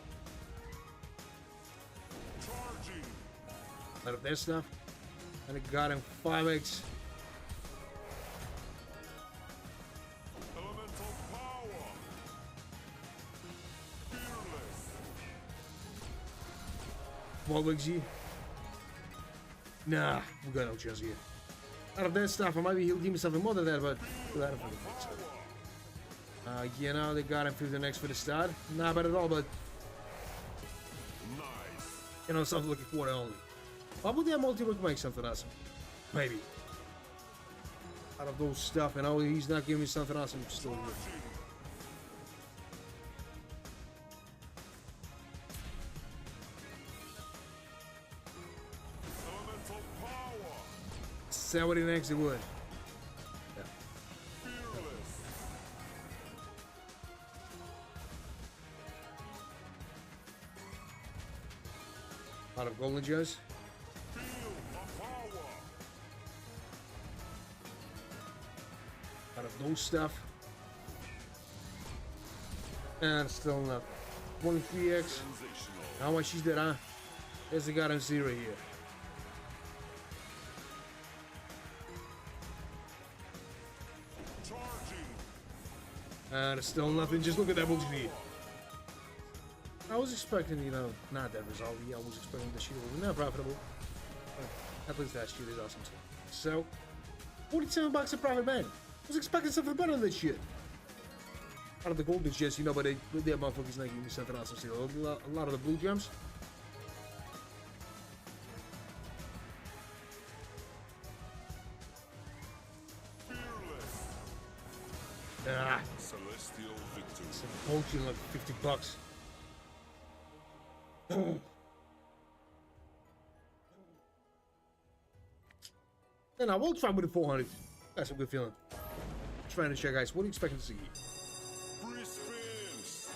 Charging. Out of that stuff. And it got him 5x. Elemental power. Fearless. 12x. Nah, we got no chance here. Out of that stuff, or maybe he'll give me something more than that, but I don't think so. You know, they got him through the next for the start. Not bad at all, but Nice. you know, something like a quarter only. Why would that multi-look make something awesome? Maybe. Out of those stuff, you know, he's not giving me something awesome. Still good. Elemental power. 70 next it would. Yeah. Fearless. Out of golden gems. Feel my power. Out of those stuff. And still enough. 23x. Sensational. How much is that, huh? There's the goddamn 0 here. Charging. And it's still nothing. Just look at that bullshit here. I was expecting, you know, not that result. Yeah, I was expecting the shit would be not profitable. But at least that shit is awesome too. So, 47 bucks a profit, man. I was expecting something better than this shit. Out of the gold gems, you know, but they motherfuckers not giving me something awesome still. A lot of the blue gems. Celestial victory. Some bullshit like 50 bucks. Then I will try with the 400. That's a good feeling. Trying to check, guys. What are you expecting to see? Free spins.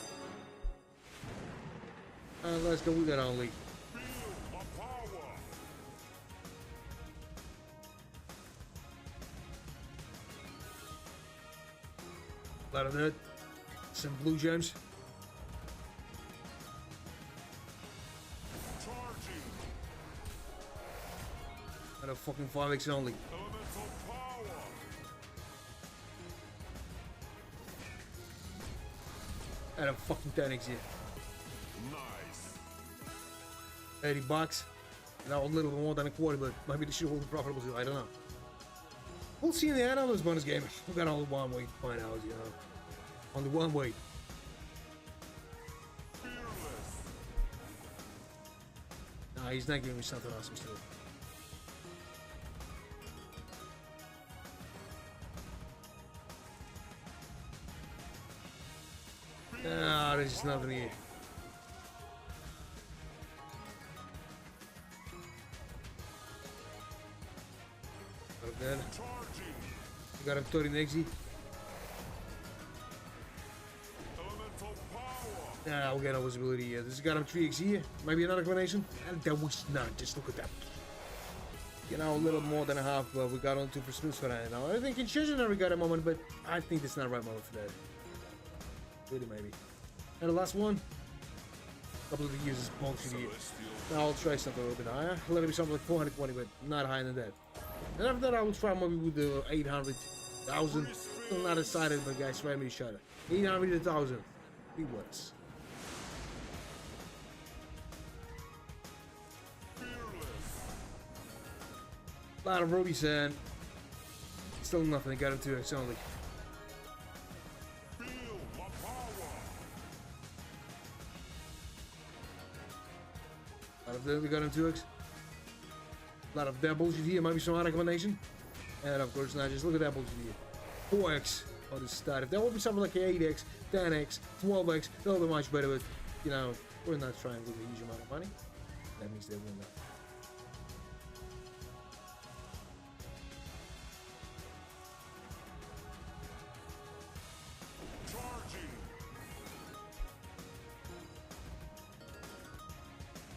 Let's go with that only. Feel my power. A lot of that. Some blue gems. Charging. And a fucking 5x only. Elemental power. And a fucking 10x here. Nice. 80 bucks. Now a little bit more than a quarter, but maybe the shit will be profitable too. I don't know. We'll see in the add-on bonus game. We've got only one way to find out, you know. Only one way. Fearless. Nah, he's not giving me something awesome still. Nah, there's just nothing here. Got him dead. Charging. We got him 30 nexy. Elemental power. Nah, we'll get no visibility here. This has got him 3x here. Maybe another combination. And that was not. Just look at that. You know, a little more than a half, but we got on 2 for snooze for that. Now, I think in Children we got a moment, but I think that's not the right moment for that. Really, maybe. And the last one. A couple of the users bullshit here. Now I'll try something a little bit higher. Let it be something like 420, but not higher than that. And after that, I will try maybe with the 800,000. Still not decided, but guys, try me to shut it. 800,000. He was. A lot of ruby sand. Still nothing. Got him 2x only. Feel my power. A lot of them, we got him 2x. A lot of that bullshit here. Might be some other combination. And of course, not just look at that bullshit here. 4x on the start. If that would be something like 8x, 10x, 12x, that would be much better. But, you know, we're not trying with a huge amount of money. That means they will not.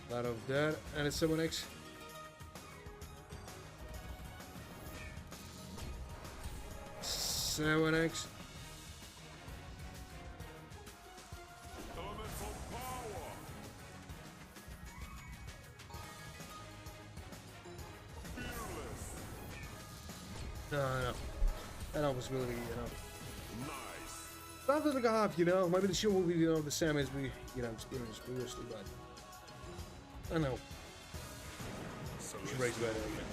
A lot of that, and it's 7x. X. Elemental power. Fearless. No. That possibility, you know. Nice. Something like a half, you know. Maybe the show will be, you know, the same as we, you know, experienced previously, but I know. We should raise about it again.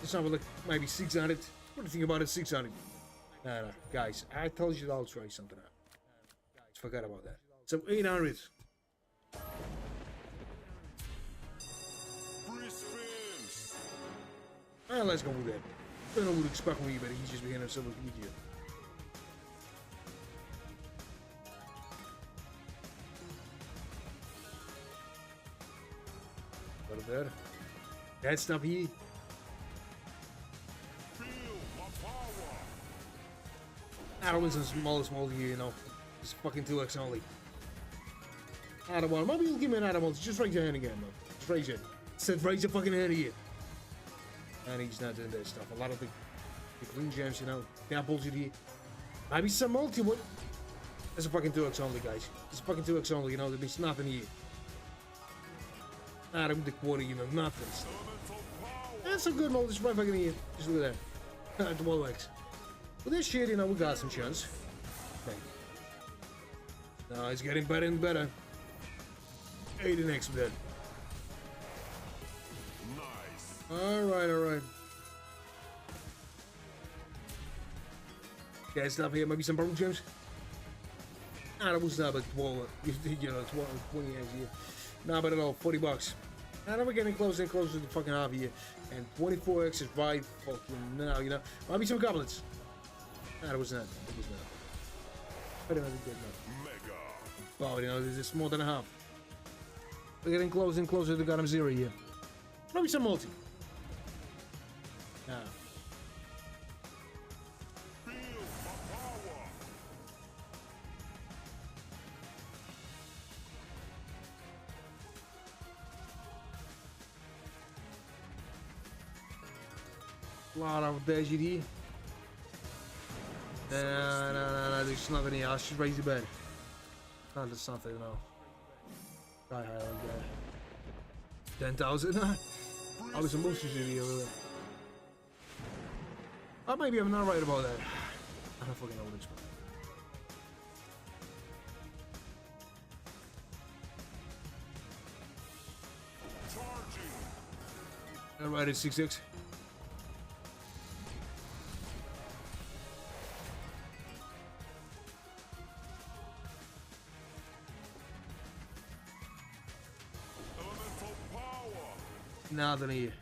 It's something like maybe 600. What do you think about it? 600. No, guys, I told you that I'll try something out. Guys, forgot about that. So 800. Free spins. Let's go with that. I don't know what to expect from you, but he's just behind himself with media. What of that? That stuff here. Feel my power. I don't want some small here, you know. It's fucking 2x only. I don't want. Maybe you'll give me an animal. Just raise your hand again, man. Just raise it. Said raise your fucking hand here. And he's not doing that stuff. A lot of the green gems, you know. That bullshit here. Maybe some multi would. It's a fucking 2x only, guys. It's a fucking 2x only, you know. There's nothing here. I don't the quarter, you know, nothing. That's a good multi. Just right fucking here. Just look at that. 12x. With this shit, you know, we got some chance. Okay. Now it's getting better and better. 80x with that. Nice. Alright. Okay, stuff here. Maybe some purple gems. That was not but 12, you know, 20 eggs here. Not bad at all, 40 bucks. Now we're getting closer and closer to the fucking half here. And 24x is right fucking now, you know. Might be some goblets. That was not. It was not. Very much good enough. Mega. Oh, you know, this is more than a half. We're getting closer and closer to goddamn zero here. Maybe some multi. Now. Feel my power. Lot of DGD. No, there's nothing here. I should raise the bed. No, there's something, no. Die high like that. 10,000. I was a monster video. Oh, maybe I'm not right about that. I don't fucking know what it's called. Charging. Alright, it's 6-6. Elemental power. Nothing here.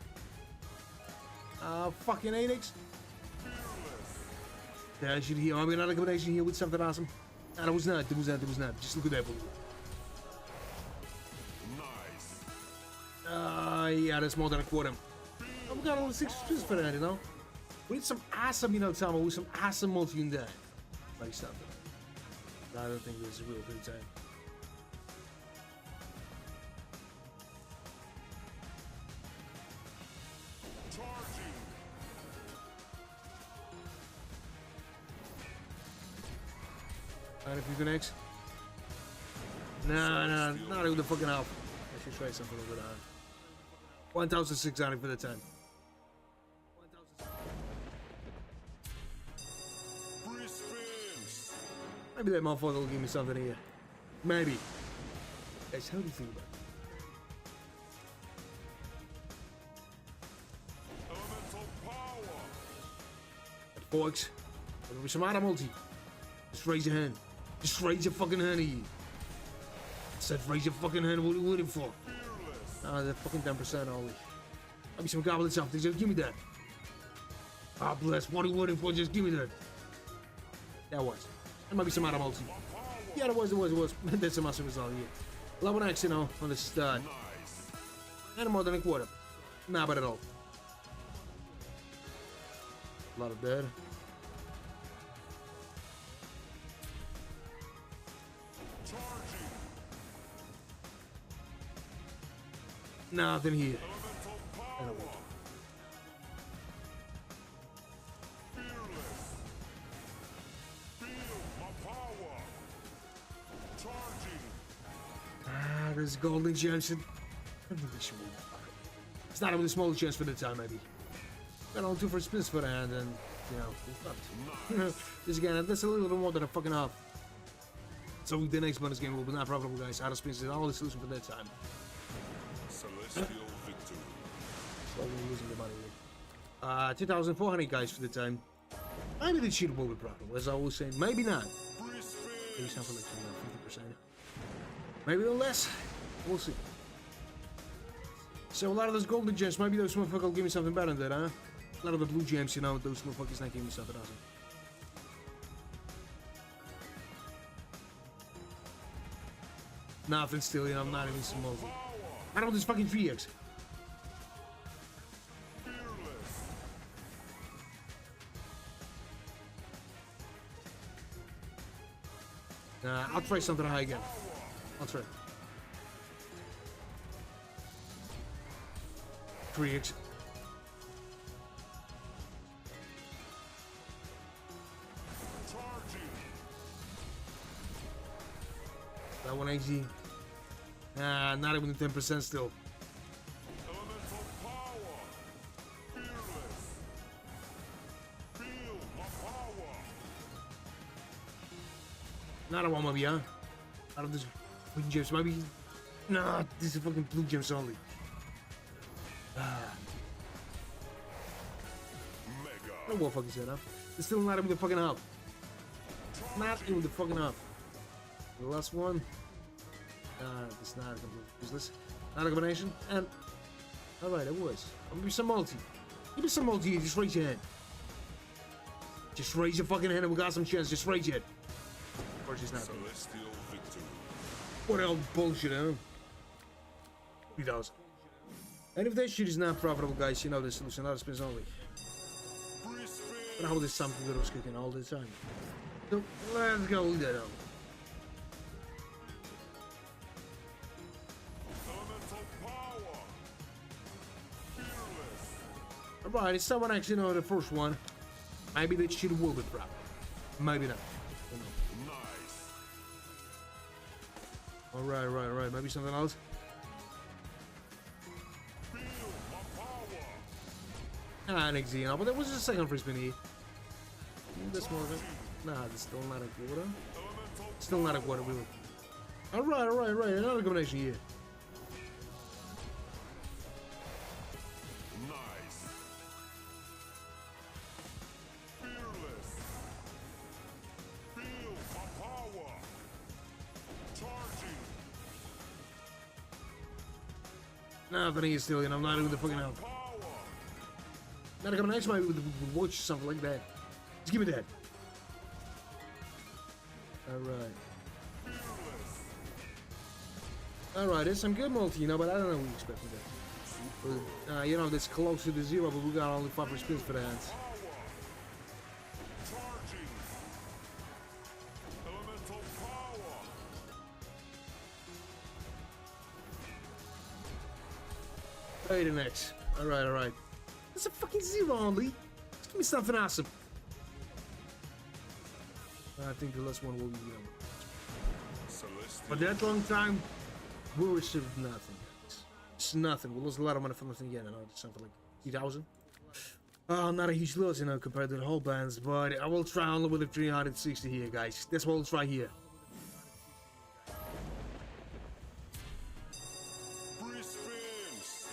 Fucking 8x. Fearless. Yeah, I should heal. I'm another combination here with something awesome. No, it was not. It was not. It was not. Just look at that. Nice. Yeah, that's more than a quarter. Oh, we got all the 6 spins for that, you know? We need some awesome, you know, Tama, with some awesome multi in there. Like something. I don't think this is real for the time. Charging. Alright, if you can X. No, not even the fucking half. I should try something over there. 1,600 for the 10. Free spins. Maybe that motherfucker will give me something here. Maybe. Guys, how do you think about it? Elemental power. At 4x. There'll be some other multi. Just raise your hand. Just raise your fucking hand here. I said raise your fucking hand. What are you waiting for? Fearless. Ah, they're fucking 10% only. Maybe some goblins something. Just give me that. Ah, bless. What are you waiting for? Just give me that. That was. There might be some other multi. Yeah, there was. There's some awesome result here. 11x, you know, on the start. Nice. And more than a quarter. Not bad at all. A lot of dead. Charging. Nothing here. Elemental power. Fearless. Feel my power. Charging. Ah, there's golden gems. It's not even a small chance for the time, maybe. Got on 2 for spins for the hand, and you know, it's not. This again, that's a little bit more than a fucking half. So the next bonus game will be not profitable, guys. Out of spins is all the solution for that time. Celestial victory. Slowly losing the money here. 2,400 guys for the time. Maybe the cheater will be profitable, as I was saying. Maybe not. Free Maybe spins. something like 50%. Maybe a little less. We'll see. So a lot of those golden gems, maybe those motherfuckers will give me something better than that, huh? A lot of the blue gems, you know, those motherfuckers not giving me something awesome. Nothing still, you know, I'm not even small. I don't want this fucking 3x. Fearless. Nah, I'll try something high again. I'll try. 3x. Charging. That one easy. Nah, not even 10% still. Elemental power. Fearless. Feel my power. Not a one maybe, huh? Out of this green gems, maybe. Nah, this is fucking blue gems only. Mega. No more fucking set up. It's still not even the fucking half. Not even the fucking half. The last one. It's not a complete useless. Not a combination. And alright, it was. Give me some multi. Give me some multi. Just raise your hand. Just raise your fucking hand and we got some chance. Just raise your hand. course he's not. Celestial victory. What else bullshit, huh? He does. And if that shit is not profitable, guys, you know the solution. Not spins only. Free spin. But how this something that was cooking all the time. So let's go with that on. Elemental power. Fearless. Alright, if someone actually know the first one, maybe that shit will be profitable. Maybe not. Nice. Alright. Maybe something else. Feel my power. Ah, next you know, but there was just a second free spin here. This more of it. Nah, it's still not a quarter. Elemental Still not a quarter, we will. Alright. Another combination here. nice. Fearless. Feel my power. Charging. Nothing here still, you know, I'm not doing the fucking help. Power. Not a combination, maybe with watch or something like that. Just give me that. Alright. Fearless. Alright, there's some good multi, you know, but I don't know what we expected that. You know, that's close to the zero, but we got only 5 spins for that. Power. Charging. Elemental power. Hey, the next. Alright. That's a fucking zero only. Just give me something awesome. I think the last one will be, you know. Celestial. For that long time, we received nothing. It's nothing. We lost a lot of money for nothing again. I know it's something like 3,000. Not a huge loss, you know, compared to the whole bands, but I will try only with the 360 here, guys. That's what I'll try here. Free spins.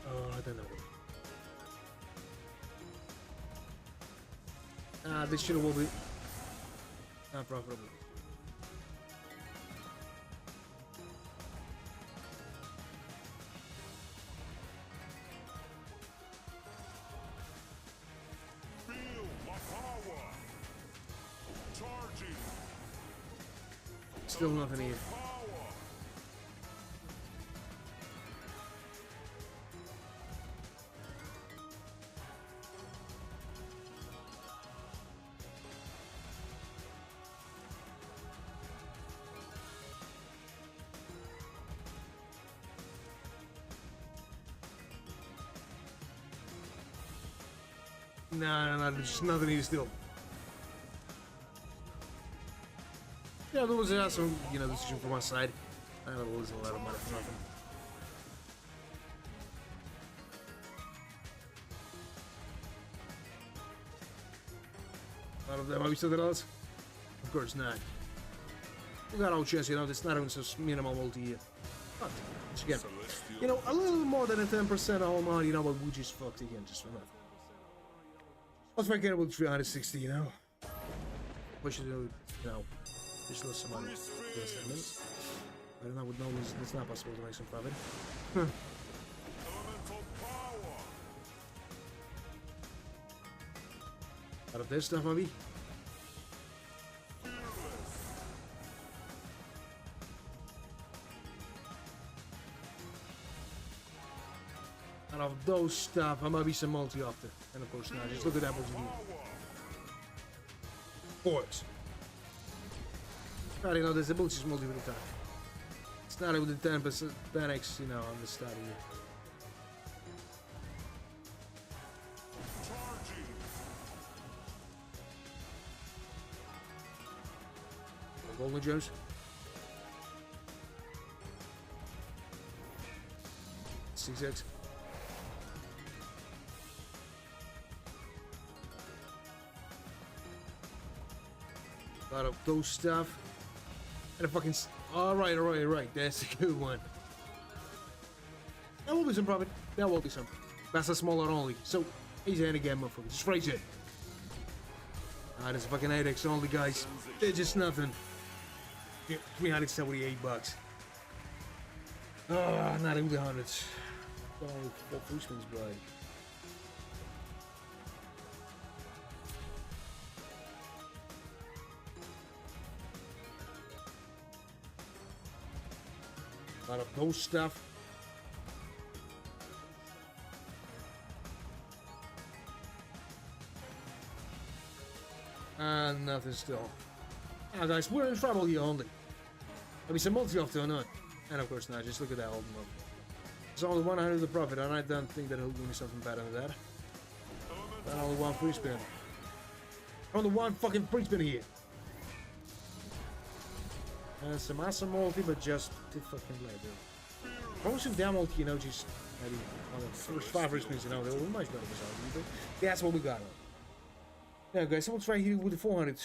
Oh, I don't know. This shit will be not profitable. Feel my power. Charging. Still nothing here. Power. No, there's nothing here still. Yeah, there was some, you know, decision from my side. I don't lose a lot of money for nothing. Out of that, maybe something else? Of course not. We got no chance, you know, it's not even so minimal multi here. But, again, Celestial. you know, a little more than a 10% of all money, you know, but we just fucked again, just for nothing. Let's make it with 360, you know. What should do, you know, just lose some money. Less 10 minutes. I don't know, with no losing, it's not possible to make some profit. Elemental power. Out of this stuff, maybe? Fearless. Out of those stuff, I might be some multi after. And of course not, just look at that multi. Boys. I know there's a multi multi with the time. It's not with the 10%, 10x, you know, on the start here. Charging. Golden Jones. Six X. A lot of those stuff. And a fucking. Alright. That's a good one. That will be some profit. That will be some. That's a smaller only. So, he's in again, motherfucker. Just raise it. That's a fucking 8x only, guys. They're just nothing. Yeah, 378 bucks. Not even the hundreds. Oh, what Bushman's blood. A lot of those stuff. And nothing still. Ah, guys, we're in trouble here only. Maybe some multi-off or not. And of course not, just look at that old one. It's only 100 the profit, and I don't think that he'll give me something better than that. But only one free spin. Only one fucking free spin here. And some awesome multi, but just too fucking late, dude. Probably some down multi, you know, just maybe on the first 5 free spins, you know, they were much better results. That's what we got on. Now, guys, we'll try here with the 400.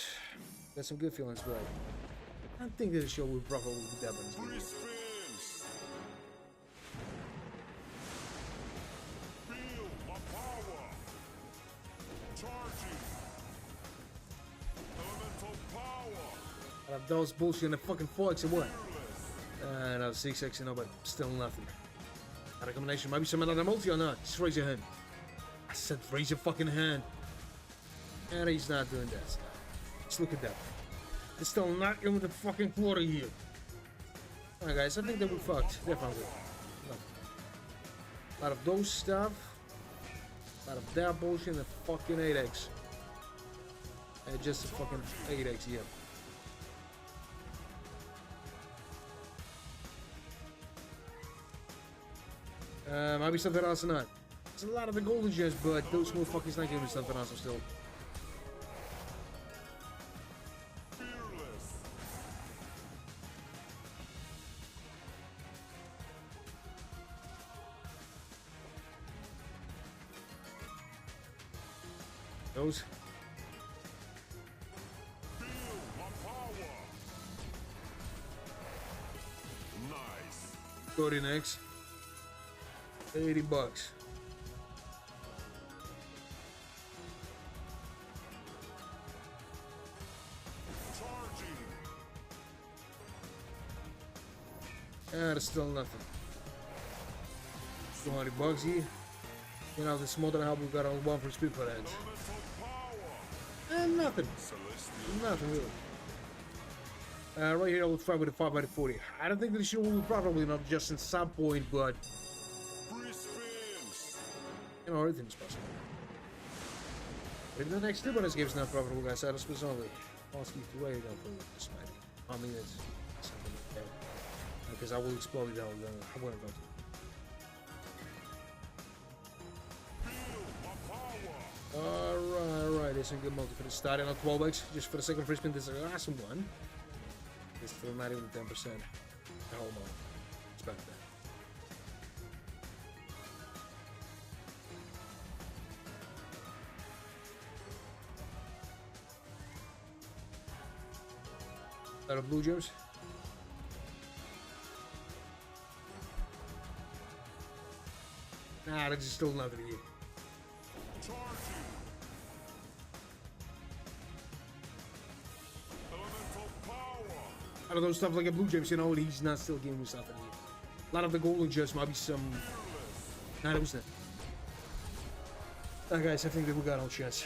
Got some good feelings, but I don't think that the show will probably be that one. I have those bullshit in the fucking 4x or what? No, 6x, you know, but still nothing. A recommendation, maybe some another multi or not? Just raise your hand. I said raise your fucking hand. And he's not doing that stuff. Just look at that. It's still not in with the fucking quarter here. Alright guys, I think that we fucked. Definitely. A lot of those stuff. A lot of that bullshit and the fucking 8x. And just a fucking 8x here. Maybe something else or not. There's a lot of the golden gems, but those motherfuckers not giving me something awesome still. Those. Nice. 30 next. $80. That's still nothing. $200 here. You know, the small that I help we got on one for speed for that. And nothing. Nothing really. Right here I will try with a 5x40. I don't think that the show will probably not just in some point, but you know, everything's possible. Maybe the next 2 bonus games not profitable, guys. That was only asking to wait on for this maybe. I mean, it's something like that. Because I will explode it out. I won't go to. Alright, there's some good multi for the start and on 12x. Just for the second free spin, this is an awesome one. It's still not even 10%. Hold on. It's back there. Out of blue gems. Nah, that's still nothing here. Out of those stuff like a blue gems, you know, he's not still giving me something here. A lot of the golden gems might be some. Nah, that was it. Alright, guys, I think that we got no chance.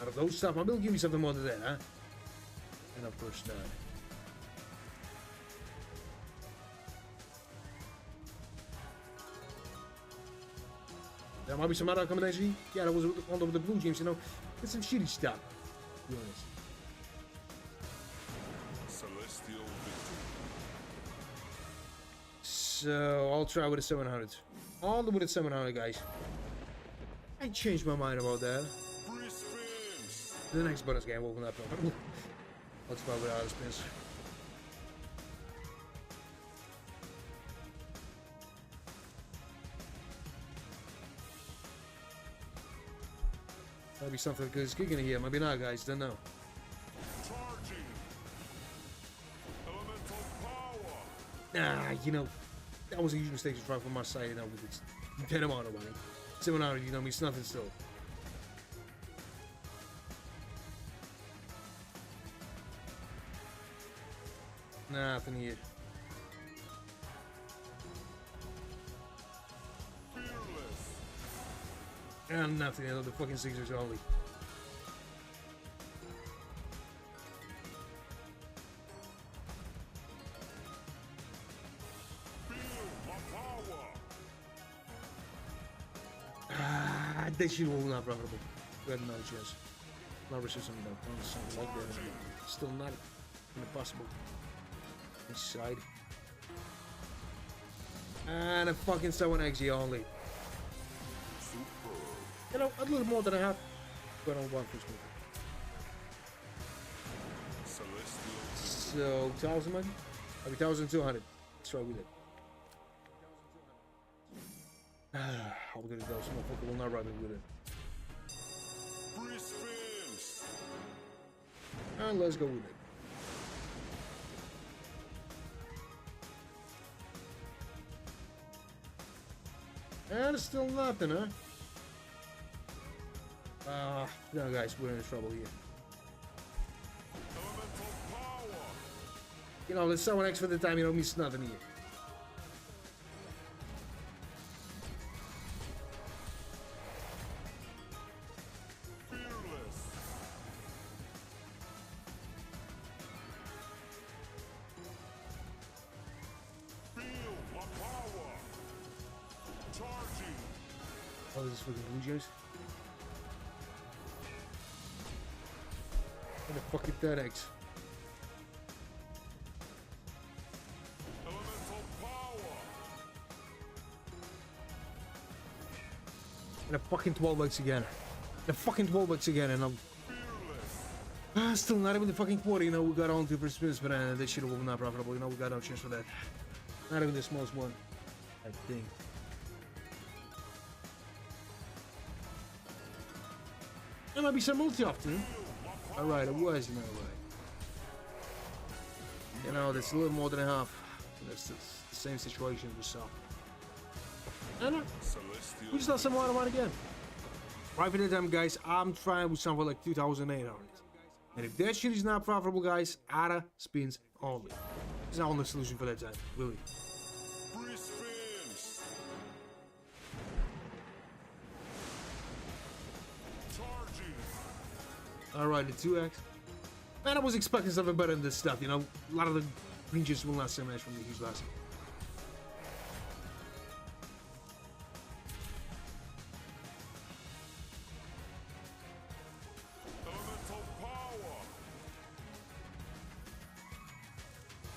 Out of those stuff, maybe he'll give me something more than that, huh? And of course not. There might be some other combination. Yeah, that was one of the blue gems, you know. It's some shitty stuff. To be honest. Celestial victory. So I'll try with a 700. I'll do with a 700, guys. I changed my mind about that. The next bonus game will open up. Let's go with other spins. Maybe something good is kicking in here. Maybe not, guys. Don't know. Nah, you know, that was a huge mistake to try from my side. You know, with its 10 amount of money. 700, you know, means nothing still. Nothing here. And nothing, the fucking Caesars only. This shit will not profitable. We had another chance. Not resistant though. Something like that. Still not impossible. Inside. And a fucking 7XE only. You know, a little more than I have. But on one first move. So 1,000 maybe? Maybe 1,200. Let's try with it. How we gonna go? Some motherfucker will not ride me with it. Free spins. And let's go with it. And it's still nothing, huh? No guys, we're in trouble here. Elemental power. You know, there's someone X for the time, you don't miss nothing here. Fearless. Feel my power. Charging. Oh, this is fucking Blue Jays. What the fuck is that X? Elemental power. And a fucking 12X again. The fucking 12X again, and I'm Fearless. still not even the fucking quarter. You know, we got on to first spins, but this shit will not profitable. You know, we got no chance for that. Not even the smallest one, I think. There might be some multi off too. Alright, it was, you know, right. You know, that's a little more than half. That's the same situation we saw. And Celestial. we just lost some water again. Right for the time, guys, I'm trying with something like 2,800. And if that shit is not profitable, guys, ADA spins only. It's the only solution for that time, really. Free spins. Charging. Alright, the 2X. Man, I was expecting something better than this stuff, you know. A lot of the green juice will not smash from the huge loss. Elemental power.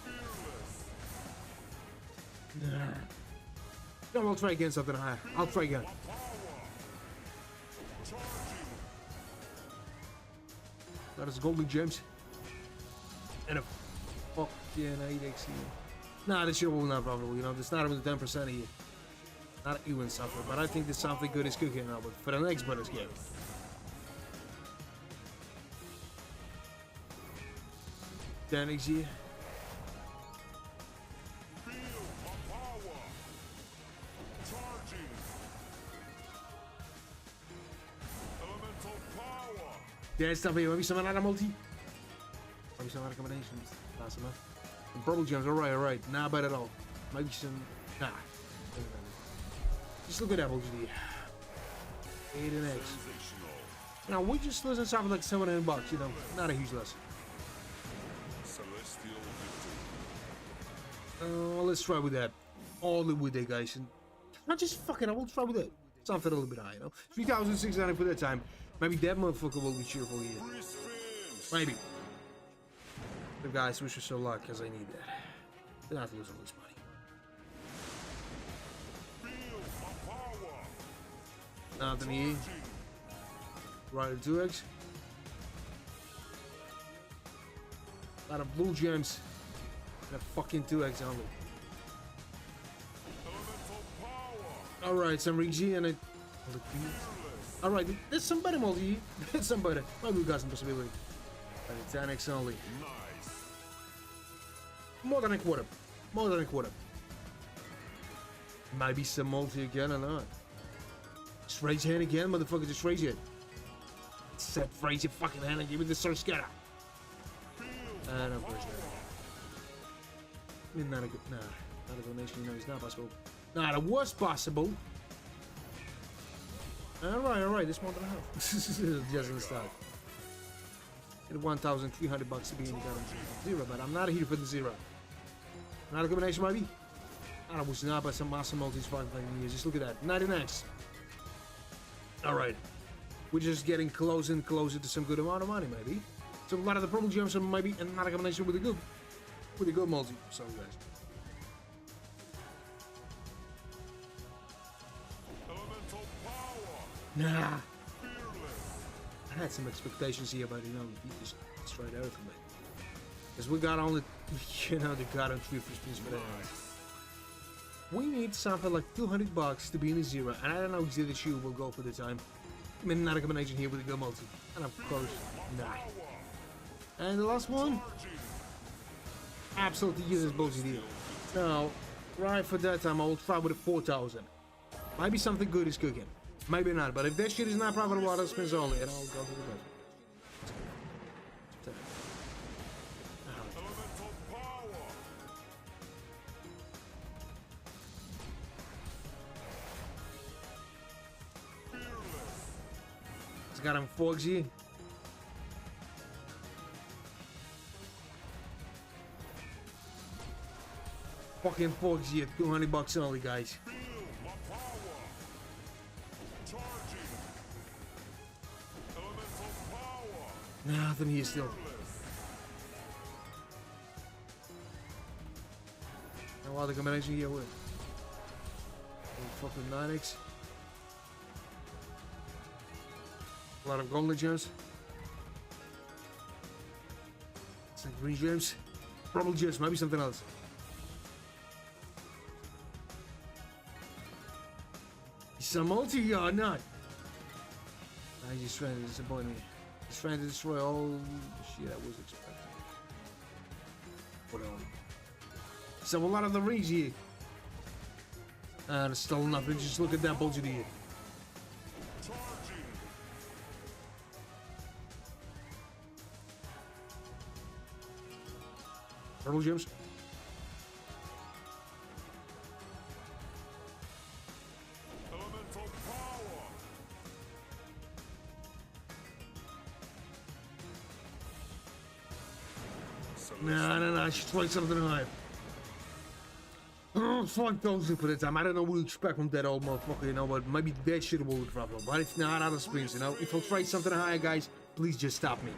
Fearless. No, I'll try again something higher. I'll try again. Power. Charging. That is golden gems. And a fucking 8X here. Nah, this shit will not profitable, you know. There's not even 10% here. Not even something, but I think there's something good is cooking now, but for the next bonus game. Then here. Feel my power. Charging. Elemental power. Yeah, it's tough here. Maybe some other multi. Maybe some other combinations. That's enough. Some purple gems. Alright, alright. Not bad at all. Maybe some. Nah. Just look at that multi. 8 and X. Sensational. Now, we just losing something like $700, you know. Not a huge loss. Celestial victory. Let's try with that. All with that, guys. And not just fucking, I will try with it. Something a little bit high, you know. 3,600 for that time. Maybe that motherfucker will be cheerful here. Free spins. Maybe. But guys, wish us so luck, because I need that. They're not losing all this money. Feel my power. Nothing here. Right, 2X. A lot of blue gems. And a fucking 2X only. Elemental power. Alright, some Rigi and a. Alright, there's some better multi. There's some better. Maybe we got some possibility. But it's 10X only. Nice. More than a quarter. More than a quarter. Maybe some multi again or not. Just raise your hand again, motherfucker. Just raise it. Set, raise your fucking hand and give me the search scatter. And of course not. Not a good. Nah. Not a donation. No, it's not possible. Nah, it was possible. Alright. This one and a half. Just in the start. Get $1,300 to be in the zero, but I'm not here for the zero. Not a combination, maybe? I was not by some awesome multis 5 years. Just look at that. 99X. Alright. We're just getting closer and closer to some good amount of money, maybe. So a lot of the purple gems are maybe another combination with a good multi. So guys. Elemental power. Nah. Fearless. I had some expectations here, but you know, he just destroyed everything, man. Because we got only, you know, the goddamn 3 free spins for that. We need something like $200 to be in a zero, and I don't know if the shoe will go for the time. I mean, another combination here with a good multi. And of course, nah. And the last one? Absolutely useless bullshit deal. Now, right for that time, I will try with a 4,000. Maybe something good is cooking. Maybe not, but if that shit is not profitable, I'll spins only, and I'll go to the best. Elemental power. Fearless. It's got him Foxy. Fucking Foxy at $200 only, guys. Feel my power. Charging. Elemental power. Nothing here still. Fearless. No other combination here with. Oh, fucking 9x. A lot of golden gems. Some green gems. Purple gems, maybe something else. Some multi or not? I just trying to disappoint me. Just trying to destroy all the shit I was expecting. What else? So a lot of the rings here. There's still nothing. Just look at that bullshit here. Charging. Purple gems. Elemental power. No. I should try something higher. Oh, fuck those for the time. I don't know what to expect from that old motherfucker, you know, but maybe that shit will be problem. But it's not out of springs, you know. If I'll try something higher, guys, please just stop me.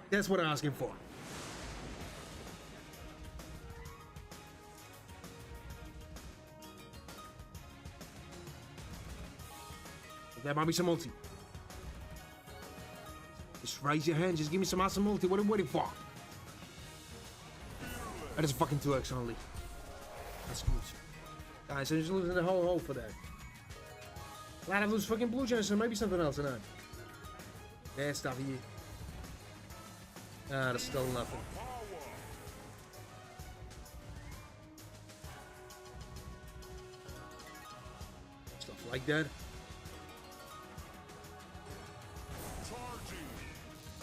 That's what I'm asking for. That might be some multi. Just raise your hand. Just give me some awesome multi. What are you waiting for? That is a fucking 2x only. That's good. Guys, I'm just losing the whole hole for that. A lot of those fucking blue gems, and maybe something else in that. That stuff here. There's still nothing. Stuff like that.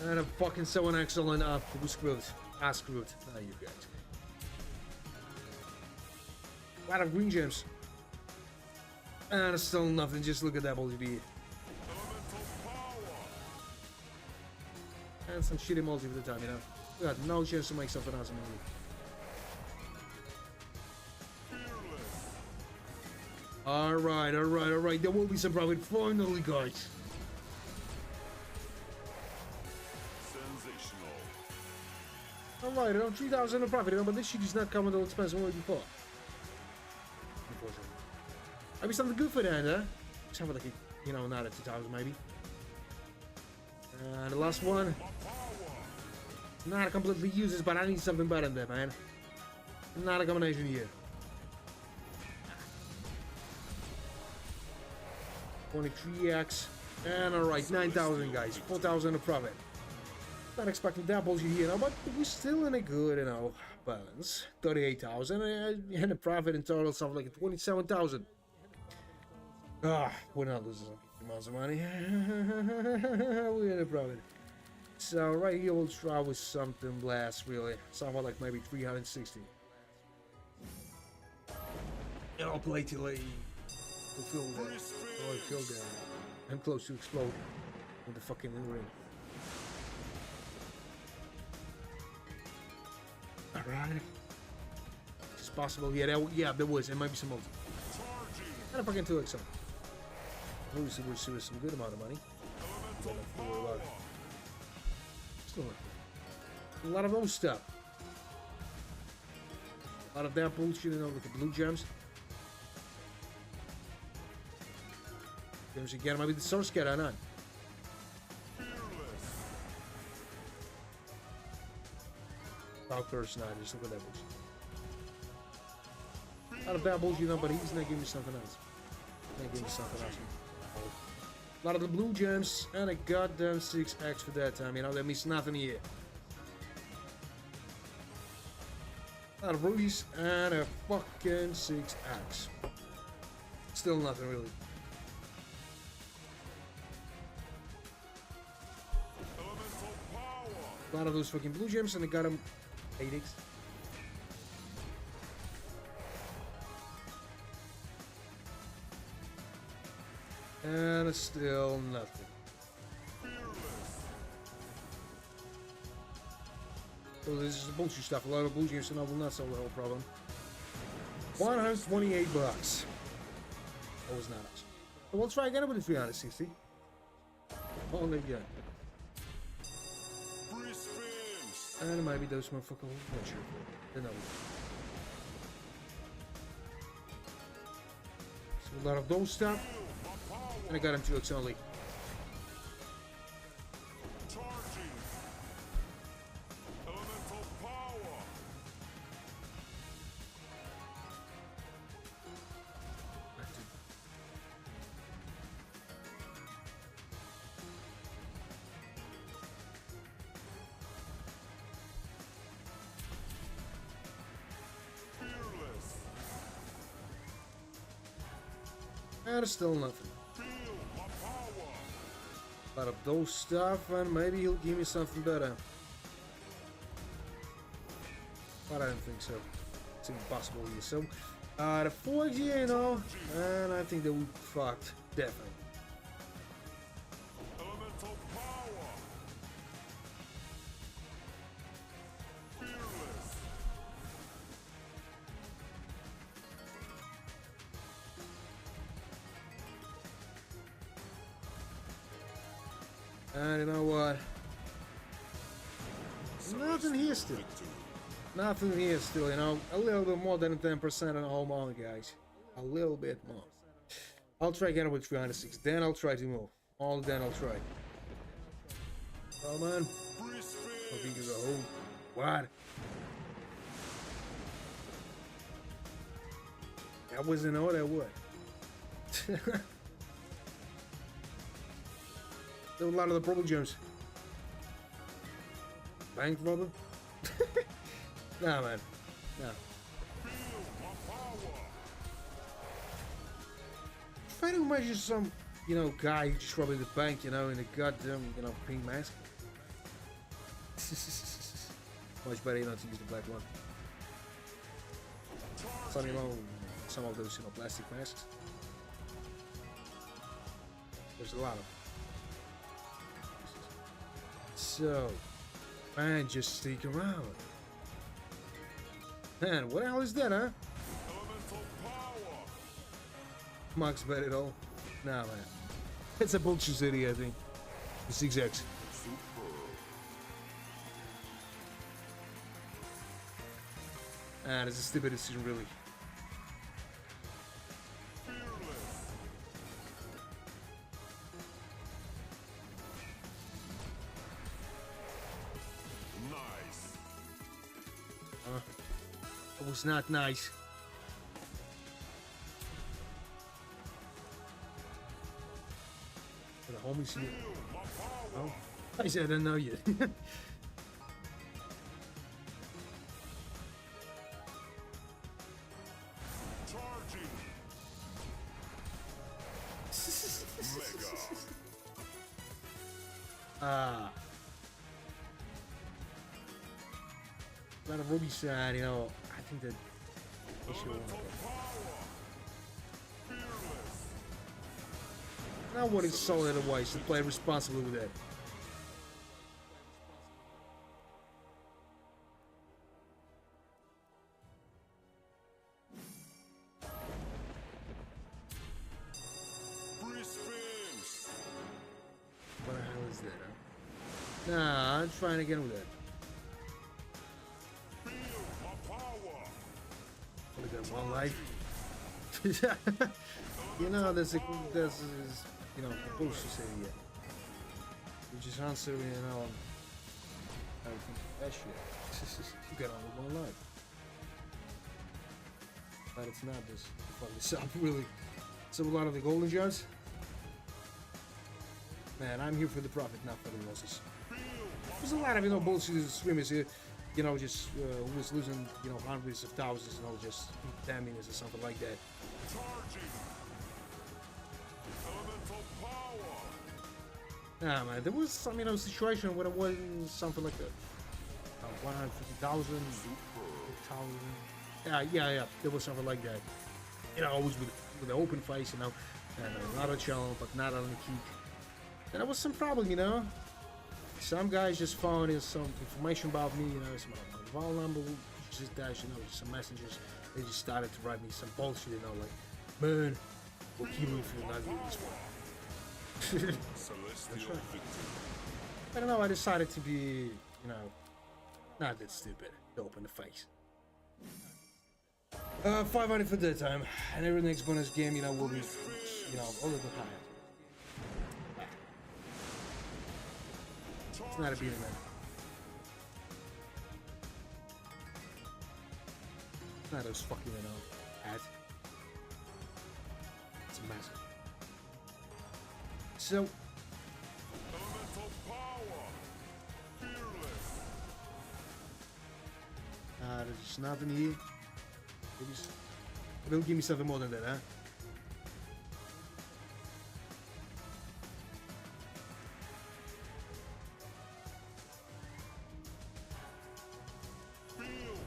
And I'm fucking so excellent. Who screwed? I screwed. Now you guys. A lot of green gems. And there's still nothing. Just look at that multi here. And some shitty multi for the time, you know. We got no chance to make something awesome. Alright. There will be some profit finally, guys. Alright, around 3,000 of profit, you know, but this shit is not coming to expensive way before. Unfortunately. Maybe something good for that, huh? Except for like, you know, not at 2,000 maybe. And the last one. Not completely useless, but I need something better than that, man. Not a combination here. 23x. And alright, 9,000 guys. 4,000 of profit. Not expecting that bullshit here, you know, but we're still in a good, you know, balance. 38,000 and a profit in total, something like 27,000. We're not losing amounts of money. We're in a profit. So right here we'll try with something less, really. Something like maybe 360. And I'll play till I feel that. Oh, I feel that. I'm close to explode with the fucking ring. Alright. It's possible. Yeah, there was. It might be some multi. And a fucking 2x. Obviously, we're serious some good amount of money. Don't have to worry about it. Still a lot of those stuff. A lot of that bullshit, you know, with the blue gems. Gems again, maybe the source get on. About person, I just look at that bullshit. A lot of that bullshit, you know, but he's not giving me something else. He's not giving me something else. A lot of the blue gems and a goddamn 6x for that time, you know, that means nothing here. A lot of rubies and a fucking 6x. Still nothing really. A lot of those fucking blue gems and I got them 8x. And it's still nothing. So this is bullshit stuff. A lot of blue gems and I will not solve the whole problem. 128 bucks. That was not us. So we'll try again with the 360. Only again. And maybe those motherfuckers will venture for it. So a lot of those stuff. And I got him 2x only. And it's still nothing. A lot of those stuff, and maybe he'll give me something better. But I don't think so. It's impossible here. So, the 4G, you know, and I think that we fucked. Definitely. And you know what? Nothing here still. Nothing here still, you know. A little bit more than 10% on all more, guys. A little bit more. I'll try again with 306. Then I'll try to move. All then I'll try. Oh man. I'll give you the whole. What? That wasn't all that what? There were a lot of the purple gems. Bank robber? Nah, man. Nah. Try to imagine some, you know, guy just robbing the bank, you know, in a goddamn, you know, pink mask. Much better not to use the black one. Funny, you know, some of those, you know, plastic masks. There's a lot of them. So, man, just stick around. Man, what the hell is that, huh? Max bet it all. Nah, man. It's a bullshit city, I think. The 6X. Ah, that's a stupid decision, really. It was not nice. For the homies here. Oh, I said I didn't know you. Ah. Not a ruby side, you know. I think that issue will not what it's sold otherwise to play responsibly with it. Free spin. Nah, I'm trying again with that. Feel my power. Only got one life. You know, there's you know, supposed to say yeah. You just answer, you know, I think that shit. You got only one life. But it's not this. Fuck this up, really. So a lot of the golden gems. Man, I'm here for the profit, not for the losses. There's a lot of, you know, bullshit streamers here, you know, just who was losing, you know, hundreds of thousands and all, just 10 minutes or something like that. Charging. Elemental power. Nah, man, there was some, you know, situation where it wasn't something like that. 150,000, 8,000. Yeah, there was something like that. You know, always with an open face, you know, and not a channel, but not on the keep. And there was some problem, you know. Some guys just found some information about me, you know, some mobile number, just that, you know, just some messengers. They just started to write me some bullshit, you know, like, man, we'll kill you if you're not doing this one. Celestial right. victory. I don't know, I decided to be, you know, not that stupid, to open the face. 500 for that time, and every next bonus game, you know, will be, you know, a little bit higher. It's not a beating, man. It's not those fucking, you know, ads. It's a mess. So, Elemental power. Fearless. there's just nothing here. It'll give me something more than that, huh?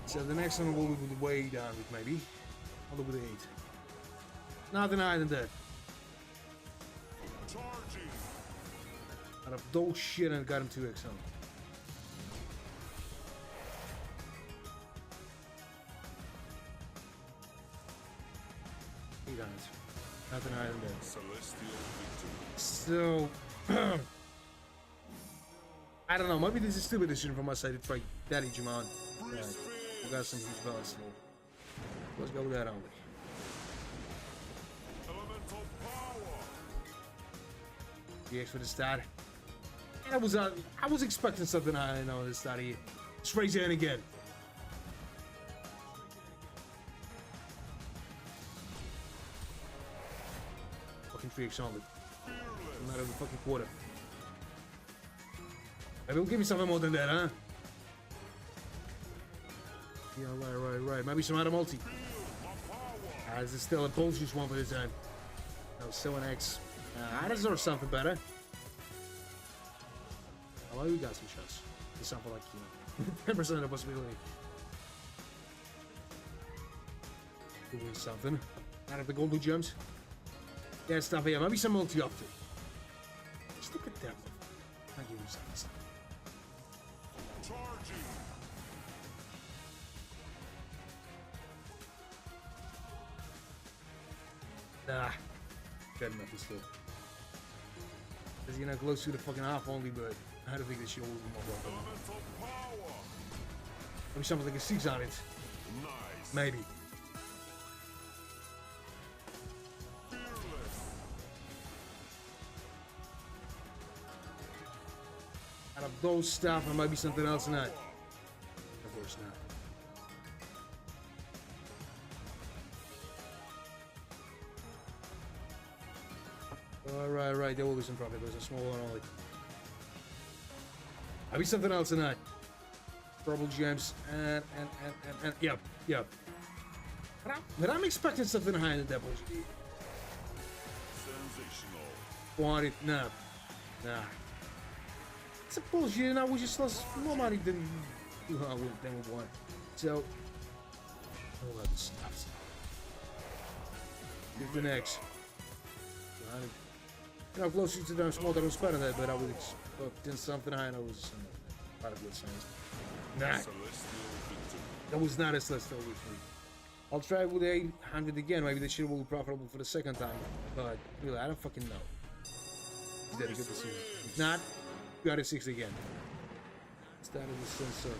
So the next one will be with way down with maybe. Although with 8. Nothing higher than that. Charging. Out of those shit and got him 2x on. Nothing higher than that. Celestial victory. So, I don't know. Maybe this is a stupid decision from my side to try Daddy Jamon. Right. We got some huge balance, so let's go with that only. Elemental power. DX for the start. And I was expecting something higher, you know, this start here. Let's raise it in again. Fucking 3x only. No matter the fucking quarter. Maybe it'll give me something more than that, huh? Yeah, right. Maybe some other multi. This is still a bullshit one for this time. No, 7x. I deserve something better. Oh, we got some shots. It's something like, you know, 10% of the possibility. Doing something. Out of the golden gems. Yeah, stuff here. Maybe some multi up to. Just look at that. I'll give you something. Charging. Nah. Good enough is still. Because you're not close to the fucking half only, but I don't think this shit will be more welcome. Elemental power. Maybe something like a 6 on it. Nice. Maybe. Fearless. Out of those stuff, there might be something else in that. Of course not. Right. There will be some profit. There's a small one only. Maybe something else in that. Purple gems and yep. But I'm expecting something higher than that bullshit. Sensational. Want it? Nah. It's a bullshit, you know, we just lost more money than we won. So, all that stuff. Here's the next. You know, closer to the small, I was better than that, but I would expect something high, and I was a lot of good signs. Nah, Celestial victory. that was not a celestial victory. I'll try with 800 again. Maybe the shit will be profitable for the second time, but really, I don't fucking know. Is that a good decision? If not, we got a 6 again. Stand in the sun circle.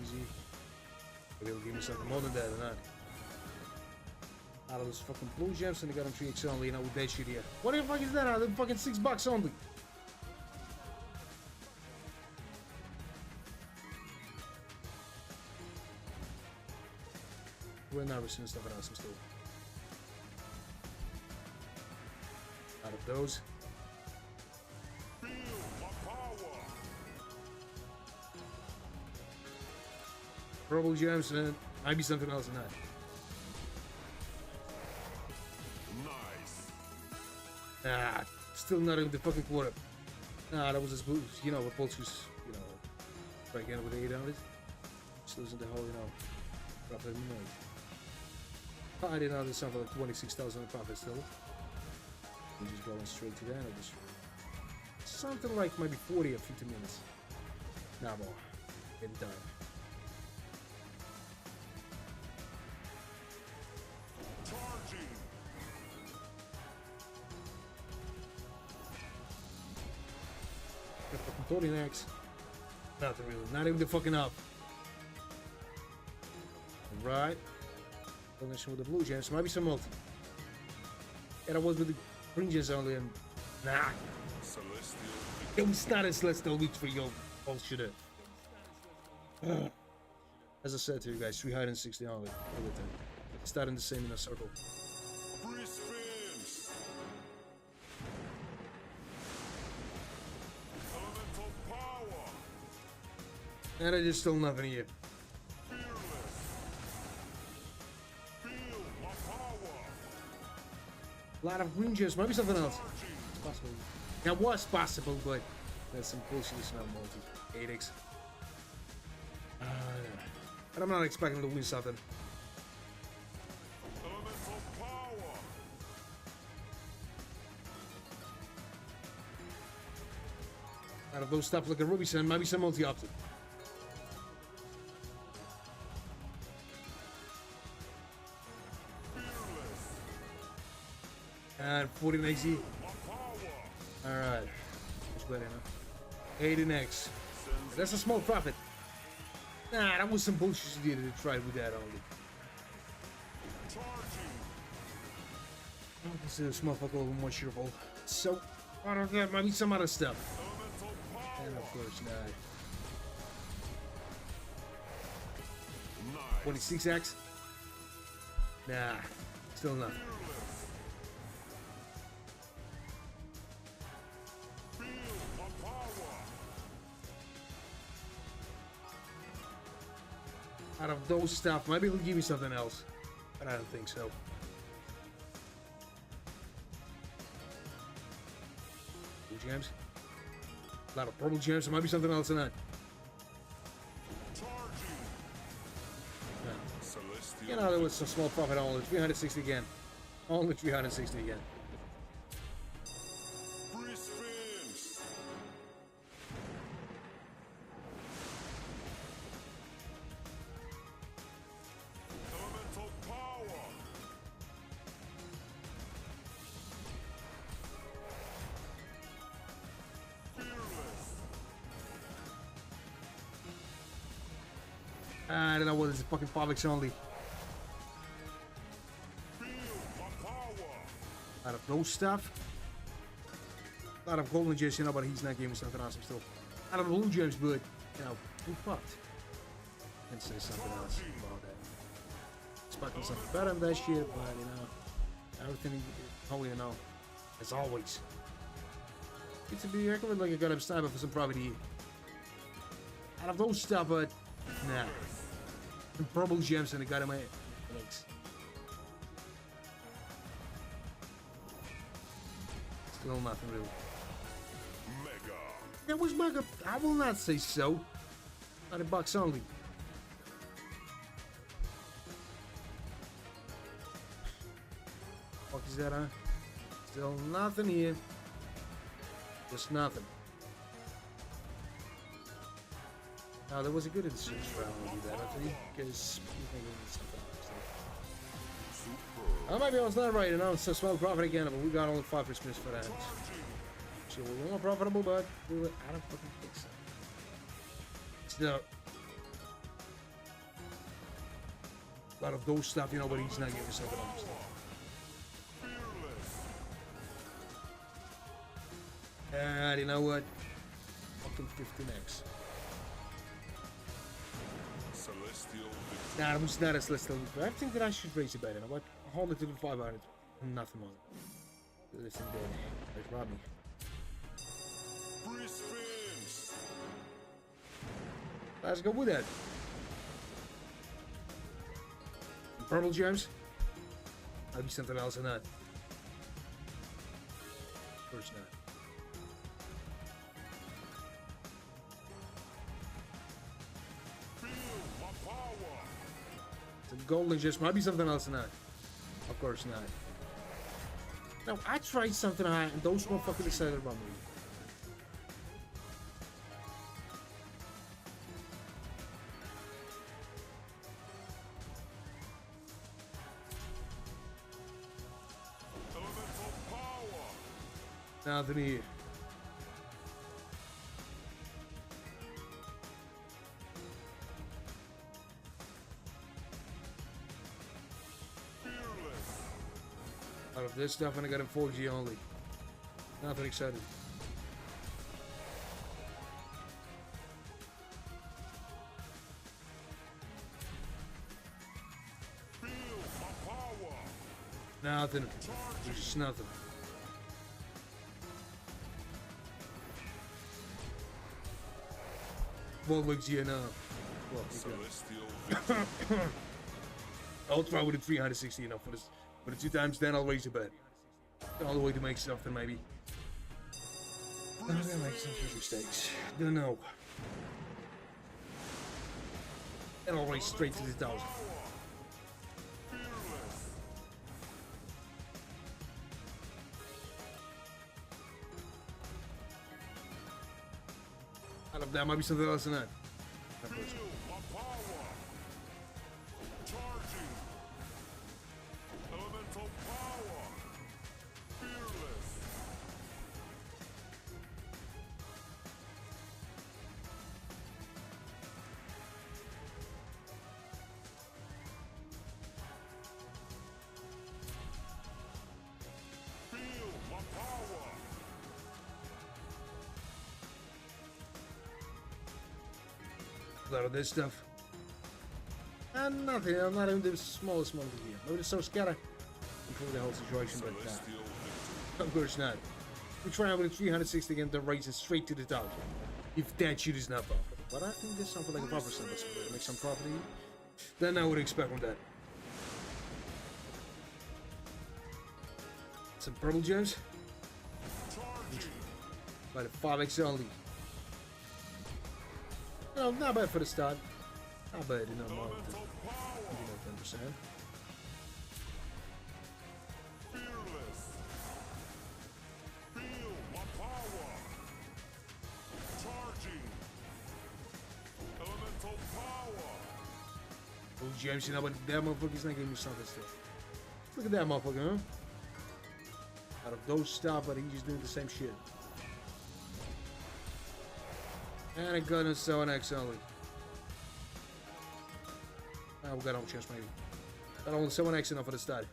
Easy. Maybe it'll give me something more than that or not. Out of those fucking blue gems and they got them 3x only, you know, with that shit here. What the fuck is that? Out of them fucking $6 only. We're not receiving stuff else, I'm still. Out of those. Feel my power. Purple gems and maybe something else in that. Nice. Still not even the fucking quarter. That was just boost. You know, what Bolts was, you know, breaking in with $8. Just losing the whole, you know, profit of the night. I didn't know there's something like 26,000 in profit still. We're just going straight to that. Just something like maybe 40 or 50 minutes. Nah, more. Getting done. Charging. Fucking 40 next. Nothing really. Not even the fucking up. Right. Combination with the blue gems. Might be some multi. Yeah, that was with the green gems only. And nah. Celestial. It was not a celestial week for your bullshit. As I said to you guys, 3 hide and 60 only. Everything. Starting the same in a circle. Free spins. Elemental power. And I just stole nothing here. Fearless. Feel my power. A lot of green gems. Maybe something else. Charging. It's possible. That was possible, but there's some bullshit. It's not multi. 8x. But I'm not expecting to win something. Elemental power. Out of those stuff like a ruby sun, maybe some multi-optic. Fearless. And 40 next E. My power. Alright. Much better now. 80 next. That's a small profit. Nah, that was some bullshit you did to try with that only. Charging. This is motherfucker a little more cheerful. So, out of that, maybe some other stuff. Elemental power. And of course, nah. Nice. 26x? Nah, still nothing. Fearless. Feel my power. Out of those stuff, maybe it'll give me something else. But I don't think so. Blue gems. A lot of purple gems, so maybe something else in that. Charging. Yeah. Celestial. You know, there was some small profit only. 360 again. Only 360 again. Free spins. Elemental power. Fearless. I don't know what is fucking publics only. Feel my power. Out of those stuff. A lot of golden gems, you know, but he's not giving me something awesome still. Out of the blue gems, but, you know, who fucked? Can say something else about that. Expecting something better than that shit, but, you know, everything, oh, you know, as always. Good to be recommended like a goddamn sniper for some profit here. Out of those stuff, but, nah. Some purple gems and the goddamn legs. Still nothing real. Mega. That was mega. I will not say so. $30 only. What is that, huh? Still nothing here. Just nothing. Now there was a good instance round with that, I think, because we think it was something else. Maybe I was not right, and I'm so small profit again, but we got only 5 spins for that. So we're more profitable, but I don't fucking think so. So, a lot of those stuff, you know, but he's not giving us something else. And you know what? Fucking 15x. Celestial victory. Nah, it was not a celestial victory. I think that I should raise it better. You know what? 100 to 500. Nothing more. Listen, there. They robbed me. Free spins. Let's go with that. Purple gems? Maybe something else in that. Of course not. Feel my power. The golden gems might be something else in that. Of course not. No, I tried something high and those motherfuckers decided about me. Elemental power. Nothing here. Out of this stuff, and I got a 4G only. Nothing exciting. Feel my power. Nothing. There's just nothing. What looks here now? Well, Celestial victory. I'll try with a 360, you know, for this. But 2 times then I'll raise a bet. All the way to make something, maybe. I'm gonna make some mistakes. Don't know. And I'll raise straight to the 1,000. Fearless. Out of that might be something else in that. Feel my power. Charging. Elemental power. Fearless. Feel my power. A lot of this stuff. And nothing. I'm not even the smallest monkey here. Maybe it's so scared. Improve the whole situation, but Celestial nah. Of course not. We try out with a 360 again, then raise it straight to the 1,000. If that shit is not profitable. But I think there's something like a 5% to make some profit here. Then I would expect from that. Some purple gems. Charging. By the 5x only. No, not bad for the start. Not bad, you know, more than Elemental power. 10%. Fearless. Feel my power. Charging. Elemental power. Oh, gems, you know, but that motherfucker's not giving me something still. Look at that motherfucker, huh? Out of those stuff, but he's just doing the same shit. And a gun and so an X only. Oh, we got no chance, maybe. Got only 7x enough for the start.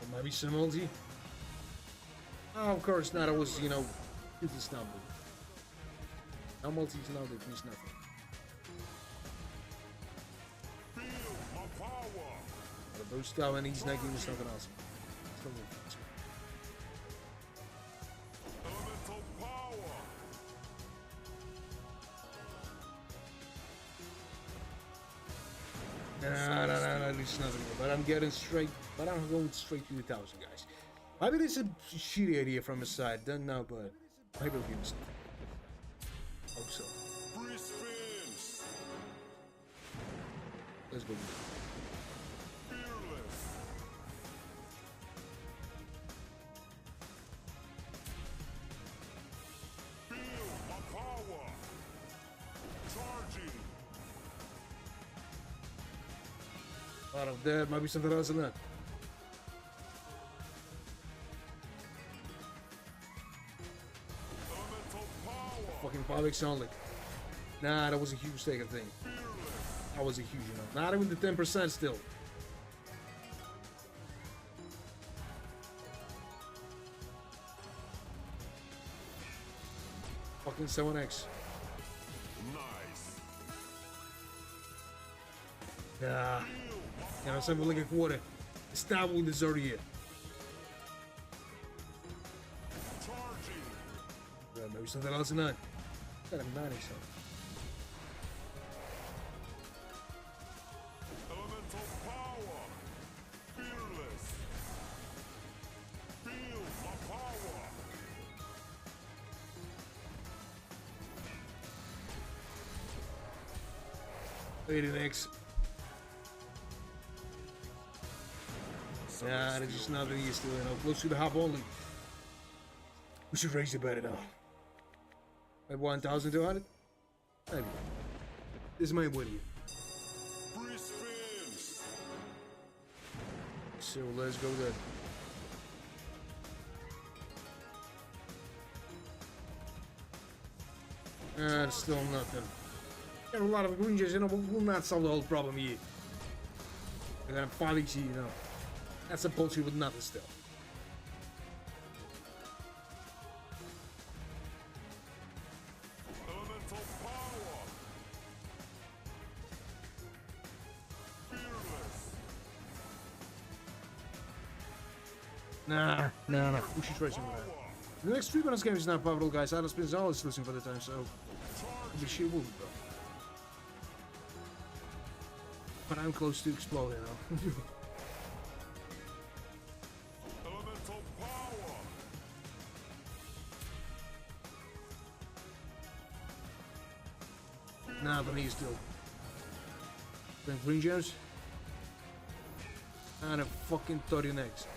Or maybe some multi. Oh, of course not. It was, you know, do this number. No multis, no, that means nothing. Feel my power. Out of those stuff, and he's not giving us something else. Elemental power. No, there's nothing more. But I'm getting straight, but I'm going straight to the 1,000, guys. Maybe this is a shitty idea from his side, don't know, but maybe it'll give us something. Hope so. Free spins. Let's go. Fearless. Feel my power. Out of that, maybe something else in that. Elemental power. Fucking Pyrex only. Nah, that was a huge take, I think. That was a huge amount. Not even the 10% still. Fucking 7x. Nice. Nah. Yeah, that's something like a quarter. It's not what we deserve here. Charging. Yeah, maybe something else in that. Got a 90 something. Elemental power. Fearless. Feel my power. Wait an X. Nah, there's just nothing here still, you know. Close to the half only. We should raise the better now. Maybe 1,200? Maybe. This might win you. Free spins. So let's go there. And still nothing. Got a lot of green gems, you know, but we'll not solve the whole problem here. We're gonna finally see, you know. That's a bullshit with nothing still. Elemental power. Fearless. Nah. We should try something like that. The next 3 bonus game is not profitable, guys. Hyde Seek is always losing for the time, so the shit will be, bro. But I'm close to explode, you know. Elemental power. Nah, but he's still. Then green gems. And a fucking 30 next.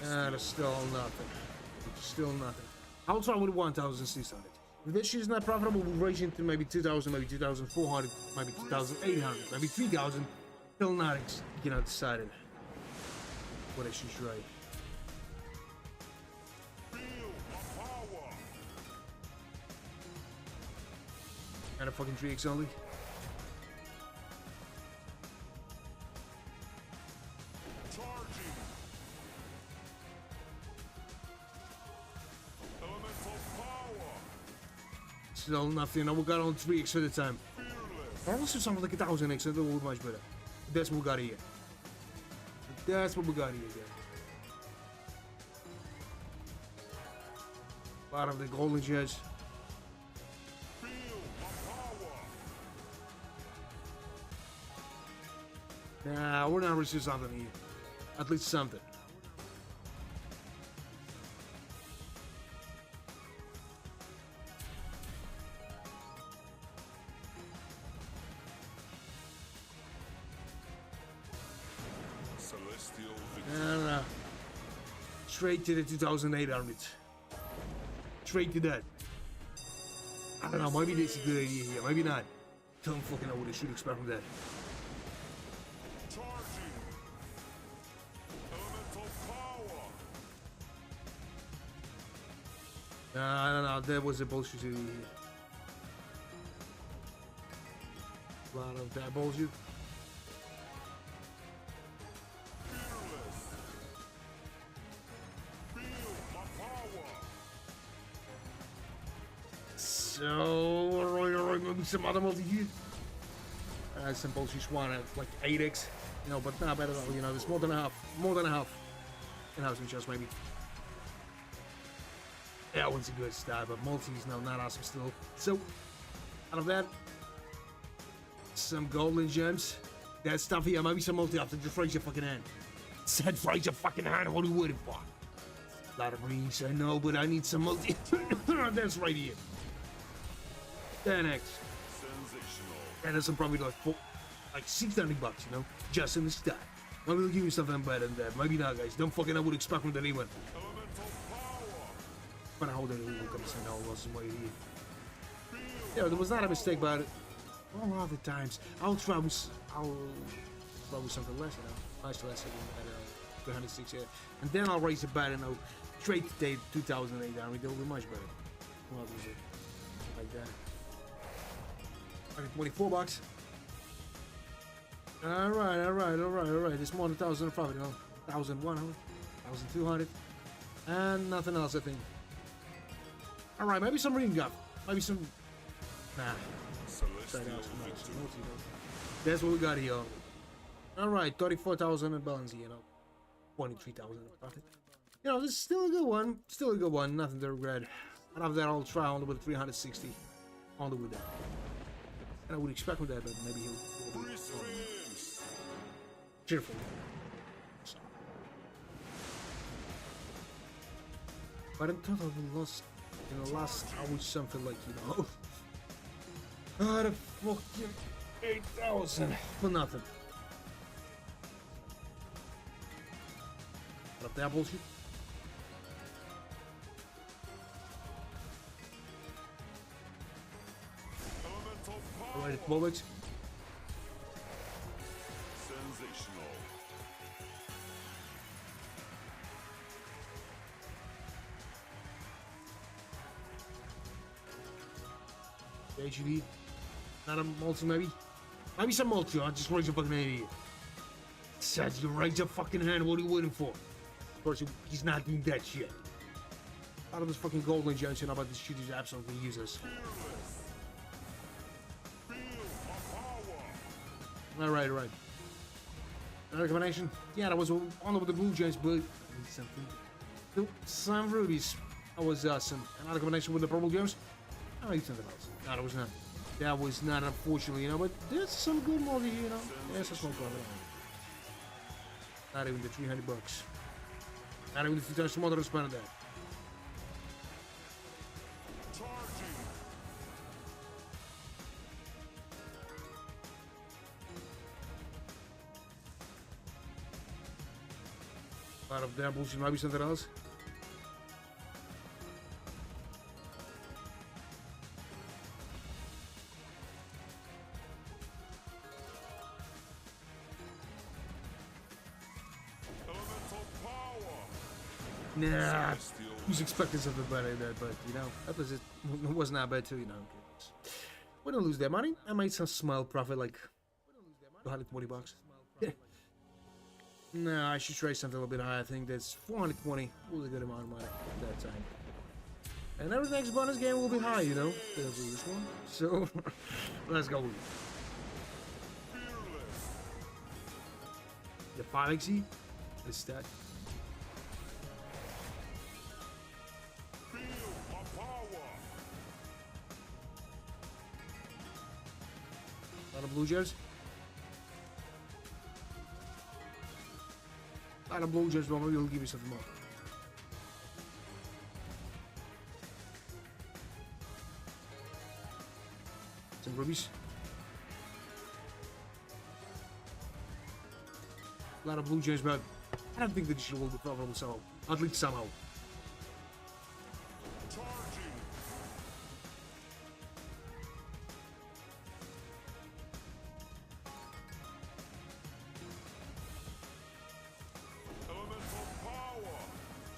Ah, there's still nothing. Still nothing. I'll try with 1,600. If this shit is not profitable, we'll raise into maybe 2,000, maybe 2,400, maybe 2,800, maybe 3,000. Still not, you know, decided what I should try. Feel my power. And a fucking 3x only. Charging. Elemental power. Still nothing. No, we got on 3x at the time. Fearless. I also something like 1,000x. That would be much better. But that's what we got here. That's what we got here, guys. A lot of the golden gems. Feel my power. Nah, we're not risking something here. At least something. Celestial victory. No. Straight to the 2,800. Straight to that. I don't know, maybe this is a good idea here, maybe not. Don't fucking know what I should expect from that. Charging. Elemental power. No, that was a bullshit idea here. A lot of that bullshit. Fearless. Feel my power. So, alright, maybe some other multi here. Some bullshit swan at like 8x, you know, but not better at all, you know, there's more than a half. In housing just maybe. That one's a good start, but multis, no, not awesome still. So, out of that, some golden gems. That stuff here, maybe some multi after just raise your fucking hand. Said raise your fucking hand, what are you waiting for? A lot of greens, I know, but I need some multi. That's right here. 10x. Sensational. And that's probably like 600 bucks, you know, just in the start. Maybe we'll give you something better than that. Maybe not, guys. Don't fucking know what to expect from that anyone. Elemental power. But I hold it, we'll come send all of us way here. Yeah, there was not a mistake about it. all other times, I'll try with something less, you know. Much less, I don't know, 306, yeah. And then I'll raise it back, you know, straight to date 2008. I mean, they'll be much better. Well, was it like that? Okay, $24. Alright. It's more than 1,000 profit, you know. 1,100, 1,200, and nothing else, I think. Alright, maybe some ring gum. Maybe some. Nah. That's what we got here. Alright, 34,000 in balance, you know. 23,000 in profit. You know, this is still a good one. Still a good one. Nothing to regret. And after that, I'll try on with 360. On with that. And I would expect with that, but maybe he'll be cheerful. So. But in total, we lost in the last hour something like, you know. Out of fucking 8,000 for nothing. Out of that bullshit. Alright, it's moment. Sensational. HEV. Not a multi, maybe? Maybe some multi. I'll just raise your fucking hand here. Says you raise your fucking hand. What are you waiting for? Of course, he's not doing that shit. Out of this fucking golden junction about this shit is absolutely useless. Alright. Another combination? Yeah, that was on with the blue gems, but something. Nope, some rubies. That was awesome. Another combination with the purple gems? I need something else. No, that was not. That was not, unfortunately, you know, but there's some good mortgage, you know. There's a small profit. Not even the $300. Not even the 2 times more than I spent on that. Out of that bullshit, maybe something else. Nah, who's expecting something better than that? But you know, that was it. Was not bad too, you know. We don't lose that money. I made some small profit, like $220. Yeah. No, I should try something a little bit higher. I think that's 420 was a good amount of money at that time. And every next bonus game will be high, you know. This one. So let's go with it. The 5XE is stacked. A lot of blue gems. A lot of blue gems, but maybe he'll give you something more. Some rubies. A lot of blue gems, but I don't think that she will be profitable somehow. At least somehow.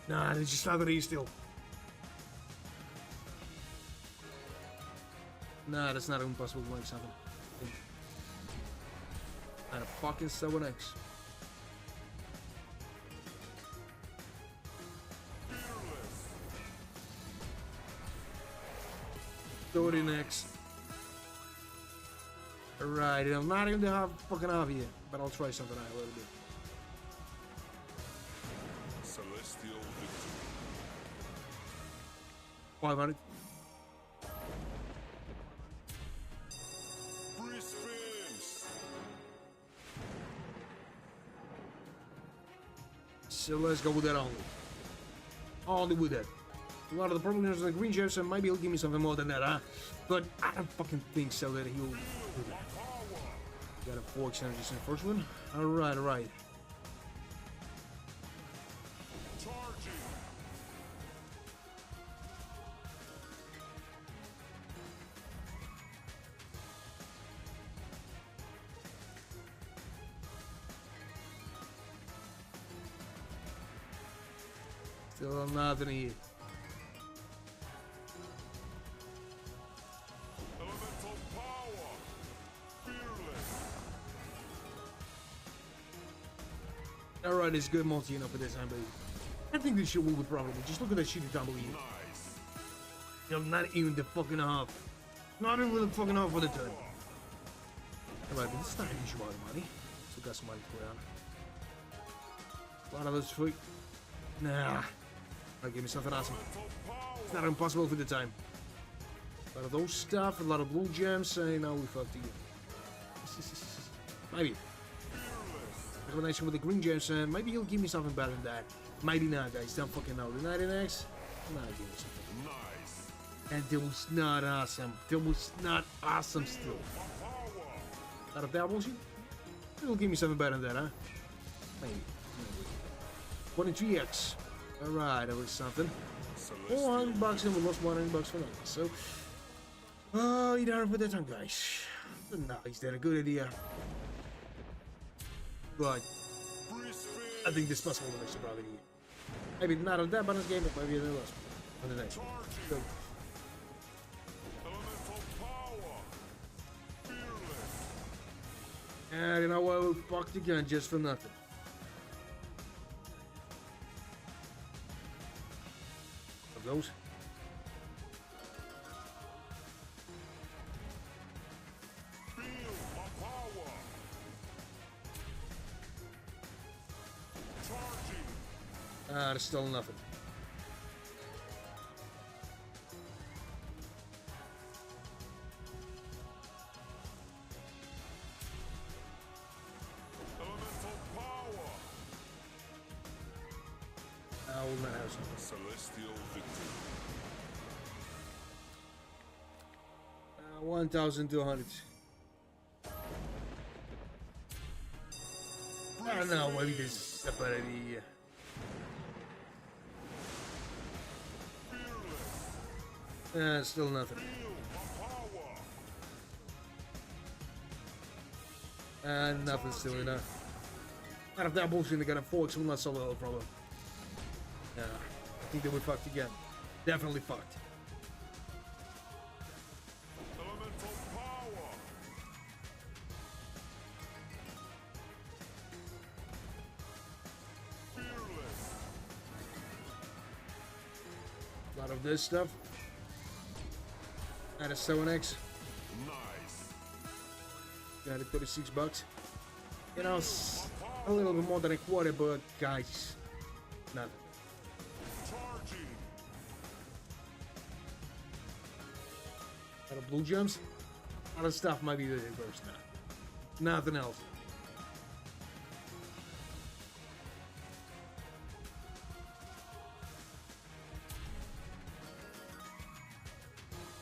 Nah, they just not gonna still. Nah, that's not even possible to make something. Not a fucking 7X. Throw it in next. Alright, I'm not even to have fucking off here, but I'll try something out a little bit. Celestial victory. 500. Free spins. So let's go with that only. Only with that. A lot of the purple gems and the green gems, and maybe he'll give me something more than that, huh? But I don't fucking think so that he'll do that. Got a 4 extensions in the first one. Alright, alright. Still nothing here. Elemental power. Fearless. Alright, it's good multi enough for this time, baby. I think this shit will be profitable. Just look at that shitty W. Nice. You know, not even the fucking half. Not even the fucking half of the time. Alright, but this is not an issue about the money. Still got some money to go down. A lot of those free. Nah. Alright, give me something awesome. It's not impossible for the time. A lot of those stuff, a lot of blue gems, saying now we fucked again. Maybe. Combination with the green gems, and maybe he'll give me something better than that. Maybe not, guys. Don't fucking know. The 99X? Nah, give me something. Nice. And that was not awesome. That was not awesome still. Out of that bullshit? He'll give me something better than that, huh? Maybe. 23X. Alright, that was something. $400 and we lost $100 for that. So, you don't put that on, guys. Nice, that's a good idea. But I think this possible to make some profit here. Maybe not on that bonus game, but maybe on the last one. On the next one. So, Elemental power. Fearless. and you know what? We fucked again just for nothing. Of those. Feel my power. Charging. There's still nothing. Elemental power. I will not have something. Celestial victory. 1,200. I don't know, maybe this is a better idea. Still nothing. Feel my power. Nothing still enough. Out of that bullshit, they got a 4x, will not solve the whole problem. Yeah, I think that we fucked again. Definitely fucked. Elemental power. Fearless. A lot of this stuff. Out of 7x. Nice. Got it, $36. You know, a little bit more than a quarter, but guys, nothing. Charging. Out of blue gems. A lot of stuff might be the reverse now. Nothing else.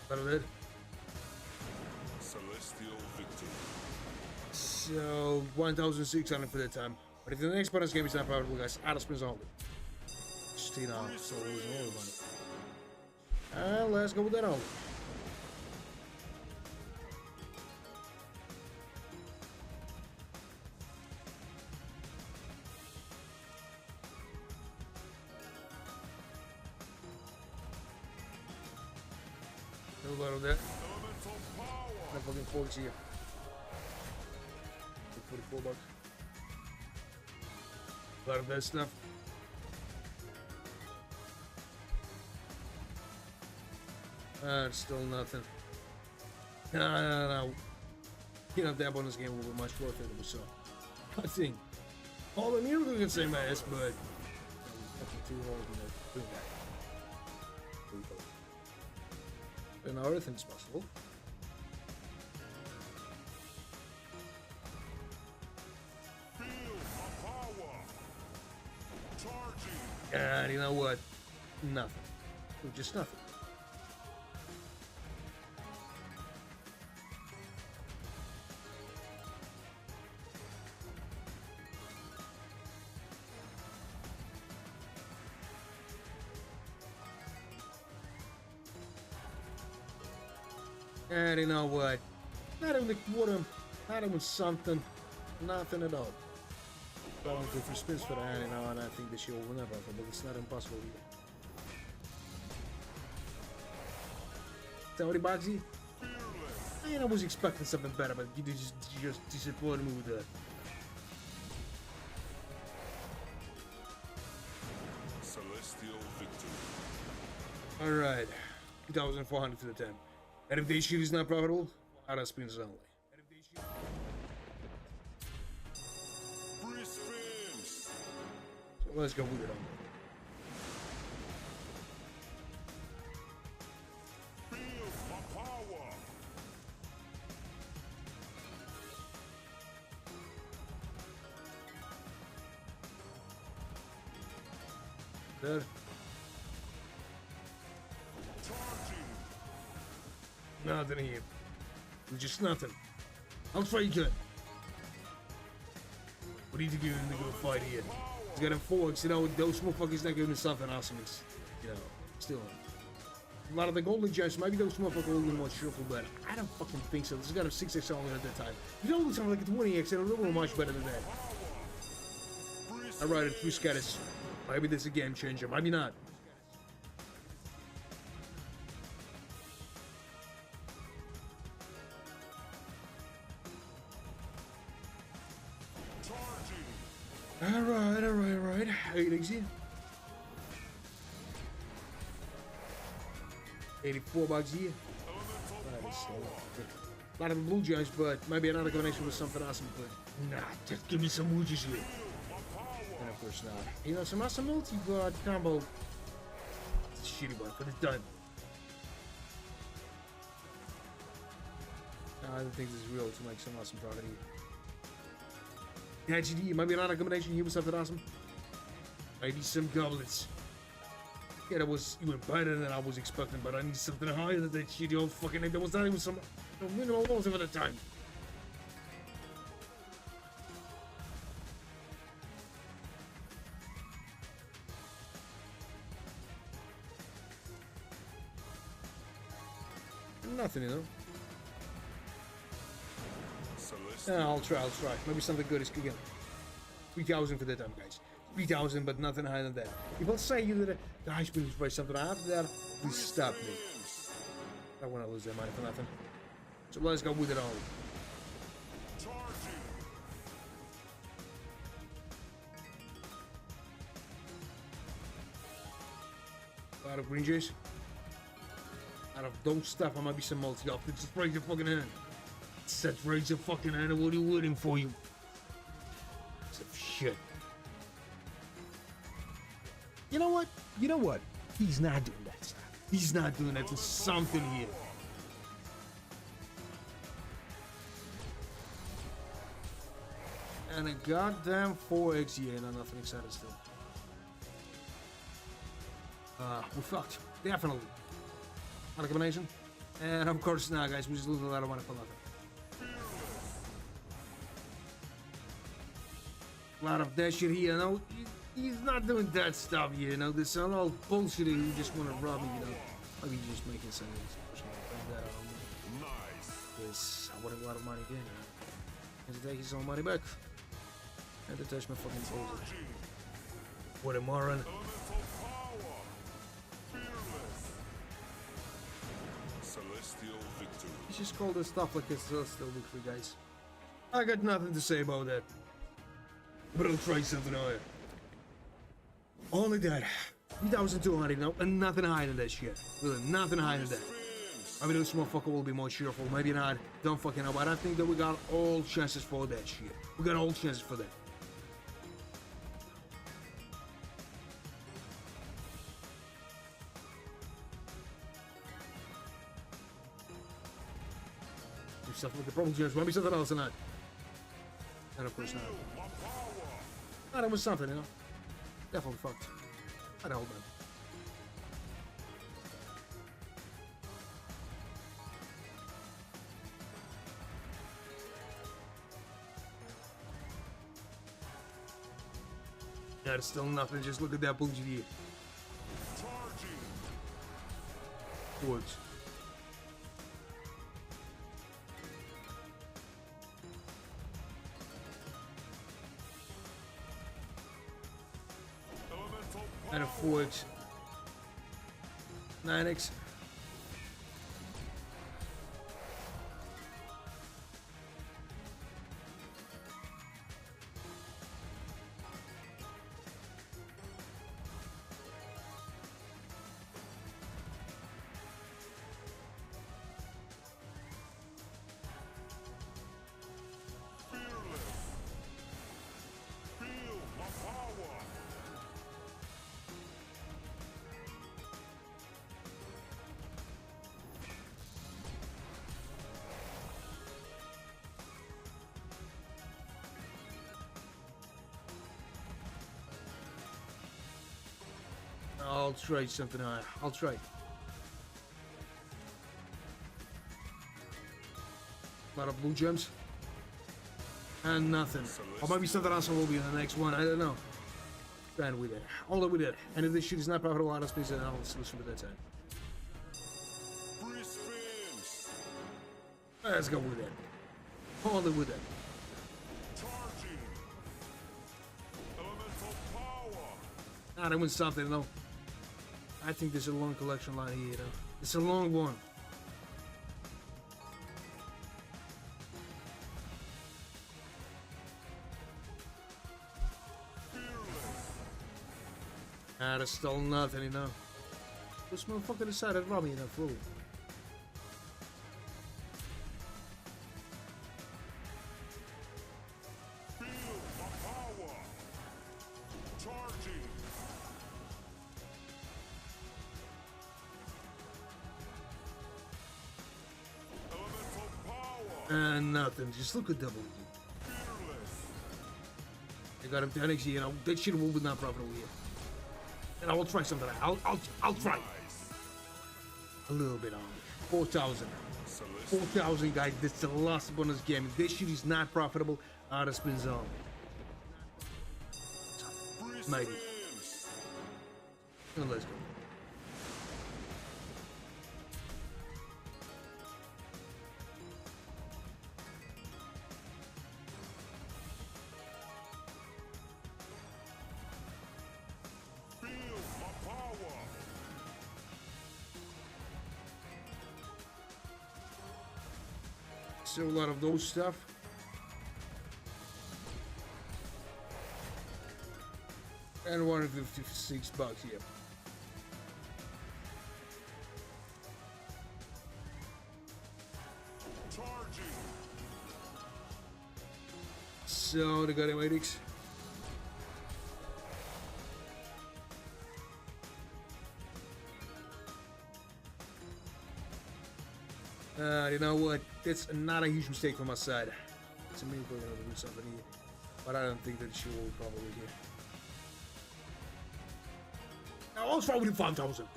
That was it. Celestial victory. So 1,600 for the time. But if the next bonus game is not profitable, guys, out of spins only. Just, you know, so losing all the money. And let's go with that only. A little of that. Elemental power. I'm fucking 40 here. 44 bucks. A lot of that stuff. Still nothing. No. You know, that bonus game will be much worth it. So, I think all the miracles can say my ass, but fucking too hard to do that. And everything's possible. Feel my power. Charging. And you know what? Nothing. Just nothing. And you know what? Not even a quarter, not even something, nothing at all. Going to for spins for that, you know, and I think this year will never, but it's not impossible either. $70 here. Fearless. I was expecting something better, but you just disappointed me with that. Celestial victory. Alright, 2,400 to the 10. And if this shit is not profitable, out of spins only. Free spins. So let's go with it on. Feel my power. There. Charging. Nothing here. Just nothing. I'll try again. What do you think you're gonna go fight here? He's got him forks, you know, those motherfuckers not giving something awesome. It's, you know, still a lot of the golden gems, maybe those motherfuckers are a little more shuffle, but I don't fucking think so. This has got a 6x only at that time. You don't look something like a 20x and a little much better than that. Alright, 3 scatters. Maybe this is a game changer, maybe not. Alright. 8 easy. $84 here. A lot of the blue gems, but maybe another combination with something awesome. But nah, just give me some wooges here. And of course not. You know, some awesome multi-god combo. It's a shitty one, but it's done. I don't think this is real to make some awesome profit here. HD, maybe another combination here with something awesome. Maybe some goblets. Yeah, that was even better than I was expecting, but I need something higher than that shit. Yo, fucking name. There was not even some minimal loss over the time. Nothing, you know. Yeah, I'll try. Maybe something good is again. 3,000 for that time, guys. 3,000, but nothing higher than that. If I'll say you that the high spin is probably something after that, please stop me. I don't want to lose that money for nothing. So let's go with it all. A lot of green juice. Out of those stuff, I might be some multi off. Just raise your fucking hand. Set raise your fucking hand. What are you waiting for you? Some shit. You know what? He's not doing that stuff. He's not doing that. There's something here. And a goddamn 4x here. No, nothing excited still. We're fucked. Definitely. Not a combination. And of course now, guys, we just lose a lot of money for nothing. A lot of that shit here, you know. He's not doing that stuff here, you know. This is all bullshit. You just want to rob me, you know. Maybe you're just making some nice. Yes, I wanted a lot of money again, you know. And to take his own money back. And to touch my fucking toes. What a moron. Celestial victory. It's just called this stuff like a celestial victory, guys. I got nothing to say about that. But I'll try something higher. Only that. 3,200, you know, and nothing higher than that shit. Really, nothing higher than that. Maybe this motherfucker will be more cheerful, maybe not. Don't fucking know, but I think that we got all chances for that shit. We got all chances for that. Stuff with the problem gems, maybe something else or not. And of course not. Oh, that was something, you know. Definitely fucked. I'd hold on. Yeah, it's still nothing. Just look at that bullshit here. Works. And a 4x. 9x. I'll trade something higher. I'll trade. A lot of blue gems. And nothing. Or maybe something else will be in the next one. I don't know. And we did. All that we did. And if this shit is not profitable, I'll speak and I'll solution for that time. Free spins. Let's go with it. All that we did. Charging. Elemental power. Ah, that went something, you know. I think there's a long collection line here, you know. It's a long one. Ah, there's still nothing, you know. This motherfucker decided to rob me in that fool. Feel my power. Charging. Elemental power. And nothing. Just look at double. Fearless. I got him 10x, you know. That shit will be not profitable here. And I will try something. I'll try. Nice. A little bit on 4,000. 4,000, guys. This is the last bonus game. If this shit is not profitable, out of spin zone. Maybe. Spins. And let's go. Feel my power. So a lot of those stuff. And 156 bucks here. Charging. So they got M8X. You know what? That's not a huge mistake from my side. It's a miracle to do something here. But I don't think that she will probably here. Now I'll try with the 5,000.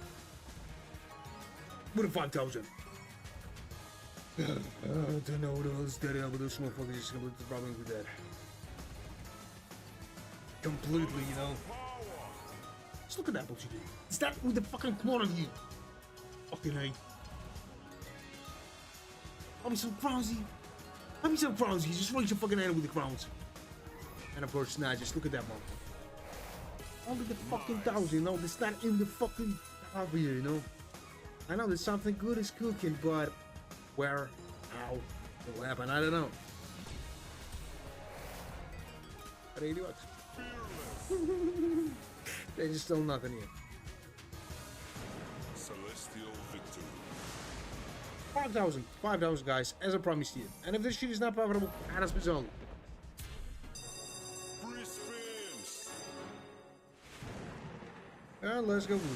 With the 5,000. I don't know what else that is, but this motherfucker is gonna be the problem with that. Completely, you know. Just look at that bullshit. Is that with the fucking corner of you? Fucking A. I'll be so crownsy. I'll be so crownsy. Just raise your fucking hand with the crowns. And of course, nah, just look at that motherfucker. Only the fucking 1,000, you know? It's not in the fucking over here, you know? I know that something good is cooking, but where, how, what will happen? I don't know. But 80 bucks. There's just still nothing here. Celestial victory. 5,000. 5,000, guys, as I promised you. And if this shit is not profitable, add us only. Free spins. And let's go with it.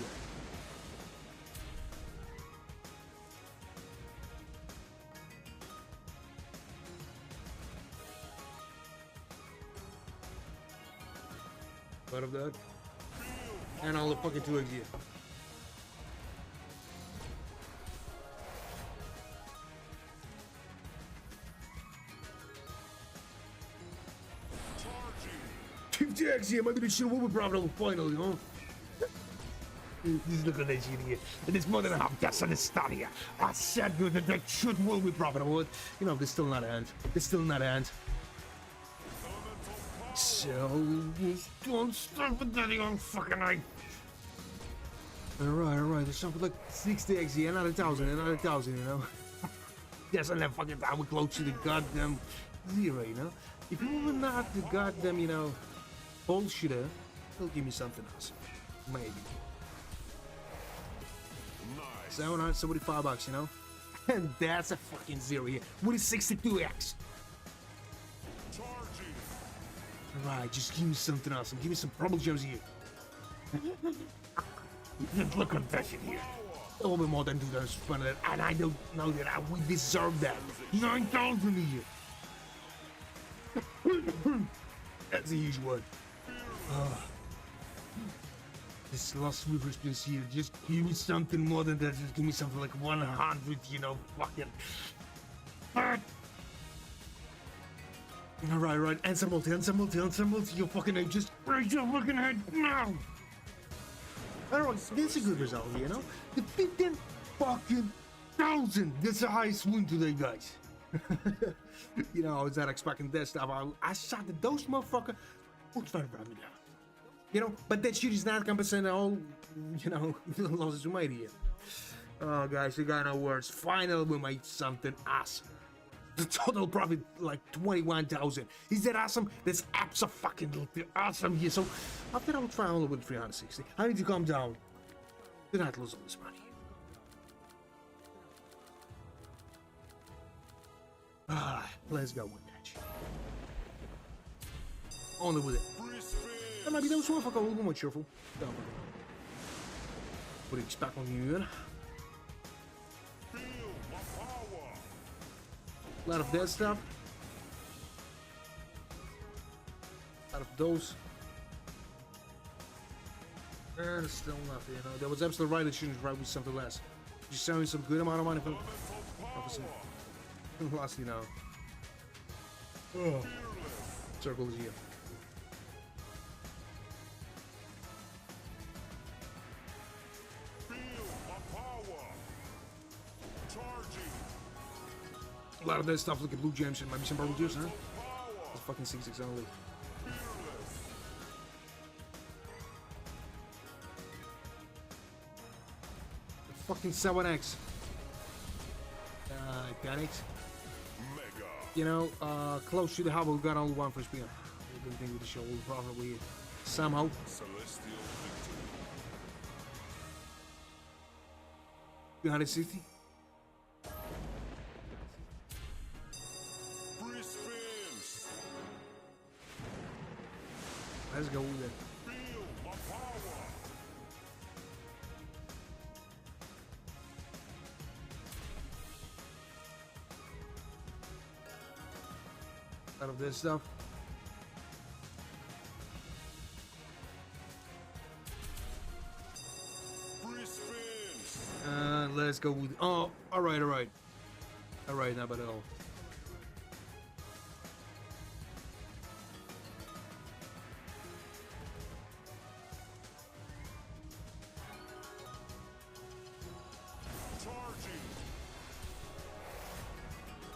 Part of that. And all the fucking 2x here. Charging. 50x here, maybe this shit will be profitable finally, huh? Look at this shit here. And it's more than half that's on the start here. I said good that shit will be profitable. But, you know, there's still not a hand. There's still not a hand. So, don't start with that young fucking eye. Alright, there's something like 60x here, another 1,000, you know? Yes, and then fucking time we're close to the goddamn zero, you know? If you were not the goddamn, you know, bullshitter, he'll give me something else. Maybe. Nice. 775 bucks, you know? And that's a fucking zero here. With a 62x. Charging. Alright, just give me something else and give me some problem gems here. Look at that shit here. A little bit more than 2,000, and I don't know that we deserve that. 9,000 a year. That's a huge one. This last Weaver Spins here, just give me something more than that. Just give me something like 100, you know, fucking. Alright, answer multi, you fucking head, just raise your fucking head now! Alright, that's a good result, you know? The 15 fucking thousand! That's the highest win today, guys. You know, I was not expecting that stuff. I shot the dose, motherfucker. What's that about me now? You know, but that shit is not compensating all, you know, losses we made here. Oh, guys, we got no words. Finally, we made something awesome. The total profit, like 21,000. Is that awesome? That's absolutely awesome here. So, after I will try only with 360, I need to calm down. Do not lose all this money. Let's go with that. Only with it. That might be those motherfuckers a little more cheerful. What do you expect on you? A lot of that stuff. A lot of those. And still nothing, you know. That was absolutely right. It shouldn't right with something less. Just selling some good amount of money for some last, you know. Oh. Circle is here. A lot of that stuff, look at blue gems and maybe some purple juice, huh? It's fucking 6 only. Fucking 7x. Got it. You know, close to the hub, we got only one for speed. I didn't think with the show will probably somehow. 260. Let's go with it. Out of this stuff. Let's go with. Oh, alright. Alright, not bad at all.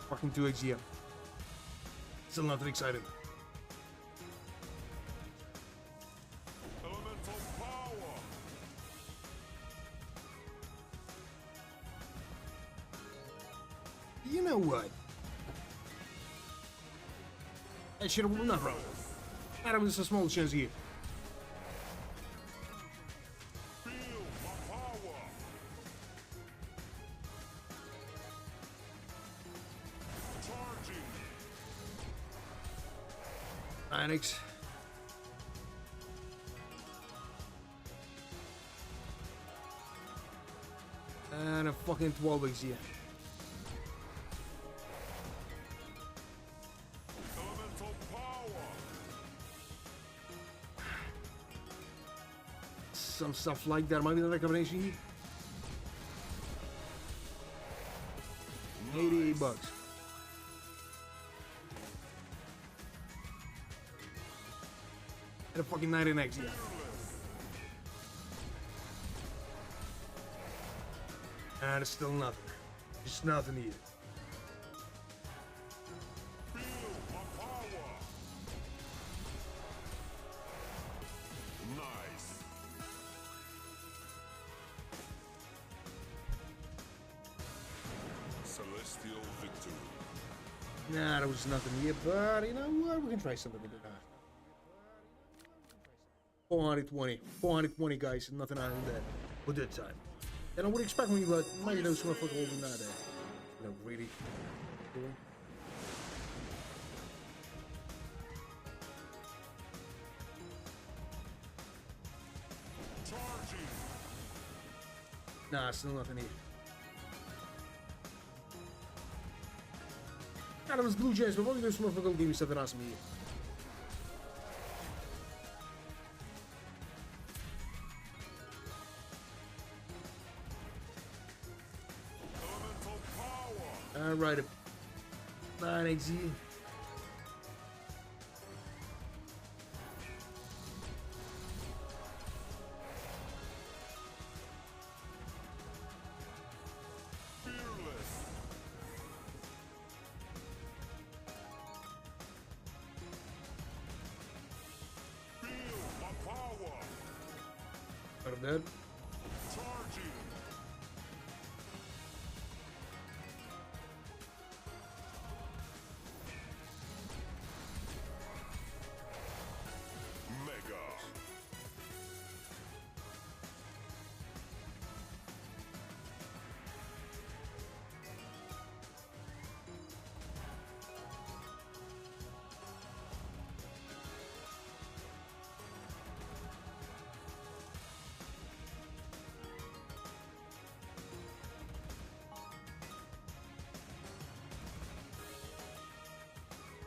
Fucking 2x here. Still not that excited. Elemental power. You know what? I should have not wrong. That was a small chance here. Annex. And a fucking 12x here. Elemental power. Some stuff like that. Might be another combination here. 88 bucks. And a fucking 19x here. And it's still nothing. Just nothing here. Feel my power. Nice. Celestial victory. Nah, there was nothing here, but you know what? We can try something with that. 420, guys, nothing out of that for that time. And I would expect when you got maybe those motherfuckers over that. You know, really cool. Charging. Nah, still nothing here. Nah, that was blue gems, but only those motherfuckers gave me something awesome here. Alright. 9 Ayezee. Fearless. Feel my power. Out of that. Charging. Mega.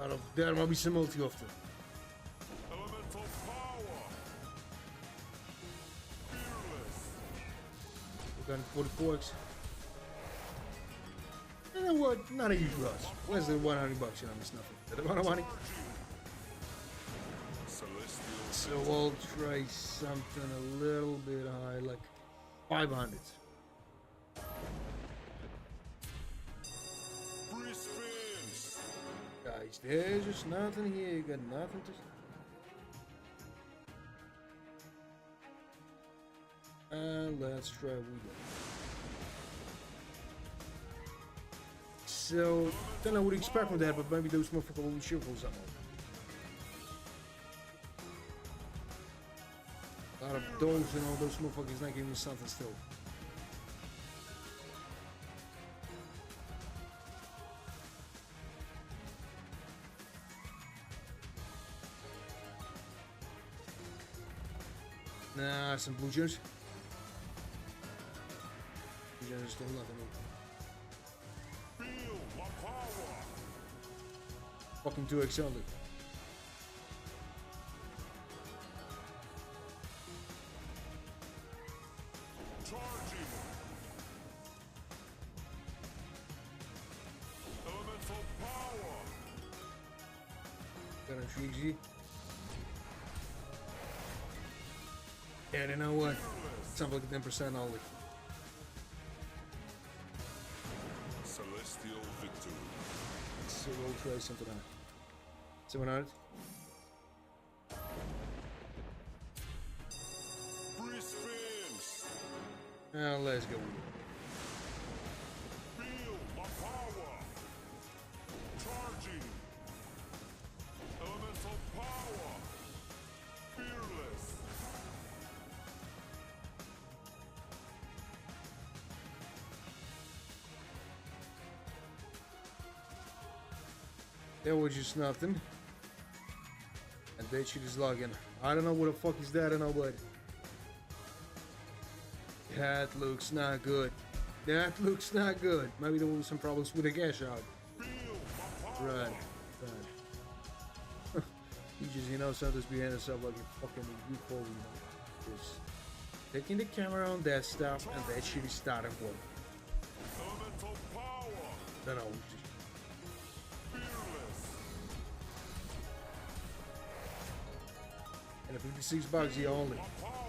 Out of that might be some multi after. Elemental power. Fearless. We're going 44x. You know what? Not a huge rush. Where's the 100 bucks? You know, it's nothing. Is that amount of money? Celestial. So we'll try something a little bit high, like 500. Free spins. Guys, there's just nothing here. You got nothing to. And let's try we go. So, don't know what to expect from that, but maybe those motherfuckers will be cheerful somehow. A lot of those and all those motherfuckers not giving me something still. Nah, some blue gems. Blue gems are still nothing. Feel my power. Fucking 2x only. Charging. Elemental power. Got a 3G. Yeah, you know what? Sounds like 10% only. Celestial victory. So we'll try something out. 700. Free spins. And let's go. Feel my power. Charging. Elemental power. Fearless. That was just nothing. And that shit is logging. I don't know what the fuck is that, I don't know what. That looks not good. That looks not good. Maybe there will be some problems with the cash out. Feel my power. Right. You just, you know, sometimes behind yourself like a fucking youthful, you know. Just taking the camera on that stuff and that shit is starting working. Elemental power. Don't know. Fearless. And 56 bucks here only. My power.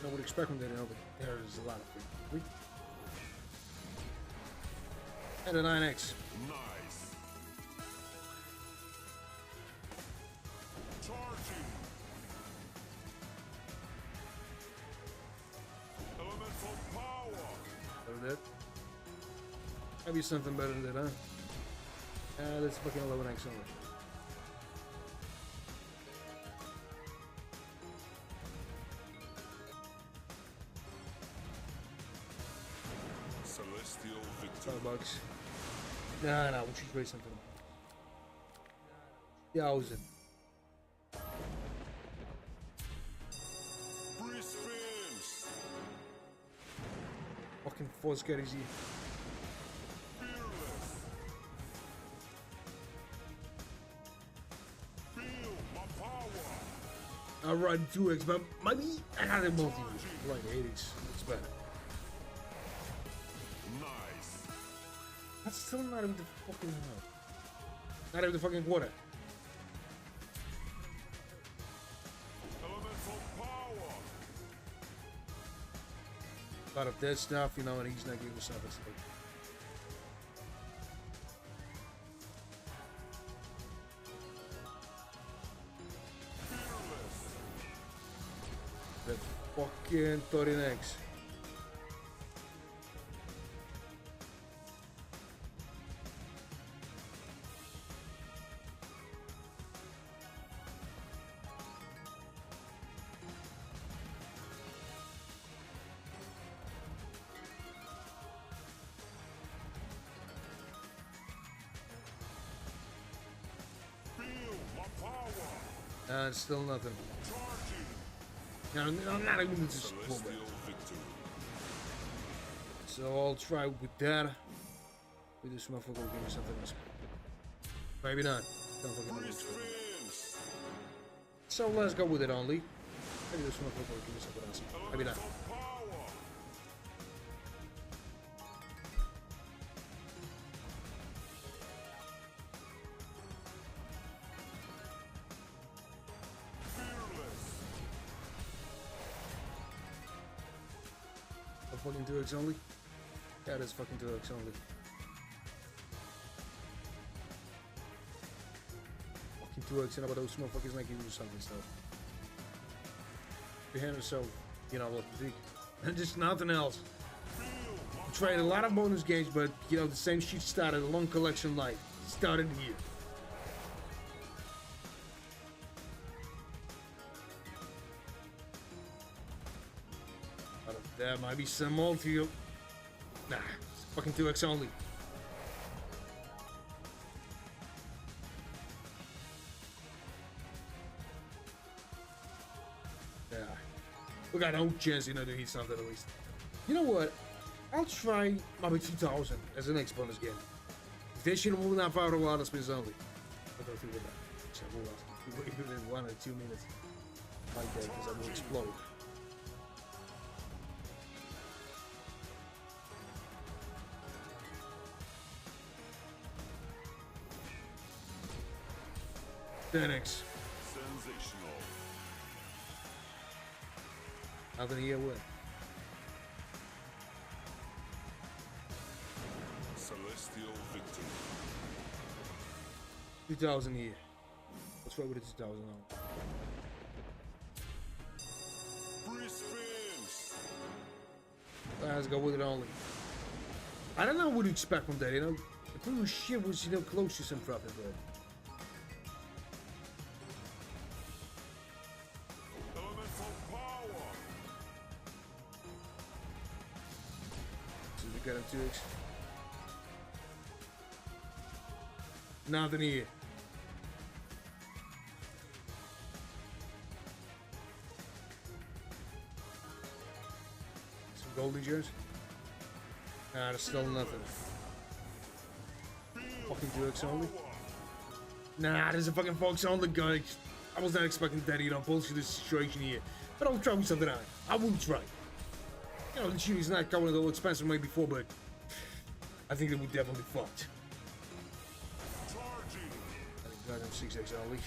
I would expect from that, you know, but there is a lot of free. And a 9x. Nice. Charging. Elemental power. Better that. Maybe something better than that, huh? Let's fucking 11x only. Celestial victory. $5. Nah, we should trade something. Yeah, I was in. Free spins. Fucking force carries here. Fearless. Feel my power. Alright, 2x, but maybe I got it multi. Like 80s. It's better. Nice. That's still not even the fucking not even the fucking quarter. Elemental power. A lot of dead stuff, you know, and he's not giving stuff. It's like, Fearless. the fucking 30 eggs. And still nothing. No, not even this moment. So I'll try with that. With this motherfucker, give me something else. Maybe not. Don't fucking know. So let's go with it only. Maybe this motherfucker will give me something else. Maybe not. Fucking 2x only? Yeah, that's fucking 2x only. Fucking 2x and about those motherfuckers make you do something still. Behind yourself, you know what to do. And just nothing else. I tried a lot of bonus games, but you know, the same shit started a long collection life. Started here. There might be some multi. Nah, it's fucking 2x only. Yeah. We got no chance, you know, to hit something at least. You know what? I'll try maybe 2000 as the next bonus game. If this shit will not fire a lot of spins only. I'll go through with that. So we'll wait within 1 or 2 minutes. Like that, because I will explode. Phoenix. Sensational. Nothing here with. Celestial victory. 2000 here. Let's try with the 2000 on. Free spins. Let's go with it only. I don't know what to expect from that, you know. The pretty shit was, you know, close to some profit, but. Got him 2x. Nothing here. Some goldie gems. Nah, there's still nothing. Fucking 2x only. Nah, there's a fucking Fox only, guys. I was not expecting that, you know, bullshit this situation here. But I'll try with something out. I will try. You know, the shit is not going a little expensive way before, but I think they would definitely fucked. I think got them 6x only.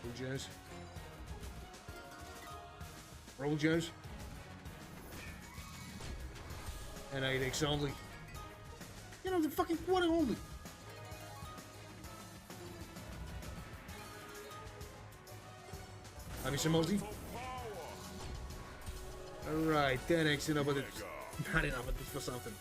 Roll gems. Roll gems. And 8x only. You know, the fucking quarter only. Have you some multi? Alright, 10x, you know, but it's not enough at least for something.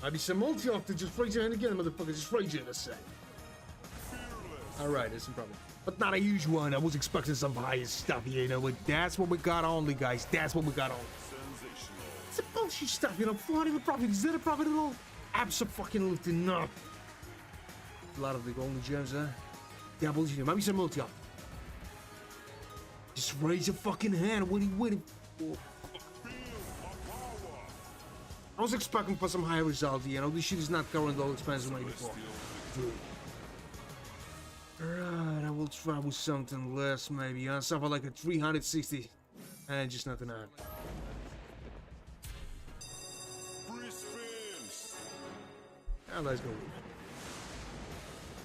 Maybe some multi off to just raise your hand again, motherfucker. Just raise it in a sec. Alright, there's some problem. But not a huge one. I was expecting some higher stuff here, you know, but that's what we got only, guys. That's what we got only. It's a bullshit stuff, you know. 400 profit. Is that a profit at all? Absolutely not. A lot of the golden gems, huh? Yeah, bullshit. Maybe some multi up. Just raise your fucking hand. What are you waiting for? I was expecting for some higher result, you know. This shit is not going low expensive money before. Alright, I will try with something less, maybe. Something like a 360. And just nothing on. Free spins. Now let's go with it.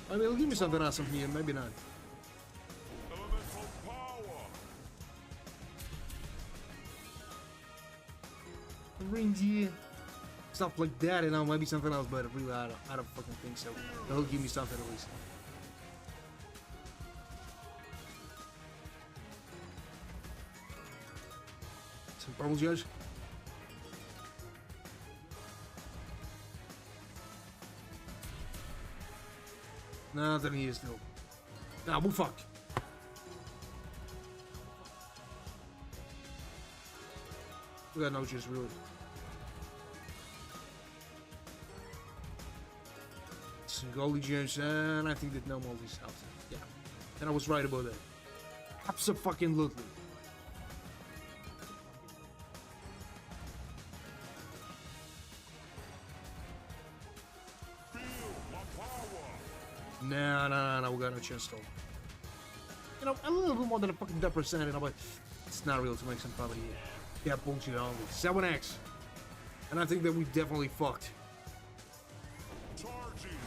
I mean, it'll give me something awesome here, maybe not. Elemental power. Reindeer. Stuff like that, and maybe something else, but really, I don't fucking think so. It'll give me something at least. Some purple judge. Nothing here still. Nah, we're fucked. We got no juice, really. Some goalie gems, and I think that no multis helped. Yeah, and I was right about that. Abso-fucking-lutely. No, we got no chance to. You know, a little bit more than a fucking 10%, and I'm like, it's not real to make some profit here. Yeah, bullshit only. 7x. And I think that we definitely fucked. Charging.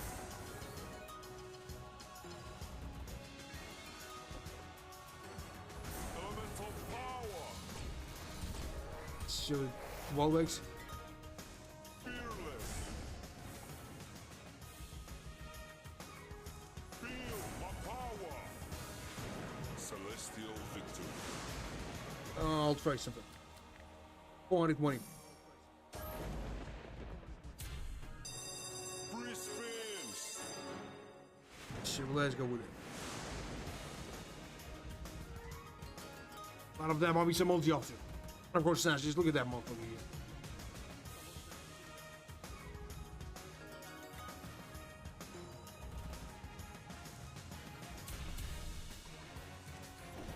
Elemental power. So, Wallbacks. Fearless. Feel my power. Celestial victory. I'll try something. 420. Free spins. Shit, well, let's go with it. A lot of that might be some multi-option. Of course, not. Just look at that motherfucker here.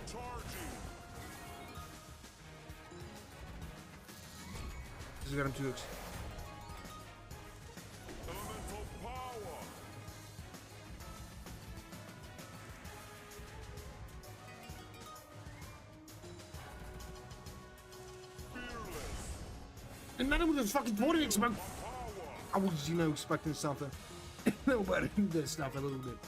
Charging. Just got him 2x. Elemental power. Fearless. And not with the fucking 40x, man. Power. I was, you know, expecting something. No, but this stuff a little bit.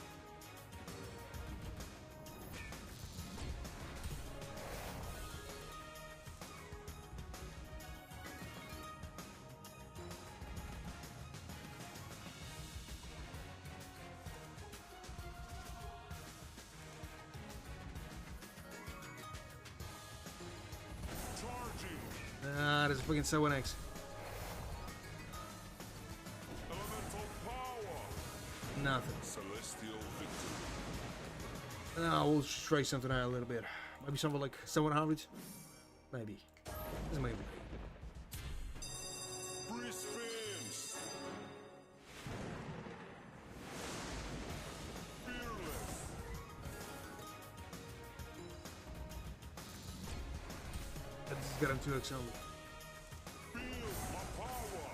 Charging. There's a fucking 7x. Elemental power. Nothing. Celestial victory. We'll try something out a little bit. Maybe something like 700. Maybe. Just maybe. Free spins. Fearless. I just got him 2x only. Feel my power.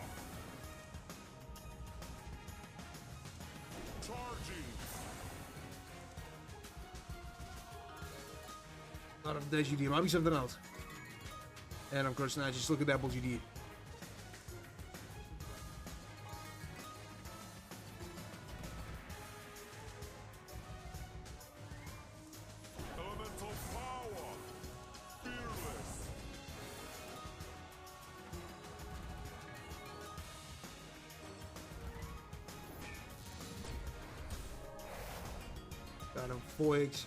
Charging. Not of that GD. Might be something else. And of course, now just look at that bull GD. Elemental power. Fearless. Got him 4x.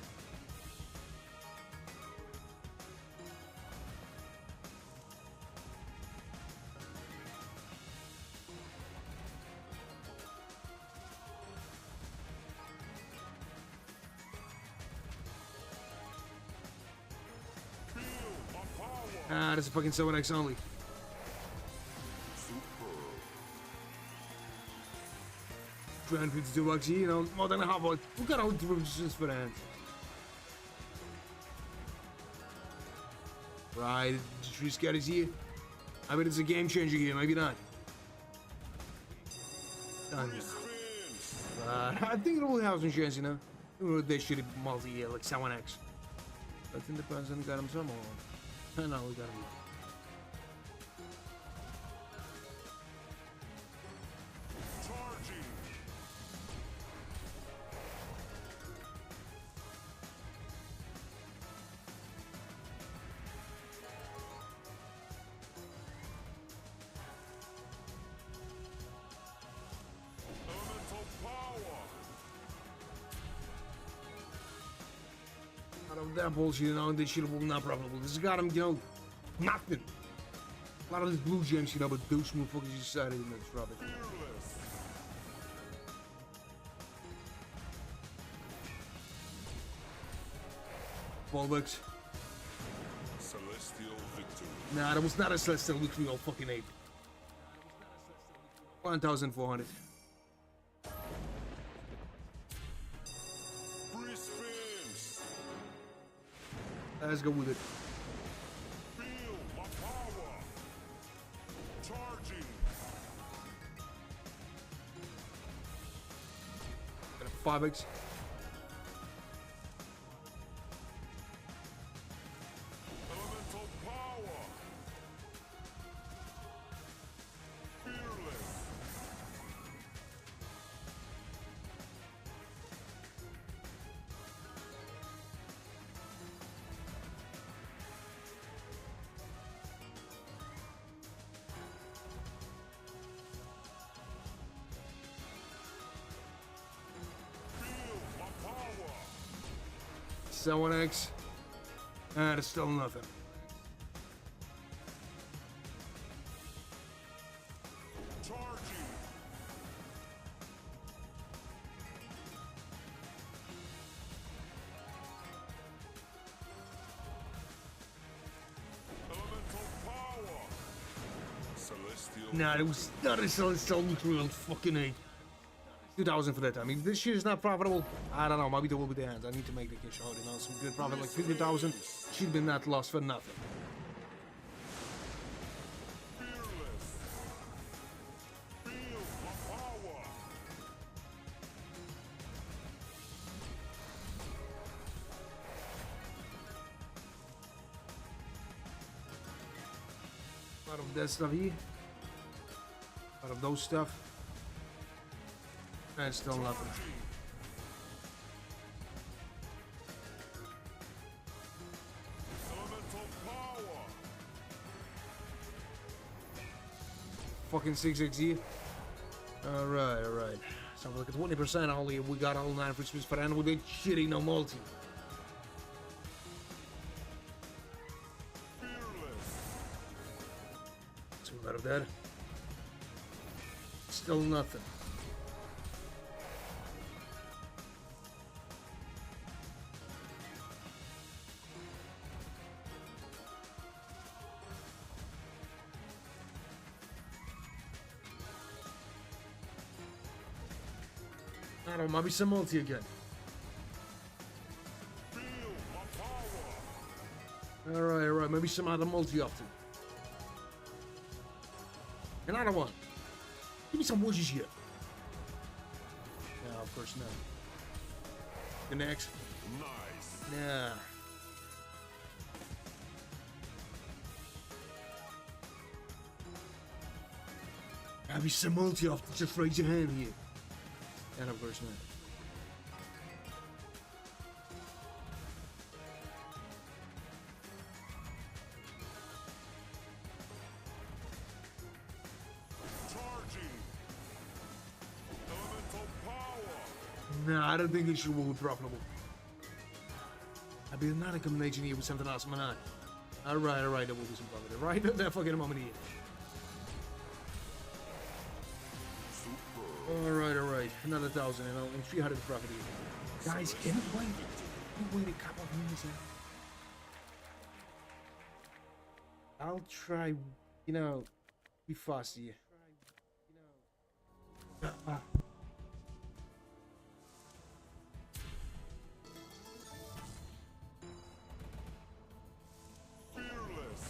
Feel my power. That's a fucking 7x only. $252, you know, more than a half. We got all the just for that. Right, the tree scout is here. I mean, it's a game changer here, maybe not. Done. Free spins. I think it will have some chance, you know. They should multi like 7x. I think the person got him somewhere. I know we got him. Charging. Elemental power. Out of that bullshit, you know, this shit will not profitable. This has got him, you know, nothing. A lot of these blue gems, you know, but those motherfuckers decided to make rubbish. Fearless. 12x. Celestial victory. Nah, that was not a celestial victory, oh fucking ape. 1,400. Free spins. Let's go with it. Feel my power. Charging. Got a 5x. Elemental power. Fearless. Feel my power. 7x. And it's still nothing. Charging. Elemental power. Celestial. Nah, it was not a celestial victory, oh fucking ape. 2,000 for that time. If this shit is not profitable, I don't know, maybe there will be the hands. I need to make the cash out, you know, some good profit like 50,000. Should be not lost for nothing. Fearless. Feel my power. Out of that stuff here. Out of those stuff. And still nothing. Charging. Elemental power. Fucking 6x here. Alright, alright. Sounds like a 20% only. We got all 9 free spins for end with it. Shitty no multi. Fearless. So out of that. Still nothing. I don't know, maybe some multi again. Feel my power. Alright, alright, maybe some other multi option. Another one. Give me some wishes here. No, of course not. The next. Nice. Nah. Maybe some multi option. Just raise your hand here. And of course not. Charging. Elemental power. Nah, I don't think this will be profitable. I'd be not a combination here with something else, man. Alright, alright, there will be some profit. Right at that fucking moment here. Alright, alright. Another 1,000 and 300 profit here. Guys, can you wait? Can you wait a couple of minutes now? I'll try, you know, be fast here. Fearless.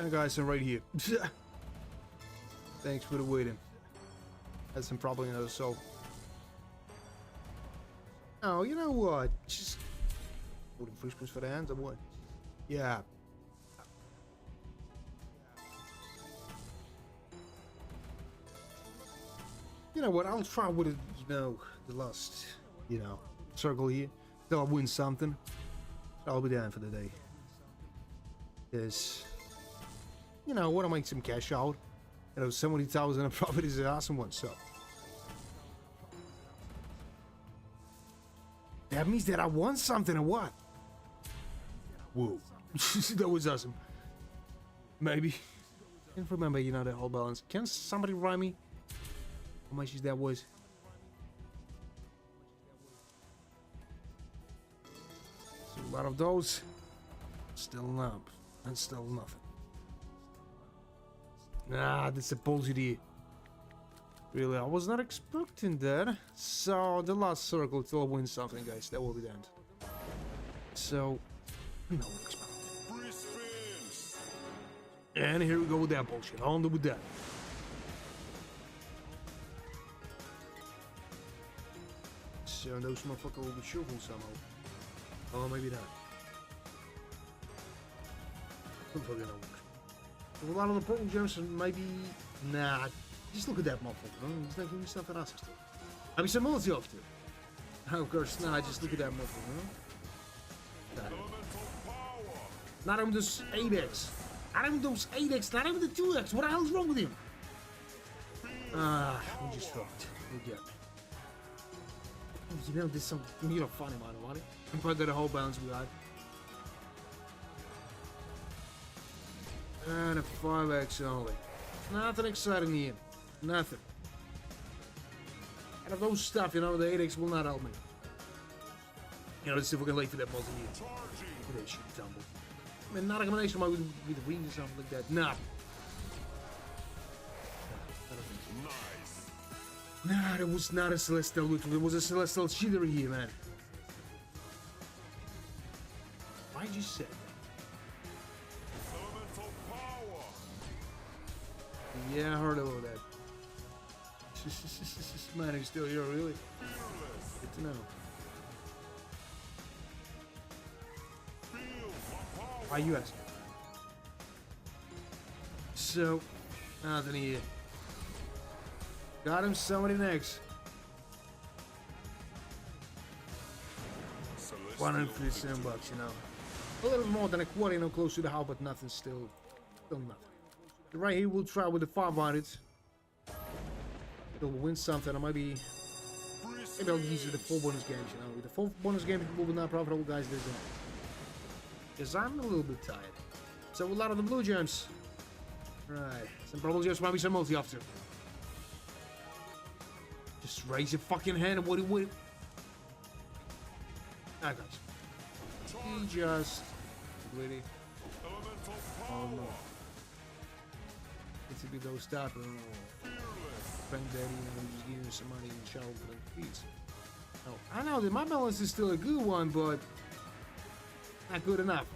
And guys, I'm right here. Thanks for the waiting. That's some probably another soul. Oh, you know what? Just holding free spoons for the hands or what? Yeah. You know what? I'll try with it, the last, circle here. Till I win something. I'll be down for the day. Because, I want to make some cash out. 70,000 of profit is an awesome one, so. That means that I won something or what? Whoa. That was awesome. Maybe. Can't remember, the whole balance. Can somebody rhyme me? How much is that was? So a lot of those. Still not. And still nothing. Nah, that's a bullshit here. Really, I was not expecting that. So, the last circle till I win something, guys. That will be the end. So, no expected. And here we go with that bullshit. On with that. So, those motherfuckers will be shuffled somehow. Oh, maybe not. Don't fucking know. A lot of the purple gems, maybe. Nah. Just look at that motherfucker, huh? He's not giving me stuff that I still. Heb je zijn multi af to? Of course, nah, just look at that motherfucker, huh? Not even those 8x. Not even those 8x, not even the 2x. What the hell is wrong with him? We just fucked. We get me. There's some, funny amount of money. Compared to the whole balance we had. And a 5x only. Nothing exciting here. Nothing. And of those stuff, the 8x will not help me. Let's see if we can late for that multi here. Look at that shit tumble. I mean, not a combination with the rings or something like that. Nah. Nah, that was not a celestial loot. It was a celestial cheater here, man. Why'd you say that? Yeah, I heard about that. Man, he's still here, really? Good to know. Why you asking? So, nothing here. Got him somebody next. 157 bucks, A little more than a quarter, close to the house, but nothing still nothing. Right here, we'll try with the 500. We'll win something. Or maybe I'll use the 4 bonus games, With the 4 bonus games, will be not profitable, guys. Because I'm a little bit tired. So, a lot of the blue gems. Right. Some probably just might be some multi after. Just raise your fucking hand and what do you guys. He just. Really. Oh no. It's a bit those stuff. Frank Daddy, just giving me some money and shower for the fees. Oh, I know that my balance is still a good one, but not good enough.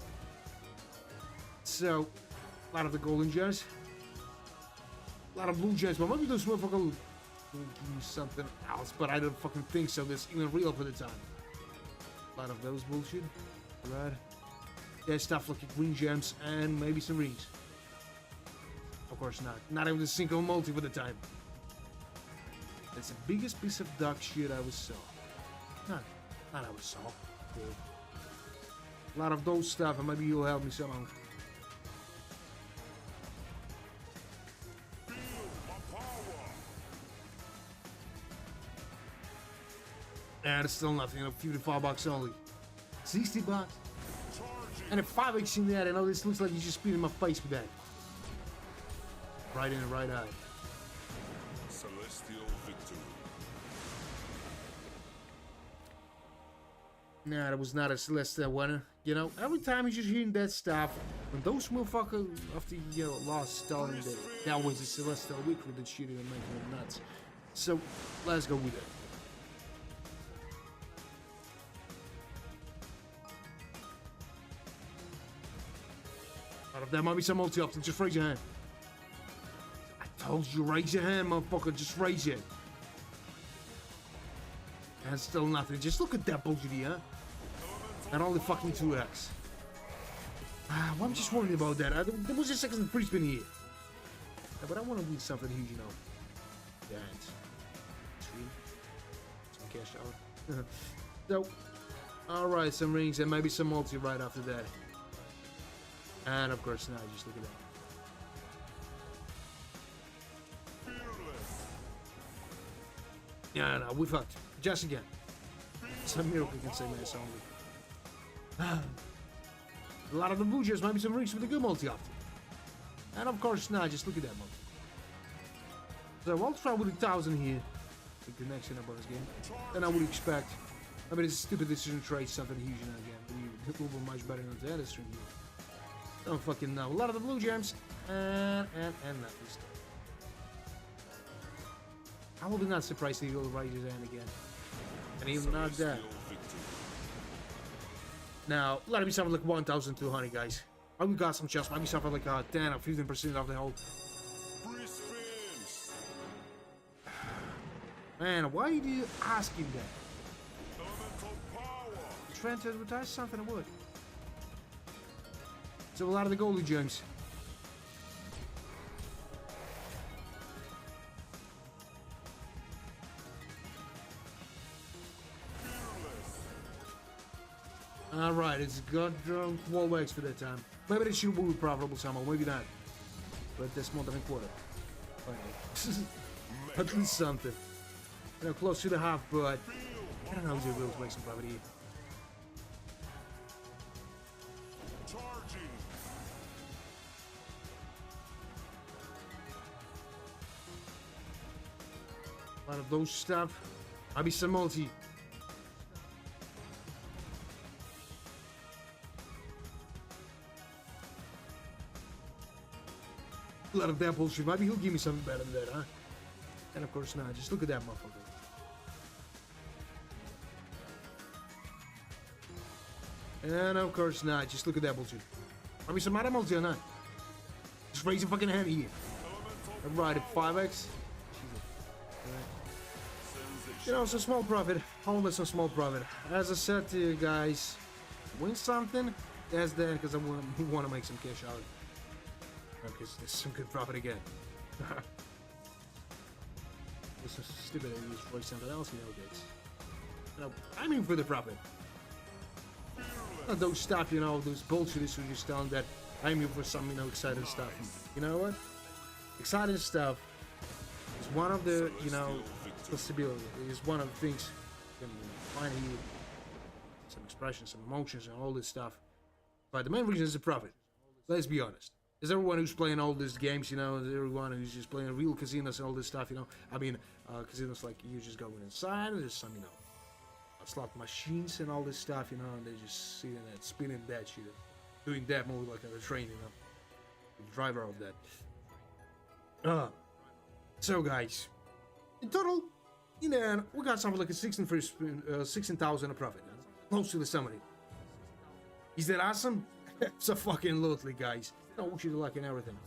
So, a lot of the golden gems, a lot of blue gems, but maybe those motherfuckers will give me something else, but I don't fucking think so. That's even real for the time. A lot of those bullshit. Right. There's stuff like green gems and maybe some rings. Of course not. Not even a single multi for the time. That's the biggest piece of duck shit I ever saw. Not I ever saw. Cool. A lot of those stuff, and maybe you'll help me somehow. Yeah, it's still nothing. 55 bucks only. 60 bucks. And a 5x in there. I know this looks like you just spit in my face with that. Right in the right eye. Celestial victory. Nah, that was not a celestial one. Every time you're just hearing that stuff, when those motherfuckers after lost telling that was a celestial victory that shit and making them nuts. So let's go with it. There might be some multi-options. Just raise your hand. I told you, raise your hand, motherfucker. Just raise it. And still nothing. Just look at that bullshit here. And only fucking 2x. Well, I'm just worried about that. There was just second free spin here. Yeah, but I want to win something huge, you know. Dance. Sweet. Some cash out. So, alright, some rings and maybe some multi right after that. And of course, now just look at that. Yeah, no, we fucked. Just again. Some miracle can say mass only. A lot of the blue gears might be some rings with a good multi after. And of course, now just look at that multi. So I'll try with 1,000 here. The connection about this game. Then I would expect. I mean, it's a stupid decision to trade something huge in again. But you will be much better than the other string here. Don't fucking know. A lot of the blue gems. And that is. I will be not surprised if he will raise his hand again. And even not that. Now, let me something like 1,200, guys. Oh, we got some chance. Maybe something like 10 or 15% of the whole. Man, why are you asking that? Trying to advertise something I would. So a lot of the goldie gems. Alright, it's got wall wax for that time. Maybe they should be profitable somehow, maybe not. But that's more than a quarter. At least something. You know, close to the half, but I don't know if they will make some profit here. A lot of those stuff. Maybe some multi. A lot of that bullshit. Maybe he'll give me something better than that, huh? And of course not. Just look at that motherfucker. And of course not. Just look at that bullshit. Maybe some other multi or not. Just raise your fucking hand here. Alright, at 5x. You know, it's a small profit. Almost a small profit. As I said to you guys, win something. That's that because I want to make some cash out. Because there's some good profit again. This is stupid. I use for something else, you know, guys. You know, I mean for the profit. Not those stuff, you know, those bullshit issues you're just telling that I mean for some, you know, exciting stuff. You know what? Exciting stuff is one of the, you know, possibility. Is one of the things you can find here. Some expression, some emotions, and all this stuff. But the main reason is the profit. Let's be honest. Is everyone who's playing all these games, you know, everyone who's just playing real casinos and all this stuff, you know, I mean, casinos like you just going inside, and there's some, you know, slot machines and all this stuff, you know, and they're just sitting there spinning that shit, doing that more like a train, you know, the driver of that. So guys, in total, in the end, we got something like a 16,000 a profit, close to the summit. Is that awesome? It's a fucking lovely, guys. I wish you the luck in everything.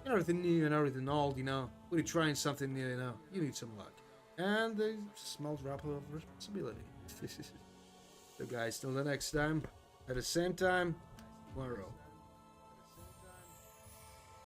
And everything new and everything old, you know. When you're trying something new, you know, you need some luck. And a small drop of responsibility. So guys, till the next time, at the same time, tomorrow.